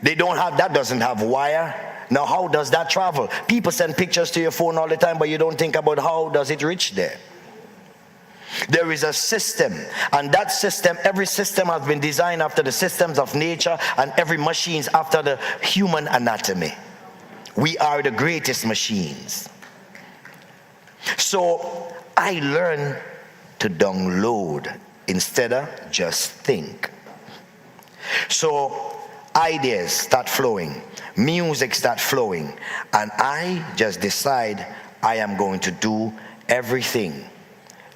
They don't have, that doesn't have wire. Now how does that travel? People send pictures to your phone all the time, but you don't think about how does it reach there. There is a system, and that system, every system has been designed after the systems of nature, and every machine is after the human anatomy. We are the greatest machines. So I learned to download instead of just think. So ideas start flowing, music start flowing, and I just decide I am going to do everything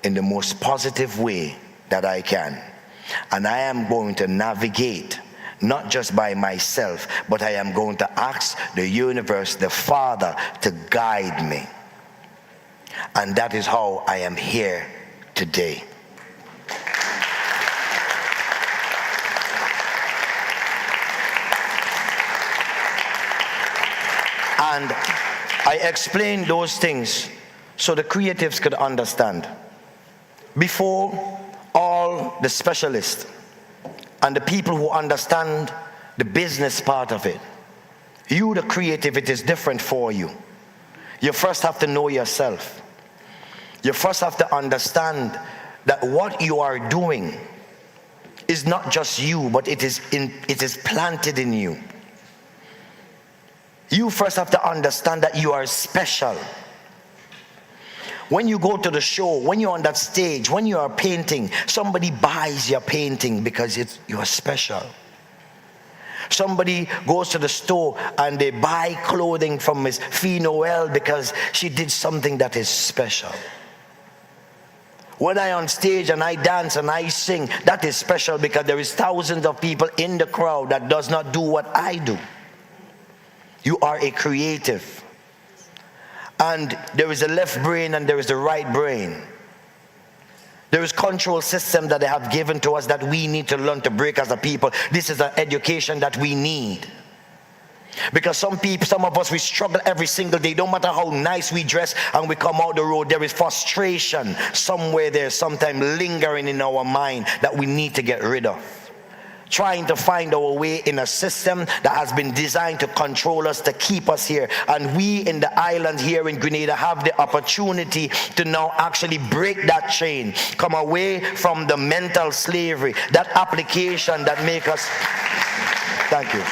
in the most positive way that I can. And I am going to navigate not just by myself, but I am going to ask the universe, the Father, to guide me. And that is how I am here today. And I explained those things so the creatives could understand. Before, all the specialists and the people who understand the business part of it, you, the creative, it is different for you. You first have to know yourself. You first have to understand that what you are doing is not just you, but it is planted in you. You first have to understand that you are special. When you go to the show, when you're on that stage, when you are painting, somebody buys your painting because you are special. Somebody goes to the store and they buy clothing from Miss Fee Noel because she did something that is special. When I on stage and I dance and I sing, that is special because there is thousands of people in the crowd that does not do what I do. You are a creative. And there is a left brain and there is the right brain. There is control system that they have given to us that we need to learn to break as a people. This is an education that we need. Because some of us, we struggle every single day. No matter how nice we dress and we come out the road, there is frustration somewhere there, sometimes lingering in our mind that we need to get rid of. Trying to find our way in a system that has been designed to control us, to keep us here. And we in the island here in Grenada have the opportunity to now actually break that chain, come away from the mental slavery, that application that make us... Thank you.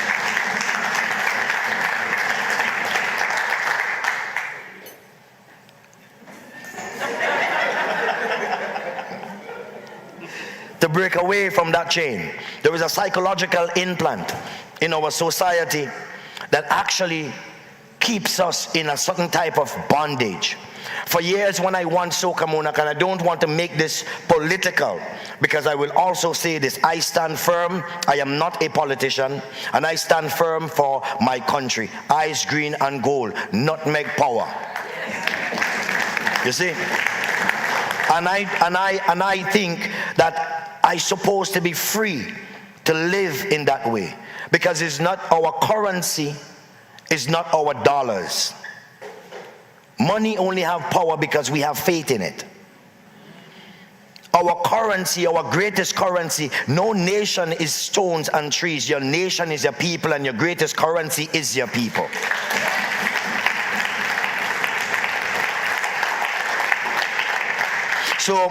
To break away from that chain. There is a psychological implant in our society that actually keeps us in a certain type of bondage. For years when I won Soca Monarch, and I don't want to make this political, because I will also say this, I stand firm, I am not a politician, and I stand firm for my country. Eyes green and gold, nutmeg power. You see? And I think that I'm supposed to be free to live in that way, because it's not our currency, it's not our dollars. Money only have power because we have faith in it. Our currency, our greatest currency, no nation is stones and trees. Your nation is your people, and your greatest currency is your people. So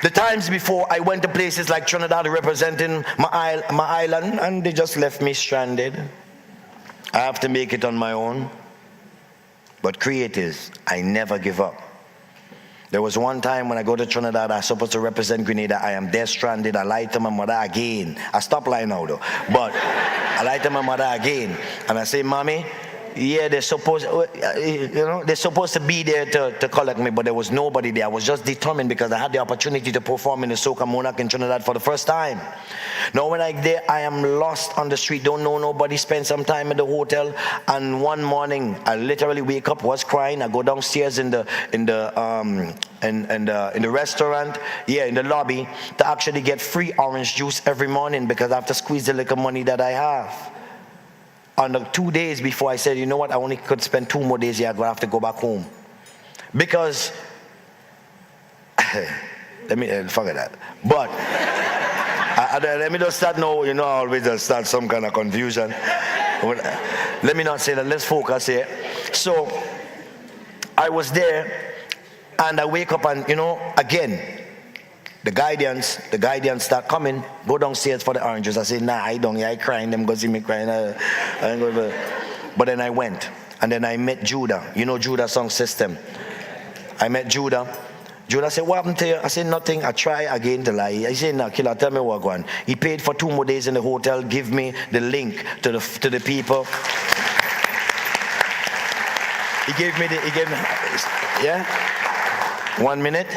the times before, I went to places like Trinidad representing my island, and they just left me stranded. I have to make it on my own. But creators, I never give up. There was one time when I go to Trinidad, I'm supposed to represent Grenada. I am there stranded. I lied to my mother again. I stopped lying now though. But I lied to my mother again. And I say, Mommy, yeah, they're supposed to be there to collect me, but there was nobody there. I was just determined because I had the opportunity to perform in the Soca Monarch in Trinidad for the first time. Now when I'm there, I am lost on the street, don't know nobody, spend some time at the hotel, and one morning I literally wake up, was crying. I go downstairs in the restaurant, in the lobby, to actually get free orange juice every morning because I have to squeeze the little money that I have. On the 2 days before, I said, you know what, I only could spend 2 more days here, I'm going to have to go back home. Because, forget that. But, let me just start now, I always just start some kind of confusion. Let me not say that, let's focus here. So, I was there, and I wake up and, again, the guardians start coming, go downstairs for the oranges. I say, nah, I don't, I crying, them go see me crying. I ain't go. But then I went, and then I met Judah. You know Judah song system. I met Judah. Judah said, what happened to you? I said, nothing. I try again to lie. I said, no, killer, tell me what going on. He paid for 2 more days in the hotel, give me the link to the people. He gave me, yeah? 1 minute.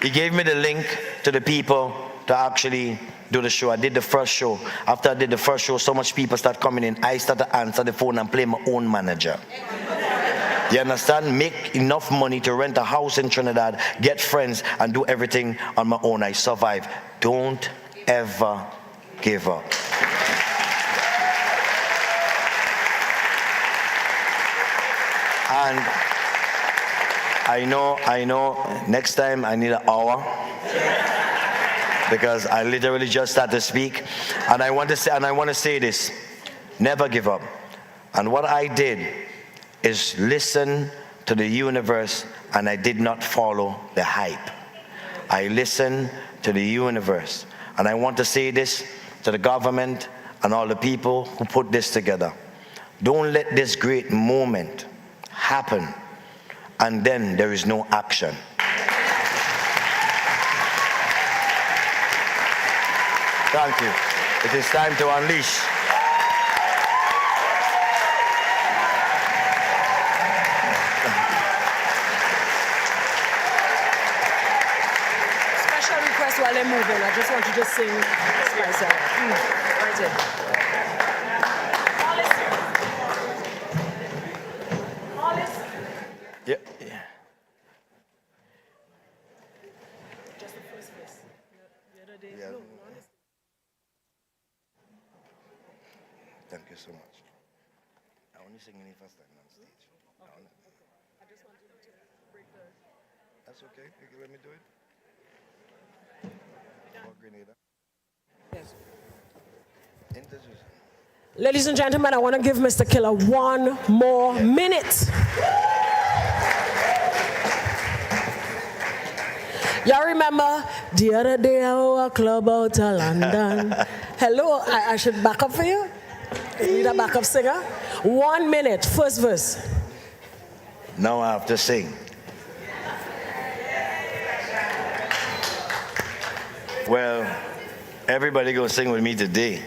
He gave me the link to the people to actually do the show. I did the first show. After I did the first show, so much people start coming in. I started to answer the phone and play my own manager. You understand? Make enough money to rent a house in Trinidad, get friends, and do everything on my own. I survived. Don't ever give up. And I know, next time I need an hour because I literally just started to speak. And I want to say this, never give up. And what I did is listen to the universe, and I did not follow the hype. I listened to the universe. And I want to say this to the government and all the people who put this together. Don't let this great moment happen and then there is no action. Thank you. It is time to unleash. Special request while they're moving. I just want you to sing Spice Up. Right here. Yeah. Just the first verse. The other day. Yeah. No. Thank you so much. I only sing any first time on stage. Okay. I just want you to break the... That's okay. You can let me do it. For Grenada. Yes. Introduce. Ladies and gentlemen, I want to give Mr. Killer 1 more minute. Y'all remember the other day I was a club out of London. Hello, I should back up for you? You need a backup singer? 1 minute, first verse. Now I have to sing. Well, everybody go sing with me today.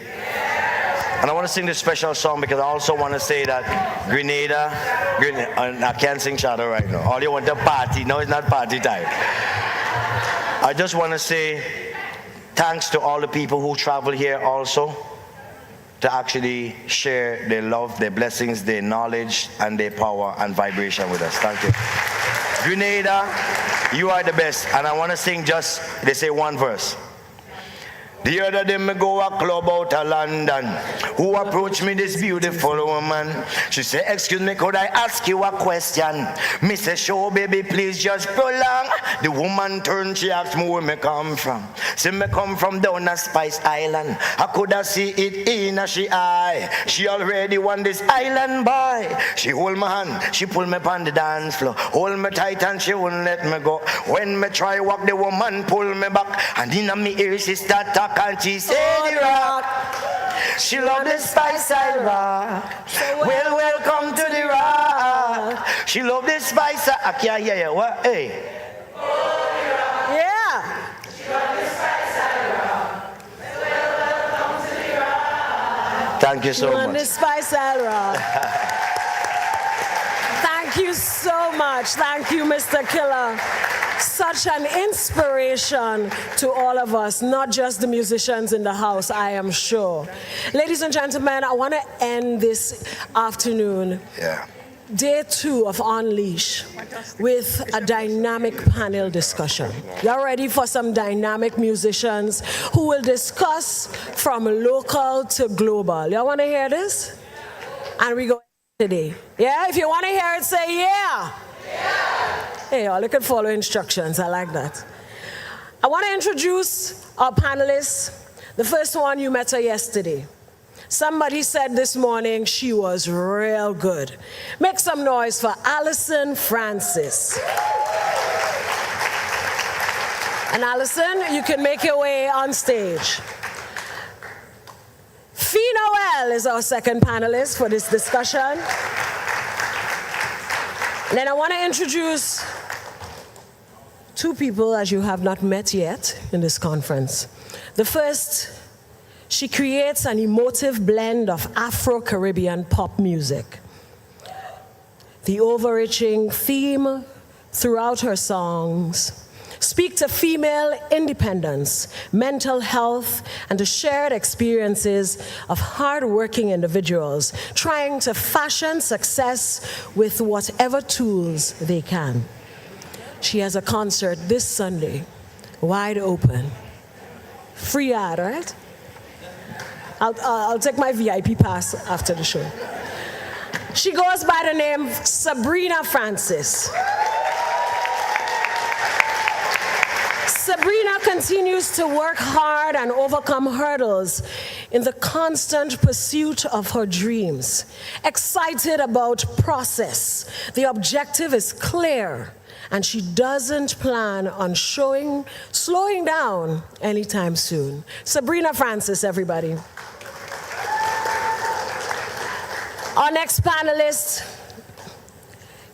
And I want to sing this special song because I also want to say that Grenada, I can't sing shadow right now. All you want to party, no, it's not party time. I just want to say thanks to all the people who travel here also to actually share their love, their blessings, their knowledge, and their power and vibration with us. Thank you. Grenada, you are the best. And I want to sing just, they say one verse. The other day me go a club out of London. Who approached me, this beautiful woman? She said, excuse me, could I ask you a question? Me say, sure baby, please just prolong. The woman turned, she asked me where me come from. Say me come from down a Spice Island. I coulda see it in a she eye. She already won this island boy. She hold my hand, she pull me upon the dance floor. Hold me tight and she wouldn't let me go. When me try walk, the woman pull me back. And in me ear she start talk. And she said the rock, she love the Spice Island rock. Well, welcome to the rock. She love the Spice. I can't hear you. What? Hey. Yeah. She love the Spice Island rock. Well, welcome to the rock. Thank you so much. The Spice Island rock. Thank you so much. Thank you, Mr. Killer. Such an inspiration to all of us, not just the musicians in the house, I am sure. Ladies and gentlemen, I want to end this afternoon, day 2 of Unleash, with a dynamic panel discussion. Y'all ready for some dynamic musicians who will discuss from local to global? Y'all want to hear this? And we go today. Yeah, if you want to hear it, say yeah. Hey, y'all, you can follow instructions. I like that. I want to introduce our panelists. The first one, you met her yesterday. Somebody said this morning she was real good. Make some noise for Allison Francis. And Allison, you can make your way on stage. Fee Noel is our second panelist for this discussion. And then I want to introduce 2 people that you have not met yet in this conference. The first, she creates an emotive blend of Afro-Caribbean pop music. The overarching theme throughout her songs speak to female independence, mental health, and the shared experiences of hardworking individuals trying to fashion success with whatever tools they can. She has a concert this Sunday, wide open. Free ad, right? I'll take my VIP pass after the show. She goes by the name Sabrina Francis. Sabrina continues to work hard and overcome hurdles in the constant pursuit of her dreams. Excited about process, the objective is clear, and she doesn't plan on slowing down anytime soon. Sabrina Francis, everybody. Our next panelist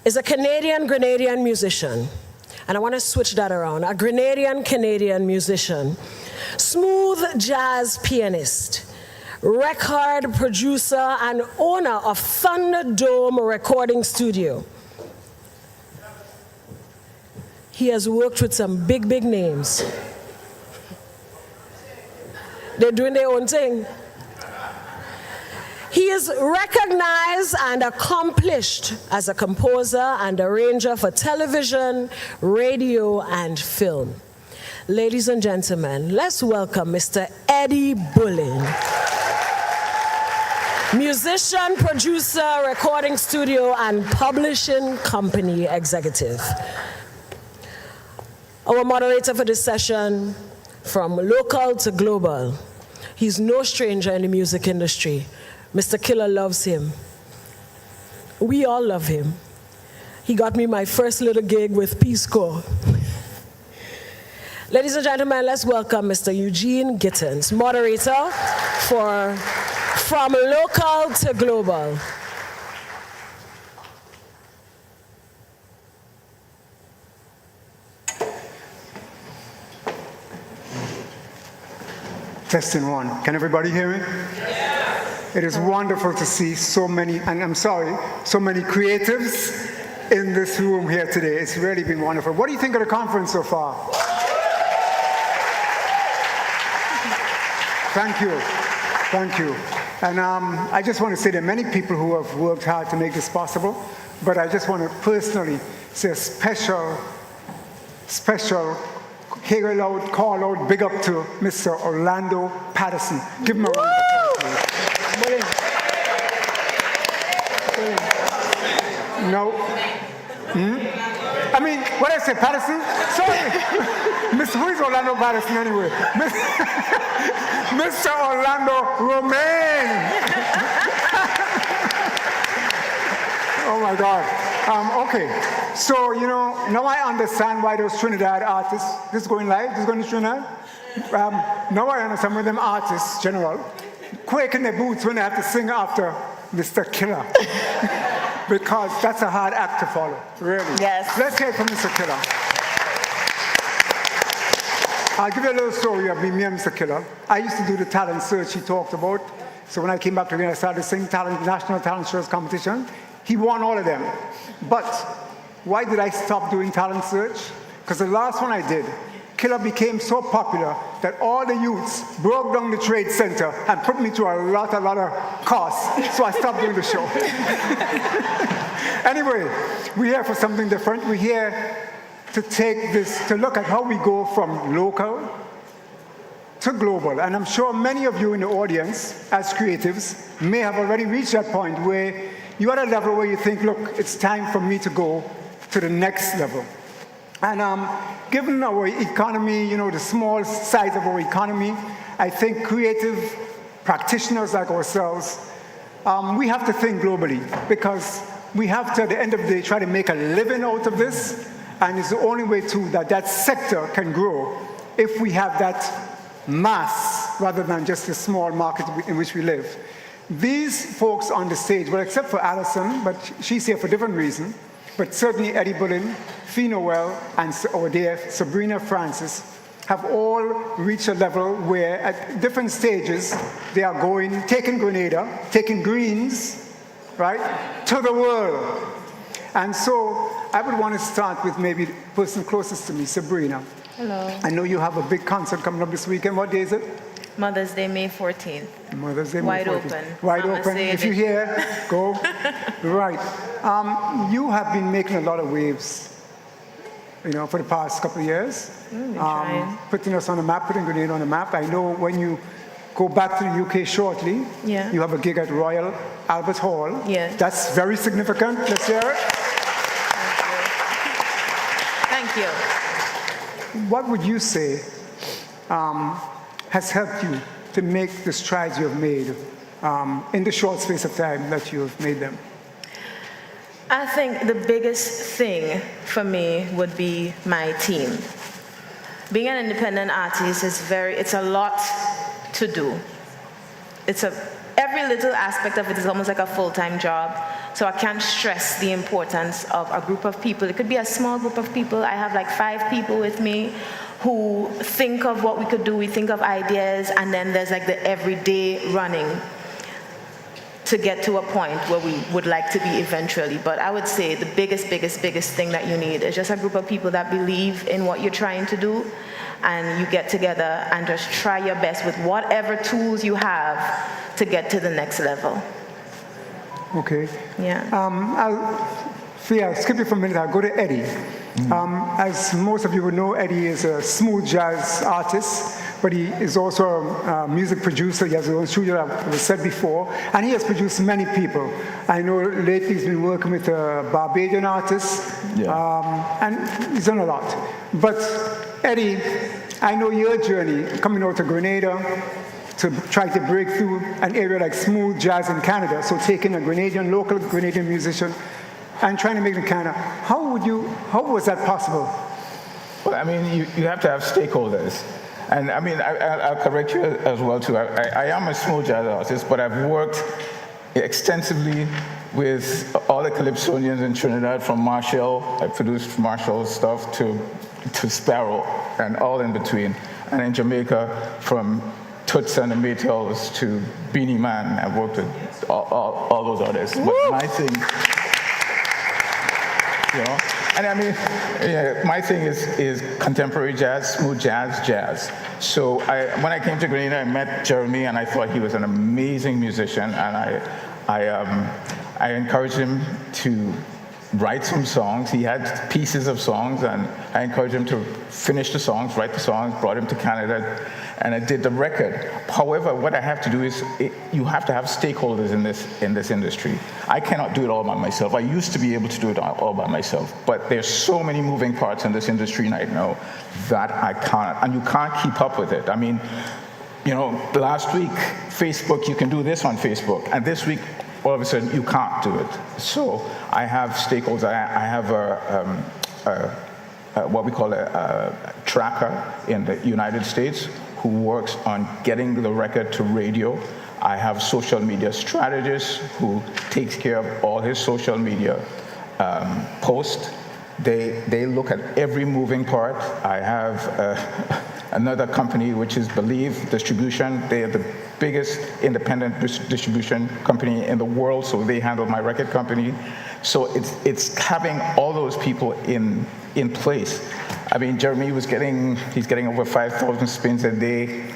is a Canadian musician. And I want to switch that around. A Canadian musician, smooth jazz pianist, record producer, and owner of Thunderdome Recording Studio. He has worked with some big names. They're doing their own thing. He is recognized and accomplished as a composer and arranger for television, radio, and film. Ladies and gentlemen, let's welcome Mr. Eddie Bullen. Musician, producer, recording studio, and publishing company executive. Our moderator for this session, from local to global. He's no stranger in the music industry. Mr. Killer loves him. We all love him. He got me my first little gig with Peace Corps. Ladies and gentlemen, let's welcome Mr. Eugene Gittens, moderator for From Local to Global. Testing 1. Can everybody hear me? Yes. It is wonderful to see so many, and I'm sorry, so many creatives in this room here today. It's really been wonderful. What do you think of the conference so far? Thank you. Thank you. And I just want to say there are many people who have worked hard to make this possible, but I just want to personally say a special hear aloud, call out, big up to Mr. Orlando Patterson. Give him a round of applause, please. No. I mean, what did I say, Patterson? Sorry. Who is Orlando Patterson anyway? Mr. Orlando Romaine. Oh my God. Okay. So, now I understand why those Trinidad artists, this is going live, this is going to Trinidad. Now I understand why them artists, general, quake in their boots when they have to sing after Mr. Killer. Because that's a hard act to follow, really. Yes. Let's hear it from Mr. Killer. I'll give you a little story of me and Mr. Killer. I used to do the talent search he talked about. So when I came back to Grenada, I started singing national talent shows competition. He won all of them. But why did I stop doing talent search? Because the last one I did, Killer became so popular that all the youths broke down the trade center and put me through a lot of costs. So I stopped doing the show. Anyway, we're here for something different. We're here to to look at how we go from local to global. And I'm sure many of you in the audience, as creatives, may have already reached that point where you're at a level where you think, look, it's time for me to go to the next level. And given our economy, the small size of our economy, I think creative practitioners like ourselves, we have to think globally because we have to, at the end of the day, try to make a living out of this. And it's the only way, too, that sector can grow if we have that mass rather than just the small market in which we live. These folks on the stage, well, except for Alison, but she's here for a different reason, but certainly Eddie Bullen, Fee Noel, and our dear Sabrina Francis have all reached a level where at different stages they are taking Grenada, taking greens, right, to the world. And so I would want to start with maybe the person closest to me, Sabrina. Hello. I know you have a big concert coming up this weekend. What day is it? Mother's Day, May 14th. Mother's Day, Wide May 14th. open. Wide Mama open. If you're here, go. Right. You have been making a lot of waves, for the past couple of years. Putting us on the map, putting Grenada on the map. I know when you go back to the UK shortly, you have a gig at Royal Albert Hall. Yeah. That's very significant. Let's hear it. Thank you. What would you say has helped you to make the strides you have made in the short space of time that you have made them? I think the biggest thing for me would be my team. Being an independent artist it's a lot to do. Every little aspect of it is almost like a full-time job. So I can't stress the importance of a group of people. It could be a small group of people. I have like 5 people with me who think of what we could do. We think of ideas, and then there's like the everyday running to get to a point where we would like to be eventually. But I would say the biggest thing that you need is just a group of people that believe in what you're trying to do, and you get together and just try your best with whatever tools you have to get to the next level. Okay. Yeah. I'll skip you for a minute. I'll go to Eddie. As most of you would know, Eddie is a smooth jazz artist, but he is also a music producer. He has his own studio, as was said before, and he has produced many people. I know lately he's been working with a Barbadian artist, and he's done a lot. But Eddie, I know your journey coming out to Grenada to try to break through an area like smooth jazz in Canada, so taking a local Grenadian musician and trying to make them Canada. How was that possible? Well, I mean, you have to have stakeholders. And I mean, I'll correct you as well, too. I am a smooth jazz artist, but I've worked extensively with all the Calypsonians in Trinidad, from Marshall. I produced Marshall's stuff to Sparrow and all in between. And in Jamaica, from Toots and the Maytals to Beanie Man. I've worked with all those artists. But my thing, and I mean, my thing is contemporary jazz, smooth jazz. So when I came to Grenada, I met Jeremy, and I thought he was an amazing musician, and I encouraged him to write some songs. He had pieces of songs, and I encouraged him to finish the songs, write the songs, brought him to Canada, and I did the record. However, what I have to do is, you have to have stakeholders in this industry. I cannot do it all by myself. I used to be able to do it all by myself, but there's so many moving parts in this industry right now that I can't, and you can't keep up with it. I mean, last week, Facebook, you can do this on Facebook, and this week, all of a sudden, you can't do it. So I have stakeholders. I have what we call a tracker in the United States who works on getting the record to radio. I have social media strategists who takes care of all his social media posts. They look at every moving part. I have another company which is Believe Distribution. They are the biggest independent distribution company in the world, so they handle my record company. So it's having all those people in place. I mean, Jeremy he's getting over 5,000 spins a day.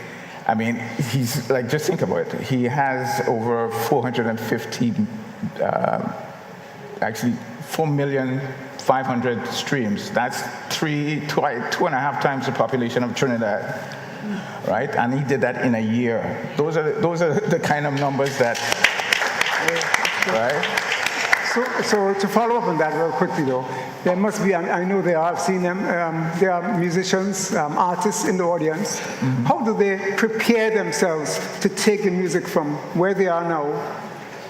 I mean, he's like, just think about it. He has over 450, actually 4,500,000 streams. That's two and a half times the population of Trinidad, right? And he did that in a year. Those are the kind of numbers that, right? So to follow up on that real quickly though, there must be, I know there are, I've seen them, there are musicians, artists in the audience. Mm-hmm. How do they prepare themselves to take the music from where they are now,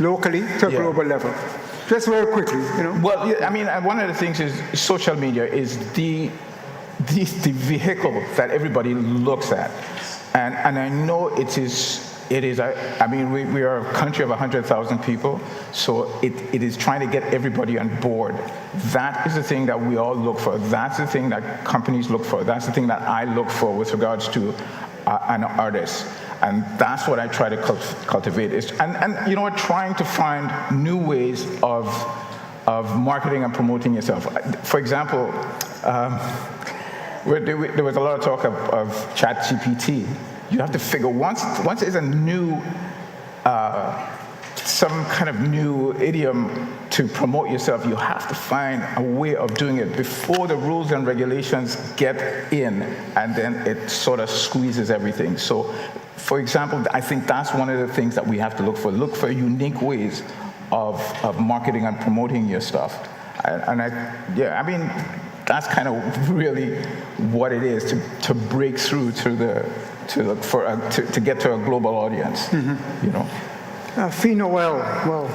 locally, to a global level? Just very quickly, Well, yeah, I mean, one of the things is social media is the vehicle that everybody looks at. And I know it is, I mean, we are a country of 100,000 people, so it is trying to get everybody on board. That is the thing that we all look for. That's the thing that companies look for. That's the thing that I look for with regards to an artist. And that's what I try to cultivate. And trying to find new ways of marketing and promoting yourself. For example, there was a lot of talk of ChatGPT. You have to figure, once there's a new, some kind of new idiom to promote yourself, you have to find a way of doing it before the rules and regulations get in, and then it sort of squeezes everything. So, for example, I think that's one of the things that we have to look for. Look for unique ways of marketing and promoting your stuff. I mean, that's kind of really what it is to break through to get to a global audience. Mm-hmm. Fee Noel, well,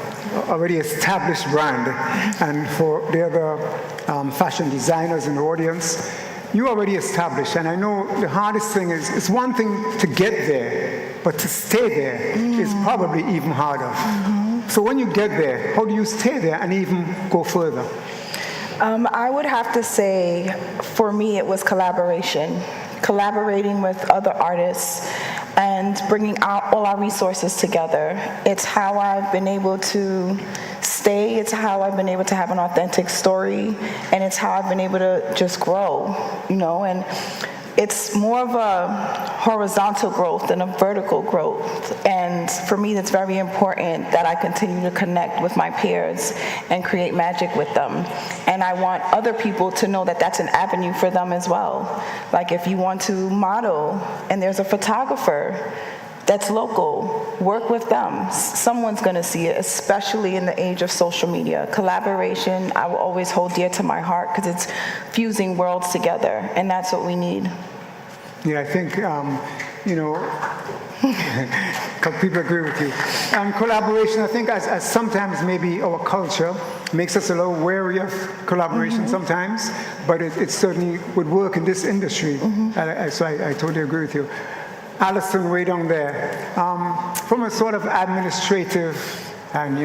already established brand, and for the other fashion designers in the audience, you already established, and I know the hardest thing is, it's one thing to get there, but to stay there is probably even harder. Mm-hmm. So when you get there, how do you stay there and even go further? I would have to say, for me, it was collaborating with other artists and bringing all our resources together. It's how I've been able to stay, it's how I've been able to have an authentic story, and it's how I've been able to just grow, and it's more of a horizontal growth than a vertical growth. And for me, it's very important that I continue to connect with my peers and create magic with them. And I want other people to know that that's an avenue for them as well. Like if you want to model and there's a photographer that's local, work with them. Someone's gonna see it, especially in the age of social media. Collaboration, I will always hold dear to my heart because it's fusing worlds together, and that's what we need. Yeah, I think, people agree with you. Collaboration, I think, as sometimes maybe our culture makes us a little wary of collaboration sometimes, but it certainly would work in this industry. So I totally agree with you. Alison, way down there, from a sort of administrative and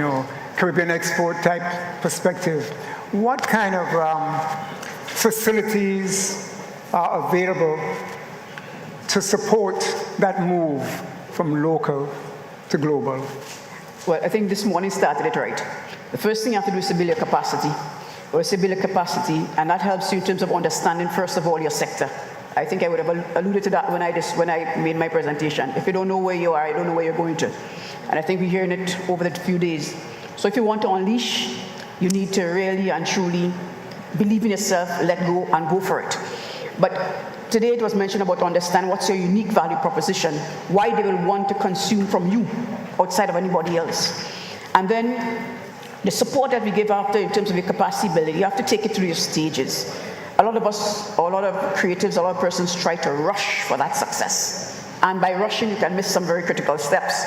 Caribbean export type perspective, what kind of facilities are available to support that move from local to global? Well, I think this morning started it right. The first thing you have to do is to build your capacity, and that helps you in terms of understanding, first of all, your sector. I think I would have alluded to that when I made my presentation. If you don't know where you are, you don't know where you're going to. And I think we're hearing it over the few days. So if you want to unleash, you need to really and truly believe in yourself, let go, and go for it. But today it was mentioned about understand what's your unique value proposition, why they will want to consume from you outside of anybody else. And then the support that we give after in terms of your capacity building, you have to take it through your stages. A lot of us, or a lot of creatives, a lot of persons try to rush for that success. And by rushing, you can miss some very critical steps.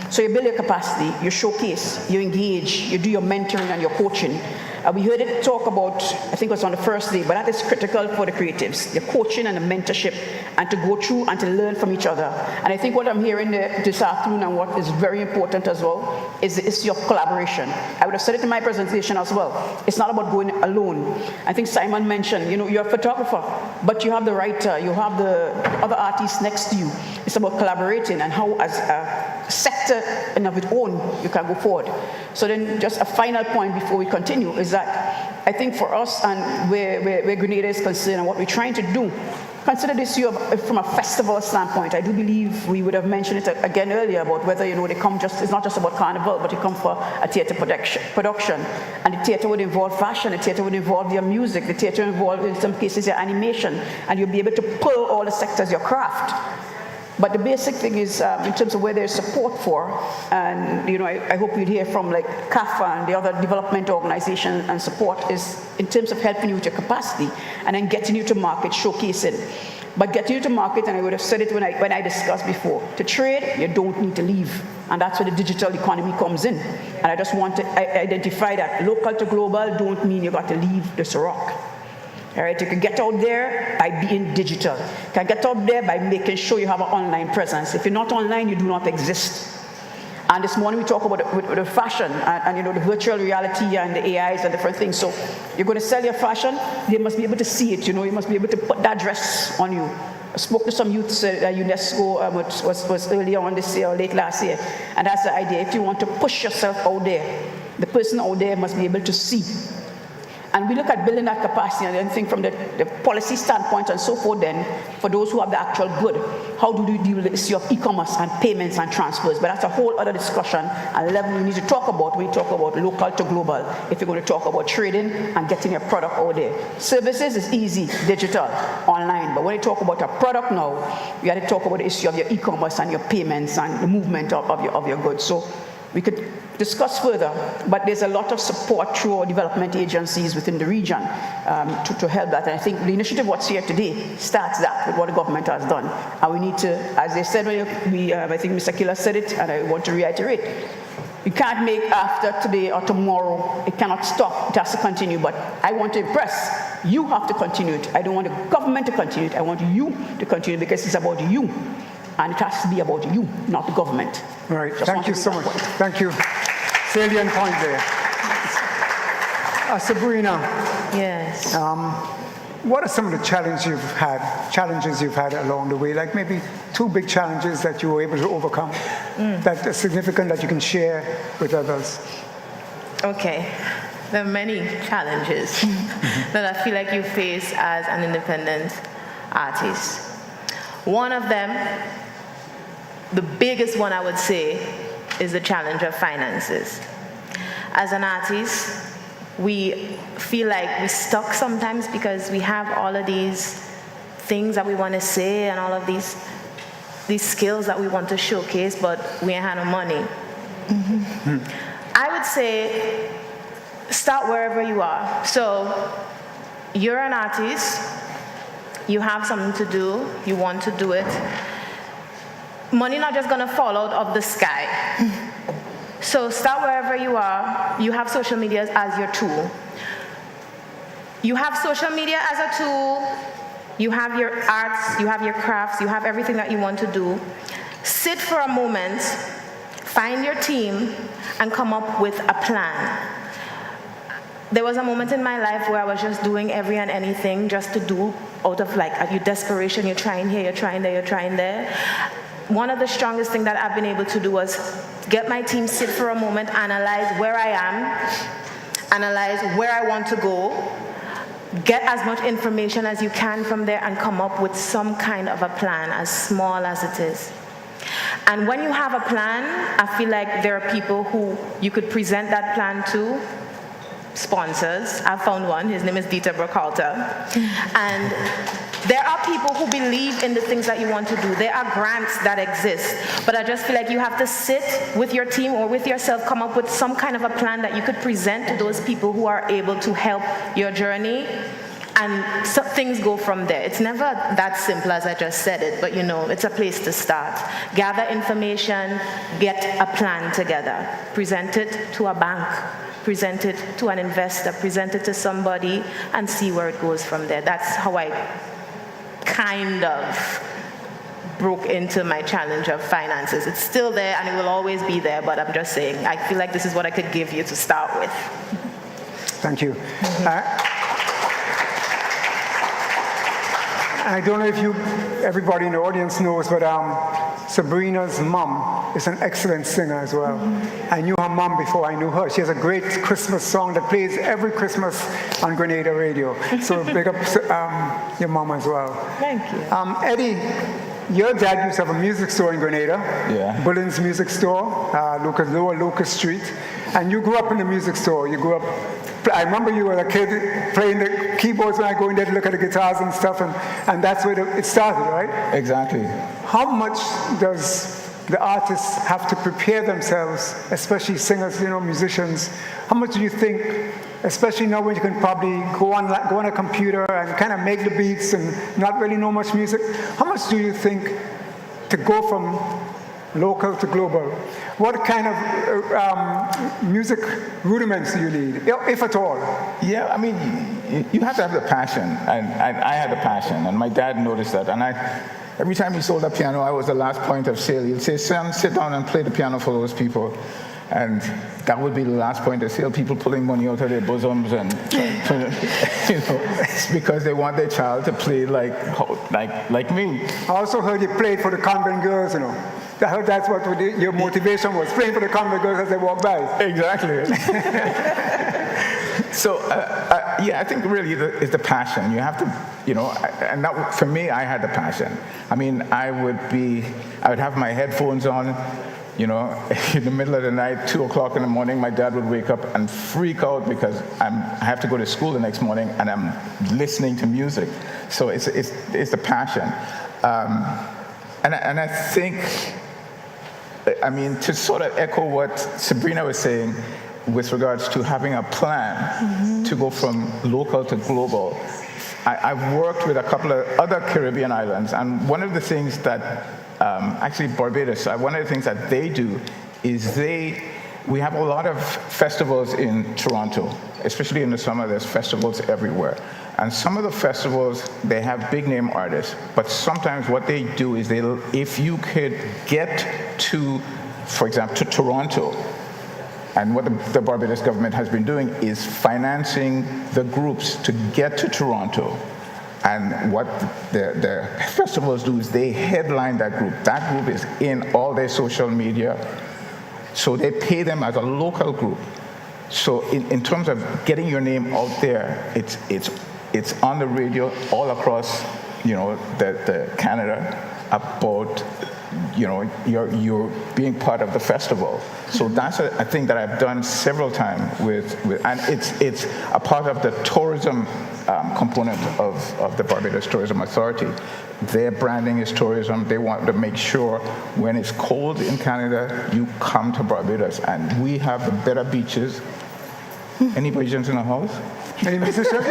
So you build your capacity, you showcase, you engage, you do your mentoring and your coaching. We heard it talk about, I think it was on the first day, but that is critical for the creatives, the coaching and the mentorship, and to go through and to learn from each other. And I think what I'm hearing this afternoon, and what is very important as well, is the issue of collaboration. I would have said it in my presentation as well. It's not about going alone. I think Simon mentioned, you're a photographer, but you have the writer, you have the other artists next to you. It's about collaborating and how, as a sector in of its own, you can go forward. So then just a final point before we continue is that I think for us and where Grenada is concerned and what we're trying to do, consider this issue from a festival standpoint. I do believe we would have mentioned it again earlier about whether, they come it's not just about carnival, but you come for a theater production. And the theater would involve fashion, the theater would involve your music, the theater would involve, in some cases, your animation, and you'll be able to pull all the sectors, your craft. But the basic thing is, in terms of where there's support for, and I hope you'd hear from like CAFA and the other development organizations and support, is in terms of helping you with your capacity and then getting you to market, showcasing. But getting you to market, and I would have said it when I discussed before, to trade, you don't need to leave. And that's where the digital economy comes in. And I just want to identify that local to global don't mean you got to leave this rock. All right, you can get out there by being digital. You can get out there by making sure you have an online presence. If you're not online, you do not exist. And this morning we talk about the fashion and the virtual reality and the AIs and different things. So you're going to sell your fashion, they must be able to see it. You must be able to put that dress on you. I spoke to some youths at UNESCO, was earlier on this year or late last year, and that's the idea. If you want to push yourself out there, the person out there must be able to see. And we look at building that capacity, and then think from the policy standpoint and so forth, then, for those who have the actual good, how do we deal with the issue of e-commerce and payments and transfers? But that's a whole other discussion and level we need to talk about when we talk about local to global, if you're going to talk about trading and getting your product out there. Services is easy, digital, online, but when you talk about a product now, you have to talk about the issue of your e-commerce and your payments and the movement of your goods. So we could discuss further, but there's a lot of support through our development agencies within the region to help that. And I think the initiative what's here today starts that with what the government has done. And we need to, as they said, I think Mr. Killer said it, and I want to reiterate, you can't make after today or tomorrow. It cannot stop. It has to continue. But I want to impress. You have to continue it. I don't want the government to continue it. I want you to continue, because it's about you. And it has to be about you, not the government. All right, thank you so much. Thank you. Salient point there. Sabrina. Yes. What are some of the challenges you've had along the way? Like maybe 2 big challenges that you were able to overcome that are significant that you can share with others. Okay. There are many challenges that I feel like you face as an independent artist. One of them, the biggest one I would say, is the challenge of finances. As an artist, we feel like we're stuck sometimes because we have all of these things that we want to say and all of these skills that we want to showcase, but we ain't had no money. I would say start wherever you are. So you're an artist, you have something to do, you want to do it. Money not just gonna fall out of the sky. So start wherever you are. You have social media as your tool. You have social media as a tool. You have your arts, you have your crafts, you have everything that you want to do. Sit for a moment, find your team, and come up with a plan. There was a moment in my life where I was just doing every and anything just to do out of like your desperation. You're trying here, you're trying there, you're trying there. one of the strongest things that I've been able to do was get my team sit for a moment, analyze where I am, analyze where I want to go, get as much information as you can from there, and come up with some kind of a plan, as small as it is. And when you have a plan, I feel like there are people who you could present that plan to. Sponsors. I found one. His name is Dieter Burkhalter. And there are people who believe in the things that you want to do. There are grants that exist. But I just feel like you have to sit with your team or with yourself, come up with some kind of a plan that you could present to those people who are able to help your journey. And so things go from there. It's never that simple as I just said it, but it's a place to start. Gather information, get a plan together, present it to a bank, present it to an investor, present it to somebody, and see where it goes from there. That's how I kind of broke into my challenge of finances. It's still there and it will always be there, but I'm just saying, I feel like this is what I could give you to start with. Thank you. I don't know if everybody in the audience knows, but Sabrina's mom is an excellent singer as well. I knew her mom before I knew her. She has a great Christmas song that plays every Christmas on Grenada radio. So big up your mom as well. Thank you. Eddie, your dad used to have a music store in Grenada. Yeah. Bullen's Music Store, Lower Lucas Street. And you grew up in the music store. You grew up, I remember you were a kid playing the keyboards when I go in there to look at the guitars and stuff, and that's where it started, right? Exactly. How much does the artists have to prepare themselves, especially singers, musicians? How much do you think, especially now when you can probably go on a computer and kind of make the beats and not really know much music, how much do you think to go from local to global? What kind of music rudiments do you need, if at all? Yeah, I mean, you have to have the passion, and I had the passion, and my dad noticed that, and every time he sold a piano, I was the last point of sale. He'd say, "Son, sit down and play the piano for those people." And that would be the last point of sale, people pulling money out of their bosoms, and it's because they want their child to play like me. I also heard you played for the convent girls, I heard that's what your motivation was, playing for the convent girls as they walk by. Exactly. So, yeah, I think really it's the passion. You have to, and that, for me, I had the passion. I mean, I would have my headphones on, in the middle of the night, 2 o'clock in the morning, my dad would wake up and freak out because I have to go to school the next morning and I'm listening to music. So it's the passion. And I think, to sort of echo what Sabrina was saying with regards to having a plan to go from local to global, I've worked with a couple of other Caribbean islands, and one of the things that, actually Barbados, one of the things that they do is we have a lot of festivals in Toronto, especially in the summer. There's festivals everywhere. And some of the festivals, they have big name artists, but sometimes what they do is if you could get to, for example, to Toronto, and what the Barbados government has been doing is financing the groups to get to Toronto. And what the festivals do is they headline that group. That group is in all their social media, so they pay them as a local group. So in terms of getting your name out there, it's on the radio all across, the Canada about, you're being part of the festival. So that's a thing that I've done several times and it's a part of the tourism component of the Barbados Tourism Authority. Their branding is tourism. They want to make sure when it's cold in Canada, you come to Barbados, and we have the better beaches. Any Bajans in the house? Any musicians?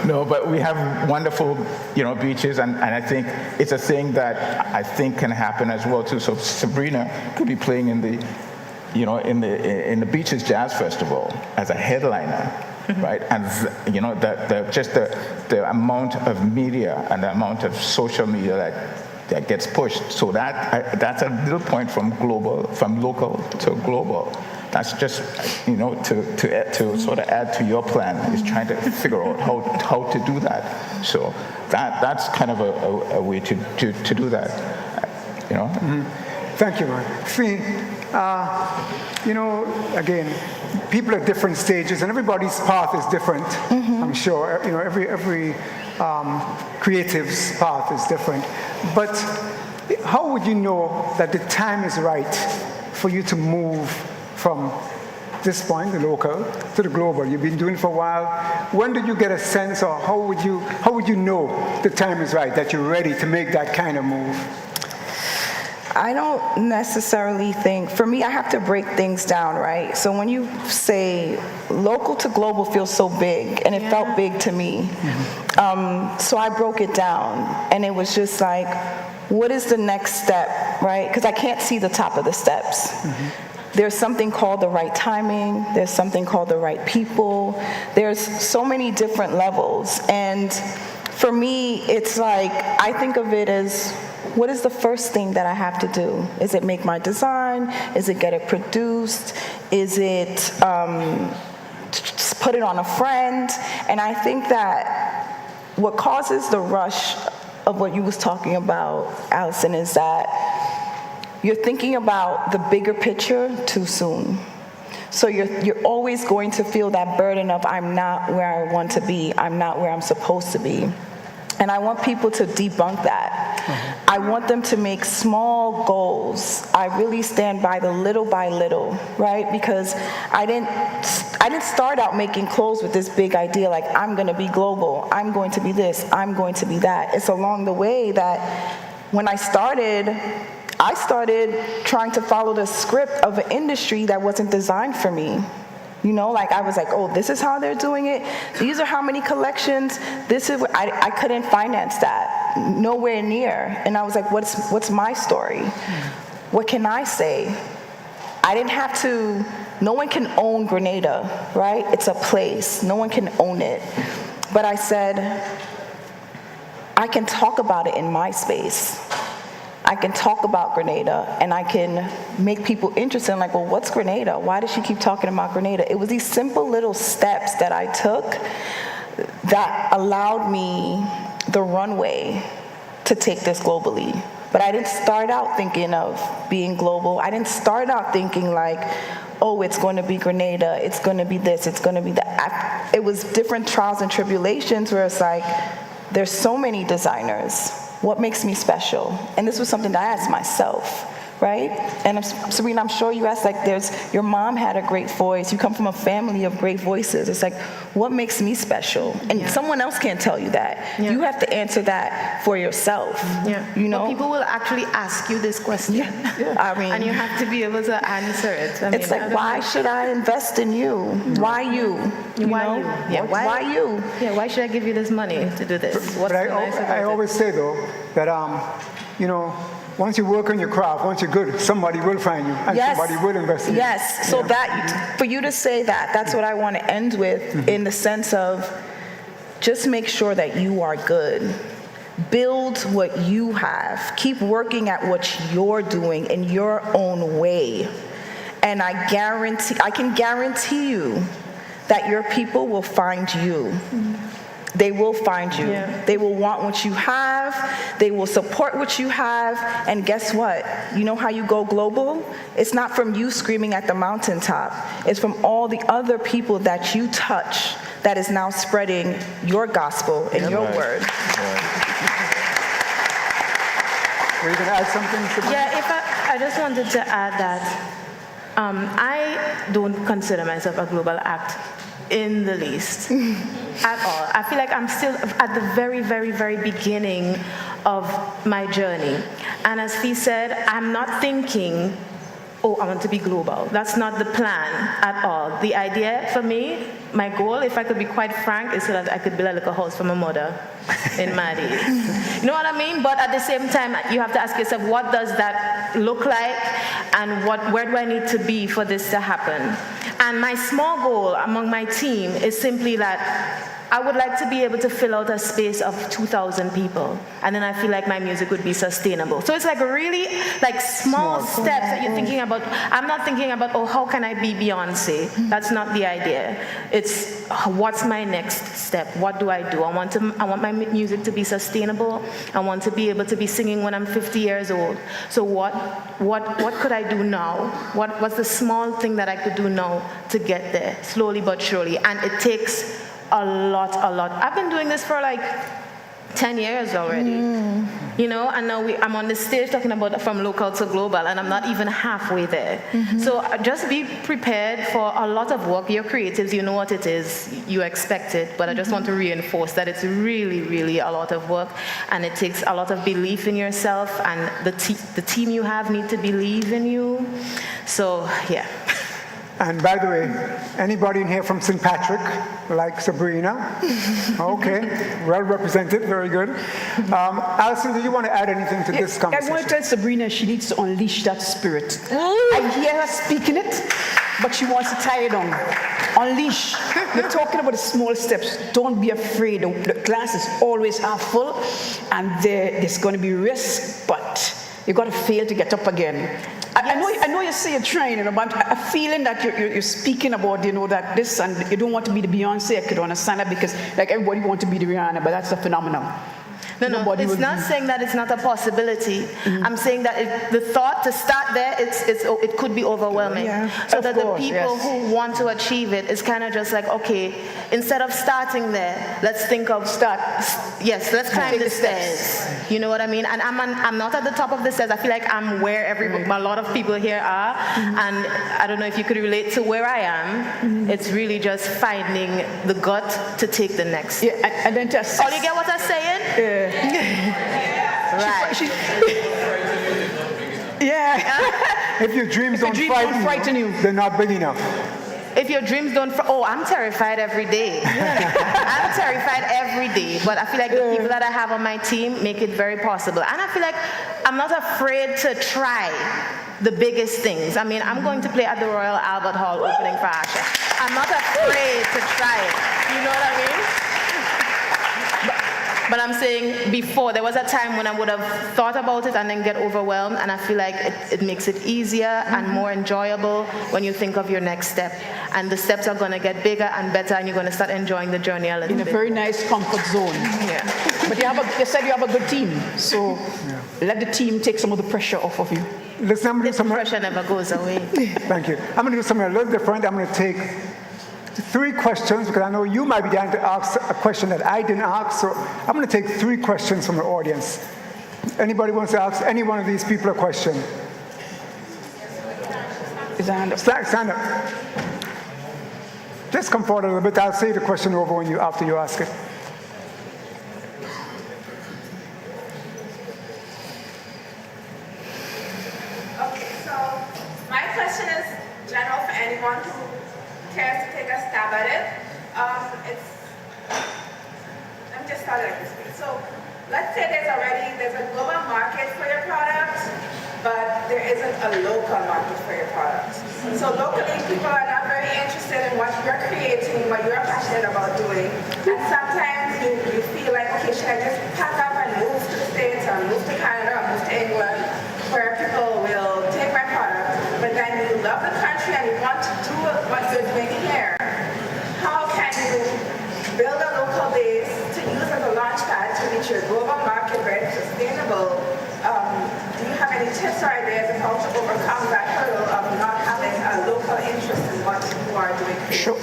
No, but we have wonderful, beaches, and I think it's a thing that I think can happen as well too. So Sabrina could be playing in the Beaches Jazz Festival as a headliner, right? And the amount of media and the amount of social media that gets pushed. So that's a little point from local to global. that's just, you know, to sort of add to your plan, is trying to figure out how to do that. So that's kind of a way to do that, you know. Thank you, man. See, you know, again, people at different stages, and everybody's path is different. I'm sure, you know, every creative's path is different. But how would you know that the time is right for you to move from this point, the local, to the global? You've been doing it for a while. When did you get a sense, or how would you know the time is right, that you're ready to make that kind of move? I don't necessarily think, for me, I have to break things down, right? So when you say local to global feels so big, and it felt big to me. So I broke it down, and it was just like, what is the next step, right? Because I can't see the top of the steps. There's something called the right timing. There's something called the right people. There's so many different levels. And for me, it's like, I think of it as, what is the first thing that I have to do? Is it make my design? Is it get it produced? Is it put it on a friend? And I think that what causes the rush of what you was talking about, Allison, is that you're thinking about the bigger picture too soon. So you're always going to feel that burden of, I'm not where I want to be, I'm not where I'm supposed to be. And I want people to debunk that. I want them to make small goals. I really stand by the little by little, right? Because I didn't start out making clothes with this big idea like, I'm going to be global, I'm going to be this, I'm going to be that. It's along the way that when I started trying to follow the script of an industry that wasn't designed for me. You know, like I was like, oh, this is how they're doing it. These are how many collections. This is what I couldn't finance that, nowhere near. And I was like, what's my story? What can I say? I didn't have to. No one can own Grenada, right? It's a place. No one can own it. But I said, I can talk about it in my space. I can talk about Grenada, and I can make people interested in, like, well, what's Grenada? Why does she keep talking about Grenada? It was these simple little steps that I took that allowed me the runway to take this globally. But I didn't start out thinking of being global. I didn't start out thinking like, oh, it's going to be Grenada, it's going to be this, it's going to be that. It was different trials and tribulations where it's like, there's so many designers. What makes me special? And this was something that I asked myself, right? And Serena, I'm sure you asked, like, your mom had a great voice. You come from a family of great voices. It's like, what makes me special? And someone else can't tell you that. You have to answer that for yourself. You know? Well, people will actually ask you this question. I mean, and you have to be able to answer it. It's like, why should I invest in you? Why you? Why you? Yeah, why you? Yeah, why should I give you this money to do this? What's But nice about I it? always say, though, that, you know, once you work on your craft, once you're good, somebody will find you, and somebody will invest in you. Yes, so that, for you to say that, that's what I want to end with, in the sense of, just make sure that you are good. Build what you have. Keep working at what you're doing in your own way. And I can guarantee you that your people will find you. They will find you. They will want what you have. They will support what you have. And guess what? You know how you go global? It's not from you screaming at the mountaintop. It's from all the other people that you touch that is now spreading your gospel and your word. Were you going to add something, Sabrina? Yeah, I just wanted to add that I don't consider myself a global act in the least at all. I feel like I'm still at the very, very, very beginning of my journey. And as Fee said, I'm not thinking, oh, I want to be global. That's not the plan at all. The idea for me, my goal, if I could be quite frank, is so that I could build a little house for my mother in Maddie. You know what I mean? But at the same time, you have to ask yourself, what does that look like? And where do I need to be for this to happen? And my small goal among my team is simply that I would like to be able to fill out a space of 2,000 people, and then I feel like my music would be sustainable. So it's like really like small steps that you're thinking about. I'm not thinking about, oh, how can I be Beyonce? That's not the idea. It's what's my next step? What do I do? I want my music to be sustainable. I want to be able to be singing when I'm 50 years old. So what could I do now? What's the small thing that I could do now to get there, slowly but surely? And it takes a lot. I've been doing this for like 10 years already, you know, and now I'm on the stage talking about from local to global, and I'm not even halfway there. So just be prepared for a lot of work. You're creatives, you know what it is, you expect it, but I just want to reinforce that it's really, really a lot of work, and it takes a lot of belief in yourself, and the team you have need to believe in you. So, yeah. And by the way, anybody in here from St. Patrick, like Sabrina? Okay, well represented, very good. Alison, do you want to add anything to this conversation? I want to tell Sabrina she needs to unleash that spirit. I hear her speaking it, but she wants to tie it on. Unleash. You're talking about the small steps. Don't be afraid. The glass is always half full, and there's going to be risk, but you've got to fail to get up again. I know you say you're trying, you know, but I'm feeling that you're speaking about, you know, that this, and you don't want to be the Beyonce. I could understand that because, like, everybody wants to be the Rihanna, but that's a phenomenon. No, it's not saying that it's not a possibility. I'm saying that the thought to start there, it could be overwhelming. So that the people who want to achieve it is kind of just like, okay, instead of starting there, let's think of let's climb the stairs. You know what I mean? And I'm not at the top of the stairs. I feel like I'm where a lot of people here are, and I don't know if you could relate to where I am. It's really just finding the gut to take the next step. And then to assess. Oh, you get what I'm saying? Right. If your dreams don't frighten you, they're not big enough. If your dreams don't, I'm terrified every day. I'm terrified every day, but I feel like the people that I have on my team make it very possible. And I feel like I'm not afraid to try the biggest things. I mean, I'm going to play at the Royal Albert Hall opening for Asha. I'm not afraid to try it. You know what I mean? But I'm saying before, there was a time when I would have thought about it and then get overwhelmed, and I feel like it makes it easier and more enjoyable when you think of your next step. And the steps are going to get bigger and better, and you're going to start enjoying the journey a little bit. In a very nice comfort zone. Yeah. But you said you have a good team, so let the team take some of the pressure off of you. Listen, I'm going to do something. Pressure never goes away. Thank you. I'm going to do something a little different. I'm going to take 3 questions, because I know you might be down to ask a question that I didn't ask, so I'm going to take 3 questions from the audience. Anybody wants to ask any one of these people a question? Stand up. Just come forward a little bit. I'll say the question over after you ask it. Okay, so my question is general for anyone who cares to take a stab at it. Let me just start like this. So let's say there's a global market for your product, but there isn't a local market for your product. So locally, people are not very interested in what you're creating, what you're passionate about doing. And sometimes you feel like, okay, should I just pack up and move to the States or move to Canada or move to England, where people will take my product, but then you love the country and you want to do what you're doing here. How can you build a local base to use as a launchpad to reach your global market, very sustainable? Do you have any tips or ideas of how to overcome that hurdle of not having a local interest in what you are doing? Sure.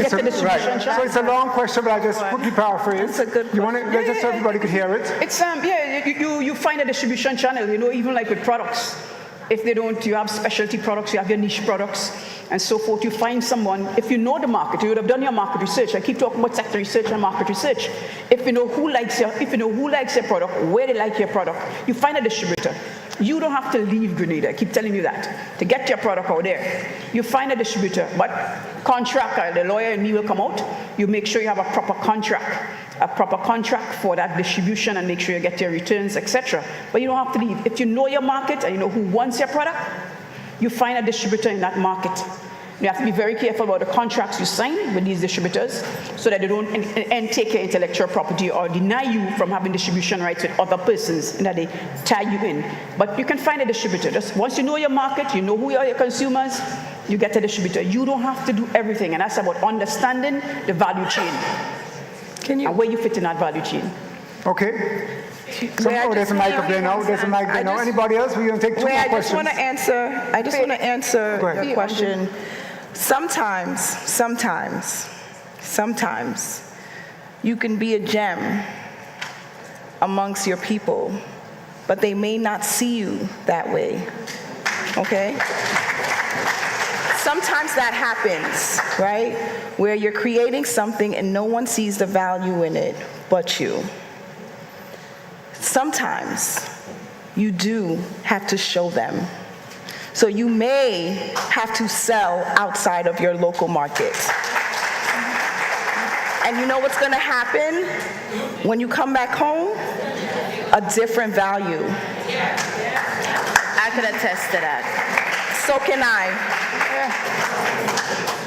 So it's a long question, but I just quickly paraphrase. That's a good question. You want to just so everybody could hear it? It's you find a distribution channel, you know, even like with products. If they don't, you have specialty products, you have your niche products, and so forth. You find someone, if you know the market, you would have done your market research. I keep talking about sector research and market research. If you know who likes your product, where they like your product, you find a distributor. You don't have to leave Grenada, I keep telling you that, to get your product out there. You find a distributor, but the lawyer and me will come out. You make sure you have a proper contract for that distribution and make sure you get your returns, etc. But you don't have to leave. If you know your market and you know who wants your product, you find a distributor in that market. You have to be very careful about the contracts you sign with these distributors so that they don't take your intellectual property or deny you from having distribution rights with other persons and that they tie you in. But you can find a distributor. Just once you know your market, you know who are your consumers, you get a distributor. You don't have to do everything, and that's about understanding the value chain and where you fit in that value chain. Okay. There's a mic up there now. There's a mic there now. Anybody else? We're going to take two more questions. I just want to answer the question. Sometimes you can be a gem amongst your people, but they may not see you that way. Okay? Sometimes that happens, right? Where you're creating something and no one sees the value in it but you. Sometimes you do have to show them. So you may have to sell outside of your local market. And you know what's going to happen when you come back home? A different value. I can attest to that. So can I.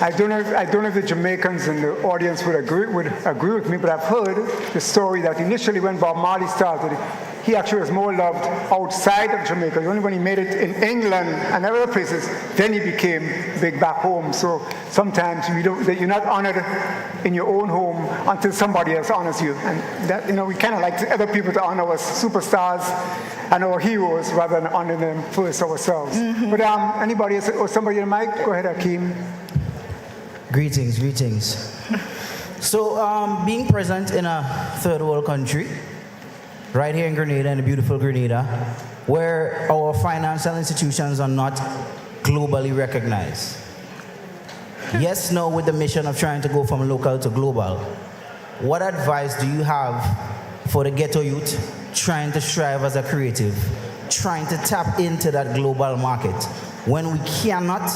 I don't know if the Jamaicans in the audience would agree with me, but I've heard the story that initially when Bob Marley started, he actually was more loved outside of Jamaica. Only when he made it in England and other places, then he became big back home. So sometimes you're not honored in your own home until somebody else honors you. And that, we kind of like other people to honor our superstars and our heroes rather than honor them first ourselves. Mm-hmm. But anybody else or somebody in the mic? Go ahead, Akeem. Greetings. So being present in a third world country, right here in Grenada, in the beautiful Grenada, where our financial institutions are not globally recognized. Yes, no, with the mission of trying to go from local to global, what advice do you have for the ghetto youth trying to strive as a creative, trying to tap into that global market, when we cannot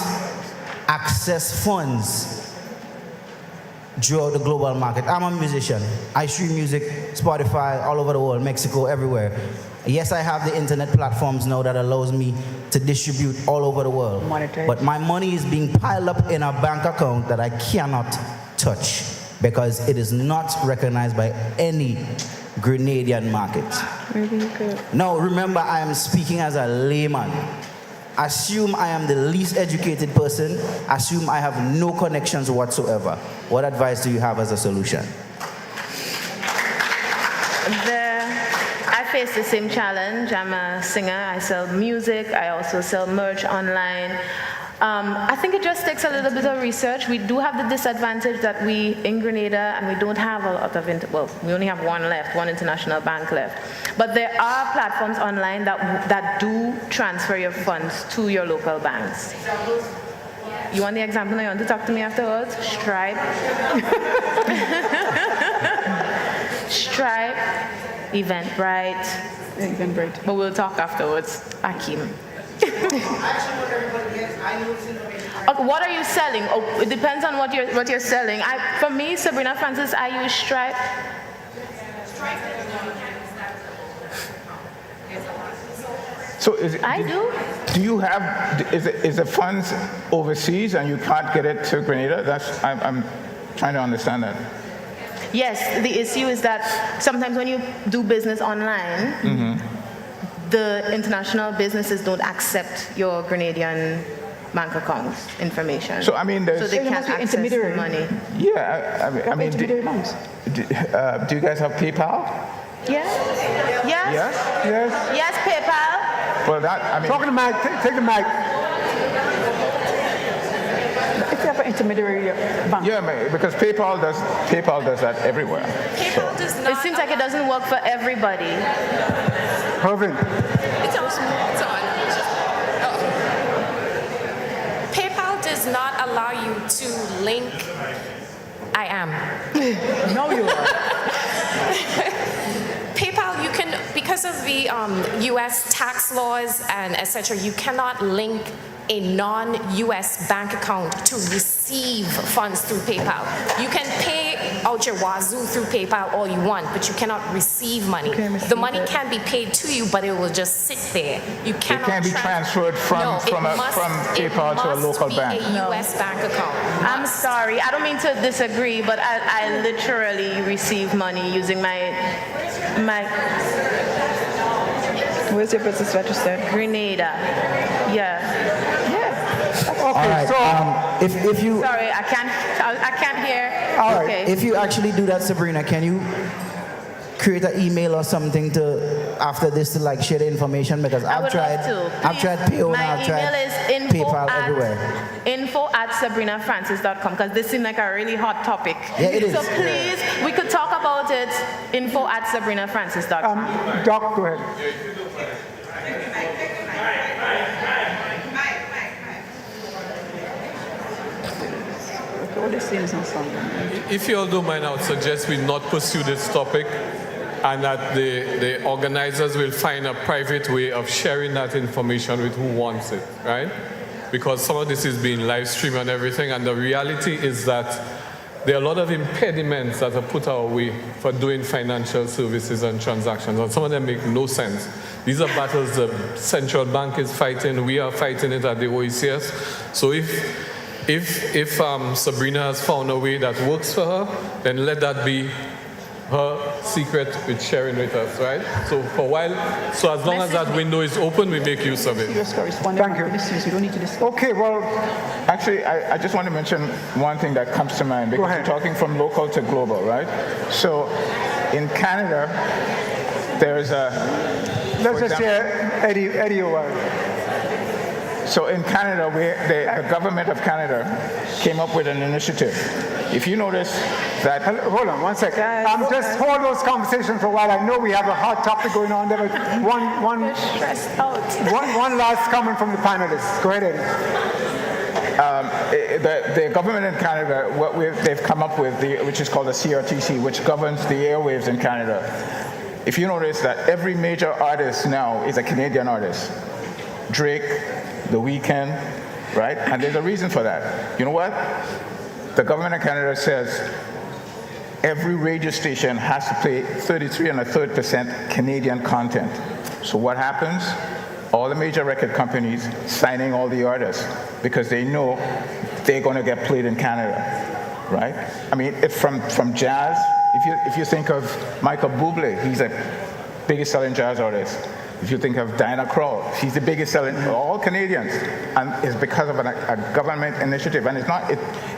access funds throughout the global market? I'm a musician. I stream music, Spotify, all over the world, Mexico, everywhere. Yes, I have the internet platforms now that allows me to distribute all over the world. Monetize. But my money is being piled up in a bank account that I cannot touch because it is not recognized by any Grenadian market. Maybe you could. Now, remember, I am speaking as a layman. Assume I am the least educated person. Assume I have no connections whatsoever. What advice do you have as a solution? I face the same challenge. I'm a singer. I sell music. I also sell merch online. I think it just takes a little bit of research. We do have the disadvantage that we, in Grenada, and we don't have a lot of, we only have one international bank left. But there are platforms online that do transfer your funds to your local banks. You want the example? You want to talk to me afterwards? Stripe. Stripe, Eventbrite. But we'll talk afterwards. Akeem. What are you selling? Oh, it depends on what you're selling. For me, Sabrina Francis, I use Stripe. So do you have, is the funds overseas and you can't get it to Grenada? I'm trying to understand that. Yes, the issue is that sometimes when you do business online, mm-hmm. the international businesses don't accept your Grenadian bank account information. So they can't access the money. Yeah, do you guys have PayPal? Yes. Yes, PayPal. Well, talk to the mic. Take the mic. If you have an intermediary bank. Yeah, because PayPal does that everywhere. PayPal does not. It seems like it doesn't work for everybody. Hervin. It's on. PayPal does not allow you to link. I am. No, you are. PayPal, you can, because of the U.S. tax laws and etc., you cannot link a non-U.S. bank account to receive funds through PayPal. You can pay out your wazoo through PayPal all you want, but you cannot receive money. The money can be paid to you, but it will just sit there. You cannot. It can't be transferred from PayPal to a local bank. A U.S. bank account. I'm sorry, I don't mean to disagree, but I literally receive money using my. Where's your business registered? Grenada. All right. So, if you sorry, I can't hear. all right, Okay. if you actually do that, Sabrina, can you create an email or something to after this to like share the information? Because I've tried PO, My I've tried email is PayPal everywhere. info@sabrinafrancis.com, because this seemed like a really hot topic. Yeah, it is. So please, we could talk about it. info@sabrinafrancis.com. Doc, go ahead. If you all don't mind, I would suggest we not pursue this topic, and that the organizers will find a private way of sharing that information with who wants it, right? Because some of this is being live streamed and everything, and the reality is that there are a lot of impediments that are put our way for doing financial services and transactions, and some of them make no sense. These are battles the central bank is fighting, we are fighting it at the OECS. So if Sabrina has found a way that works for her, then let that be her secret with sharing with us, right? So for a while, so as long as that window is open, we make use of it. Thank you. We don't need to discuss. Okay, well, actually, I just want to mention one thing that comes to mind, because you're talking from local to global, right? So in Canada, there's a... Let's just hear Eddie O'Well. So in Canada, the government of Canada came up with an initiative. If you notice that... Hold on one second. Just hold those conversations for a while. I know we have a hot topic going on there, but one last comment from the panelists. Go ahead, Eddie. The government in Canada, they've come up with, which is called the CRTC, which governs the airwaves in Canada. If you notice that every major artist now is a Canadian artist. Drake, The Weeknd, right? And there's a reason for that. You know what? The government of Canada says every radio station has to play 33 1/3% Canadian content. So what happens? All the major record companies signing all the artists because they know they're going to get played in Canada, right? I mean, from jazz, if you think of Michael Bublé, he's the biggest selling jazz artist. If you think of Diana Krall, she's the biggest selling, all Canadians. And it's because of a government initiative. And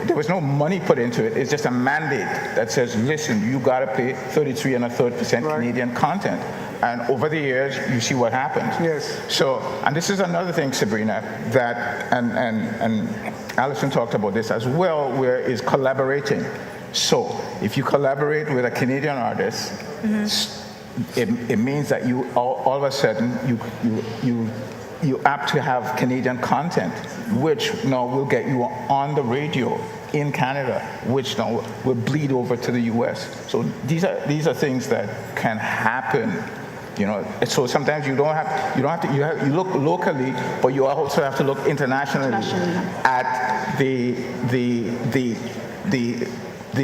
there was no money put into it. It's just a mandate that says, listen, you got to pay 33 1/3% Canadian content. And over the years, you see what happens. Yes. So, and this is another thing, Sabrina, that, and Alison talked about this as well, where is collaborating. So, if you collaborate with a Canadian artist, it means that you all of a sudden you apt to have Canadian content, which now will get you on the radio in Canada, which now will bleed over to the U.S. So these are things that can happen. You know, so sometimes you look locally, but you also have to look internationally at the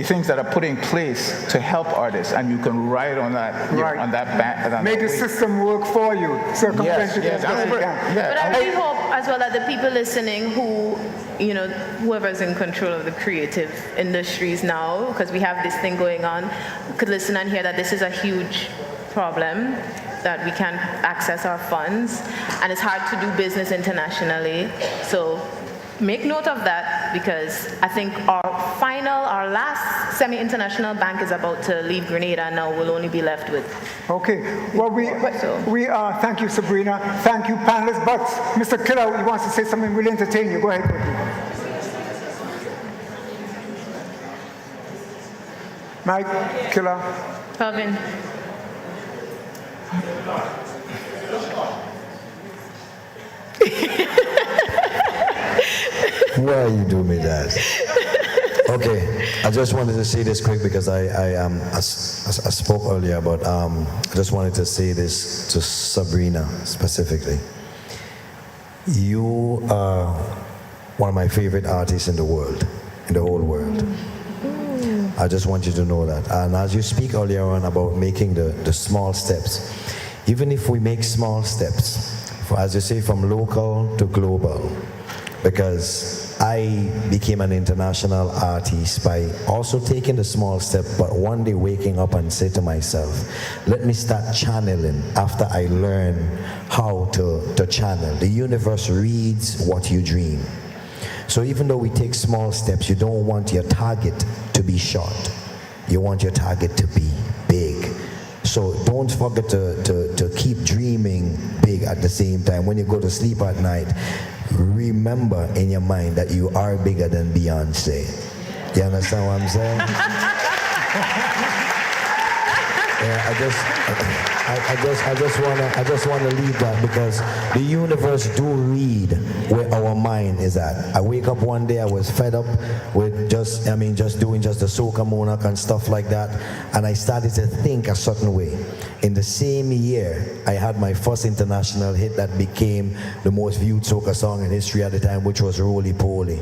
things that are put in place to help artists, and you can ride on that, on that back. Make the system work for you. Yes. But I really hope as well that the people listening who, whoever's in control of the creative industries now, because we have this thing going on, could listen and hear that this is a huge problem, that we can't access our funds, and it's hard to do business internationally. So make note of that, because I think our last semi-international bank is about to leave Grenada, and now we'll only be left with. Okay. Well, we thank you, Sabrina. Thank you, panelists. But Mr. Killer, he wants to say something really entertain you. Go ahead. Mike, Killer. Calvin. Why you do me that? Okay, I just wanted to say this quick because I spoke earlier, but I just wanted to say this to Sabrina specifically. You are one of my favorite artists in the world, in the whole world. I just want you to know that. And as you speak earlier on about making the small steps, even if we make small steps, as you say, from local to global, because I became an international artist by also taking the small step, but one day waking up and say to myself, let me start channeling after I learn how to channel. The universe reads what you dream. So even though we take small steps, you don't want your target to be short. You want your target to be big. So don't forget to keep dreaming big at the same time. When you go to sleep at night, remember in your mind that you are bigger than Beyonce. You understand what I'm saying? Yeah, I just wanna leave that, because the universe do read where our mind is at. I wake up one day, I was fed up with just doing the soca monarch and stuff like that, and I started to think a certain way. In the same year, I had my first international hit that became the most viewed soca song in history at the time, which was Roly Poly.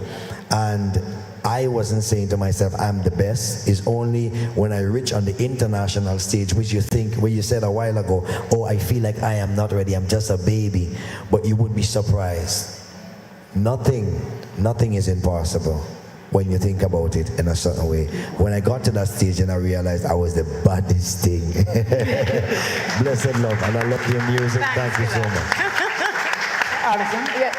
And I wasn't saying to myself, I'm the best. It's only when I reach on the international stage, which you think, where you said a while ago, oh, I feel like I am not ready, I'm just a baby. But you would be surprised. Nothing is impossible when you think about it in a certain way. When I got to that stage and I realized I was the baddest thing. Blessed love, and I love your music. Thank you so much. Alison? Yeah,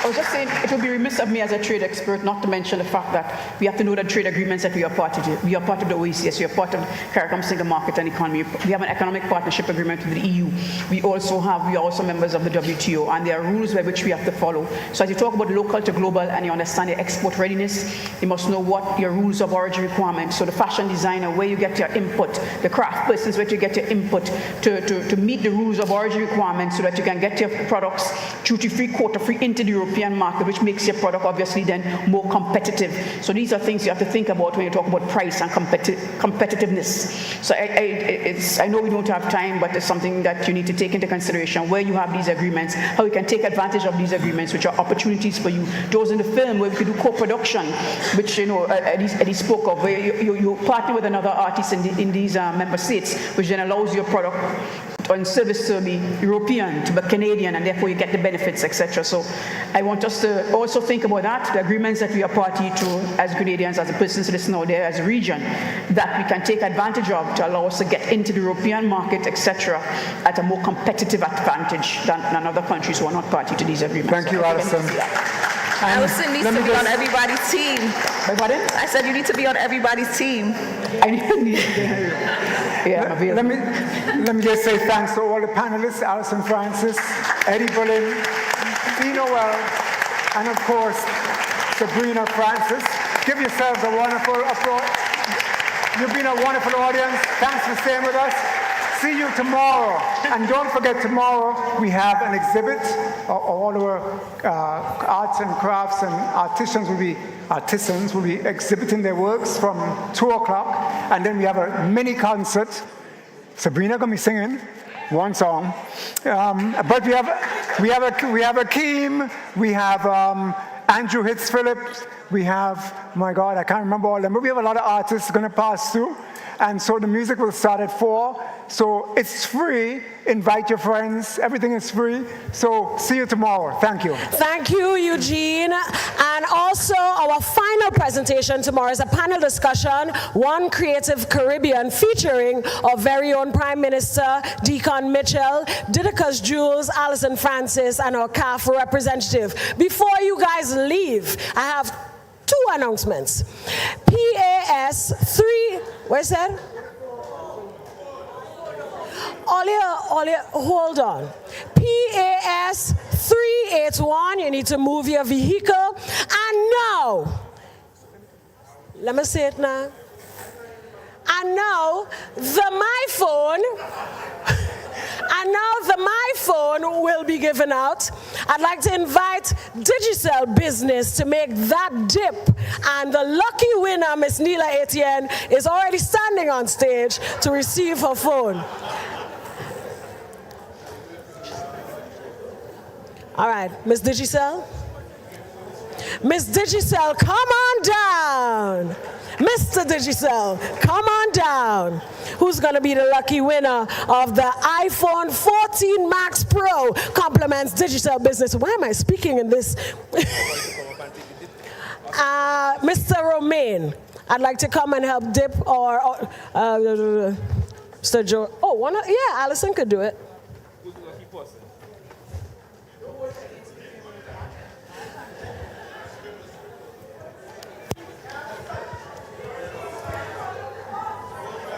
I was just saying, it would be remiss of me as a trade expert not to mention the fact that we have to know the trade agreements that we are part of. We are part of the OECS, we are part of the CARICOM Single Market and Economy. We have an economic partnership agreement with the EU. We are also members of the WTO, and there are rules by which we have to follow. So as you talk about local to global and you understand your export readiness, you must know what your rules of origin requirements. So the fashion designer, where you get your input, the craft persons, where you get your input to meet the rules of origin requirements so that you can get your products duty-free, quota-free into the European market, which makes your product obviously then more competitive. So these are things you have to think about when you talk about price and competitiveness. So I know we don't have time, but it's something that you need to take into consideration where you have these agreements, how you can take advantage of these agreements, which are opportunities for you. Those in the film where we could do co-production, which Eddie spoke of, where you partner with another artist in these member states, which then allows your product and service to be European, to be Canadian, and therefore you get the benefits, etc. So I want us to also think about that, the agreements that we are party to as Grenadians, as a person listening out there, as a region, that we can take advantage of to allow us to get into the European market, etc., at a more competitive advantage than other countries who are not party to these agreements. Thank you, Alison. Alison needs to be on everybody's team. Pardon? I said you need to be on everybody's team. Let me just say thanks to all the panelists, Alison Francis, Eddie Boleyn, Dino Well, and of course, Sabrina Francis. Give yourselves a wonderful applause. You've been a wonderful audience. Thanks for staying with us. See you tomorrow. And don't forget, tomorrow we have an exhibit. All our arts and crafts and artisans will be exhibiting their works from 2 o'clock. And then we have a mini concert. Sabrina gonna be singing one song. But we have Akeem, we have Andrew Hitz Phillips, we have, my God, I can't remember all of them, but we have a lot of artists going to pass through. And so the music will start at 4. So it's free. Invite your friends. Everything is free. So see you tomorrow. Thank you. Thank you, Eugene. And also, our final presentation tomorrow is a panel discussion, One Creative Caribbean, featuring our very own Prime Minister, Deacon Mitchell, Didicus Jules, Alison Francis, and our CAF representative. Before you guys leave, I have 2 announcements. PAS 3, where's that? Hold on. PAS 381, you need to move your vehicle. And now, let me say it now. And now, the MyPhone will be given out. I'd like to invite Digicel Business to make that dip. And the lucky winner, Miss Neela Etienne, is already standing on stage to receive her phone. All right, Miss Digicel. Miss Digicel, come on down. Mr. Digicel, come on down. Who's going to be the lucky winner of the iPhone 14 Max Pro? Compliments Digicel Business. Why am I speaking in this? Mr. Romaine, I'd like to come and help dip or Mr. Joe. Oh, yeah, Allison could do it.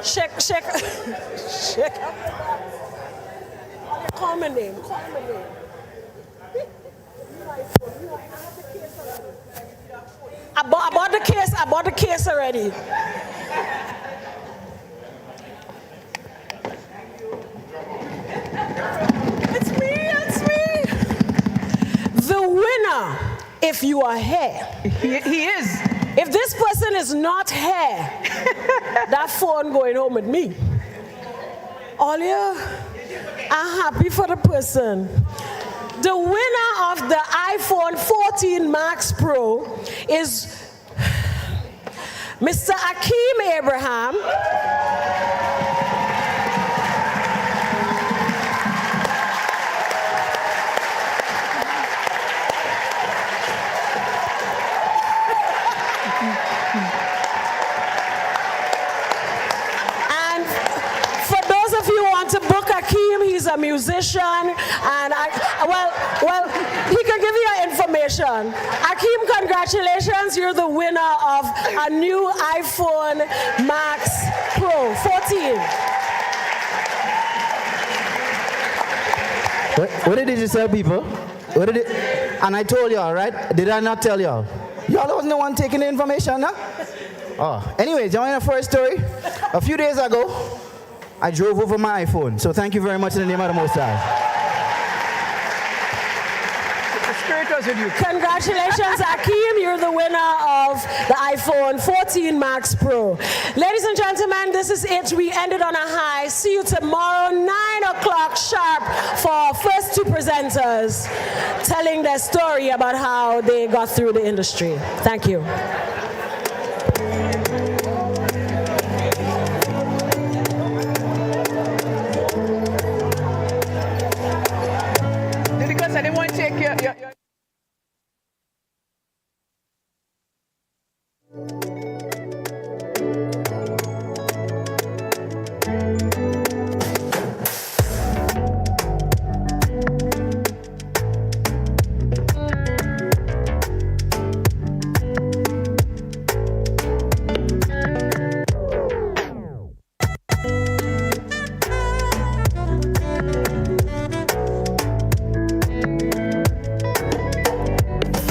Shake. Call my name. I bought the case already. It's me. The winner, if you are here. He is. If this person is not here, that phone going home with me. All you are happy for the person. The winner of the iPhone 14 Max Pro is Mr. Akeem Abraham. He's a musician, and well, he can give you your information. Akeem, congratulations, you're the winner of a new iPhone Max Pro 14. What did you tell people? And I told y'all, right? Did I not tell y'all? Y'all wasn't the one taking the information, huh? Oh, anyways, you want to know first story? A few days ago, I drove over my iPhone. So thank you very much in the name of the Most High. The Spirit was with you. Congratulations, Akeem. You're the winner of the iPhone 14 Max Pro. Ladies and gentlemen, this is it. We ended on a high. See you tomorrow, 9 o'clock sharp, for our first two presenters telling their story about how they got through the industry. Thank you.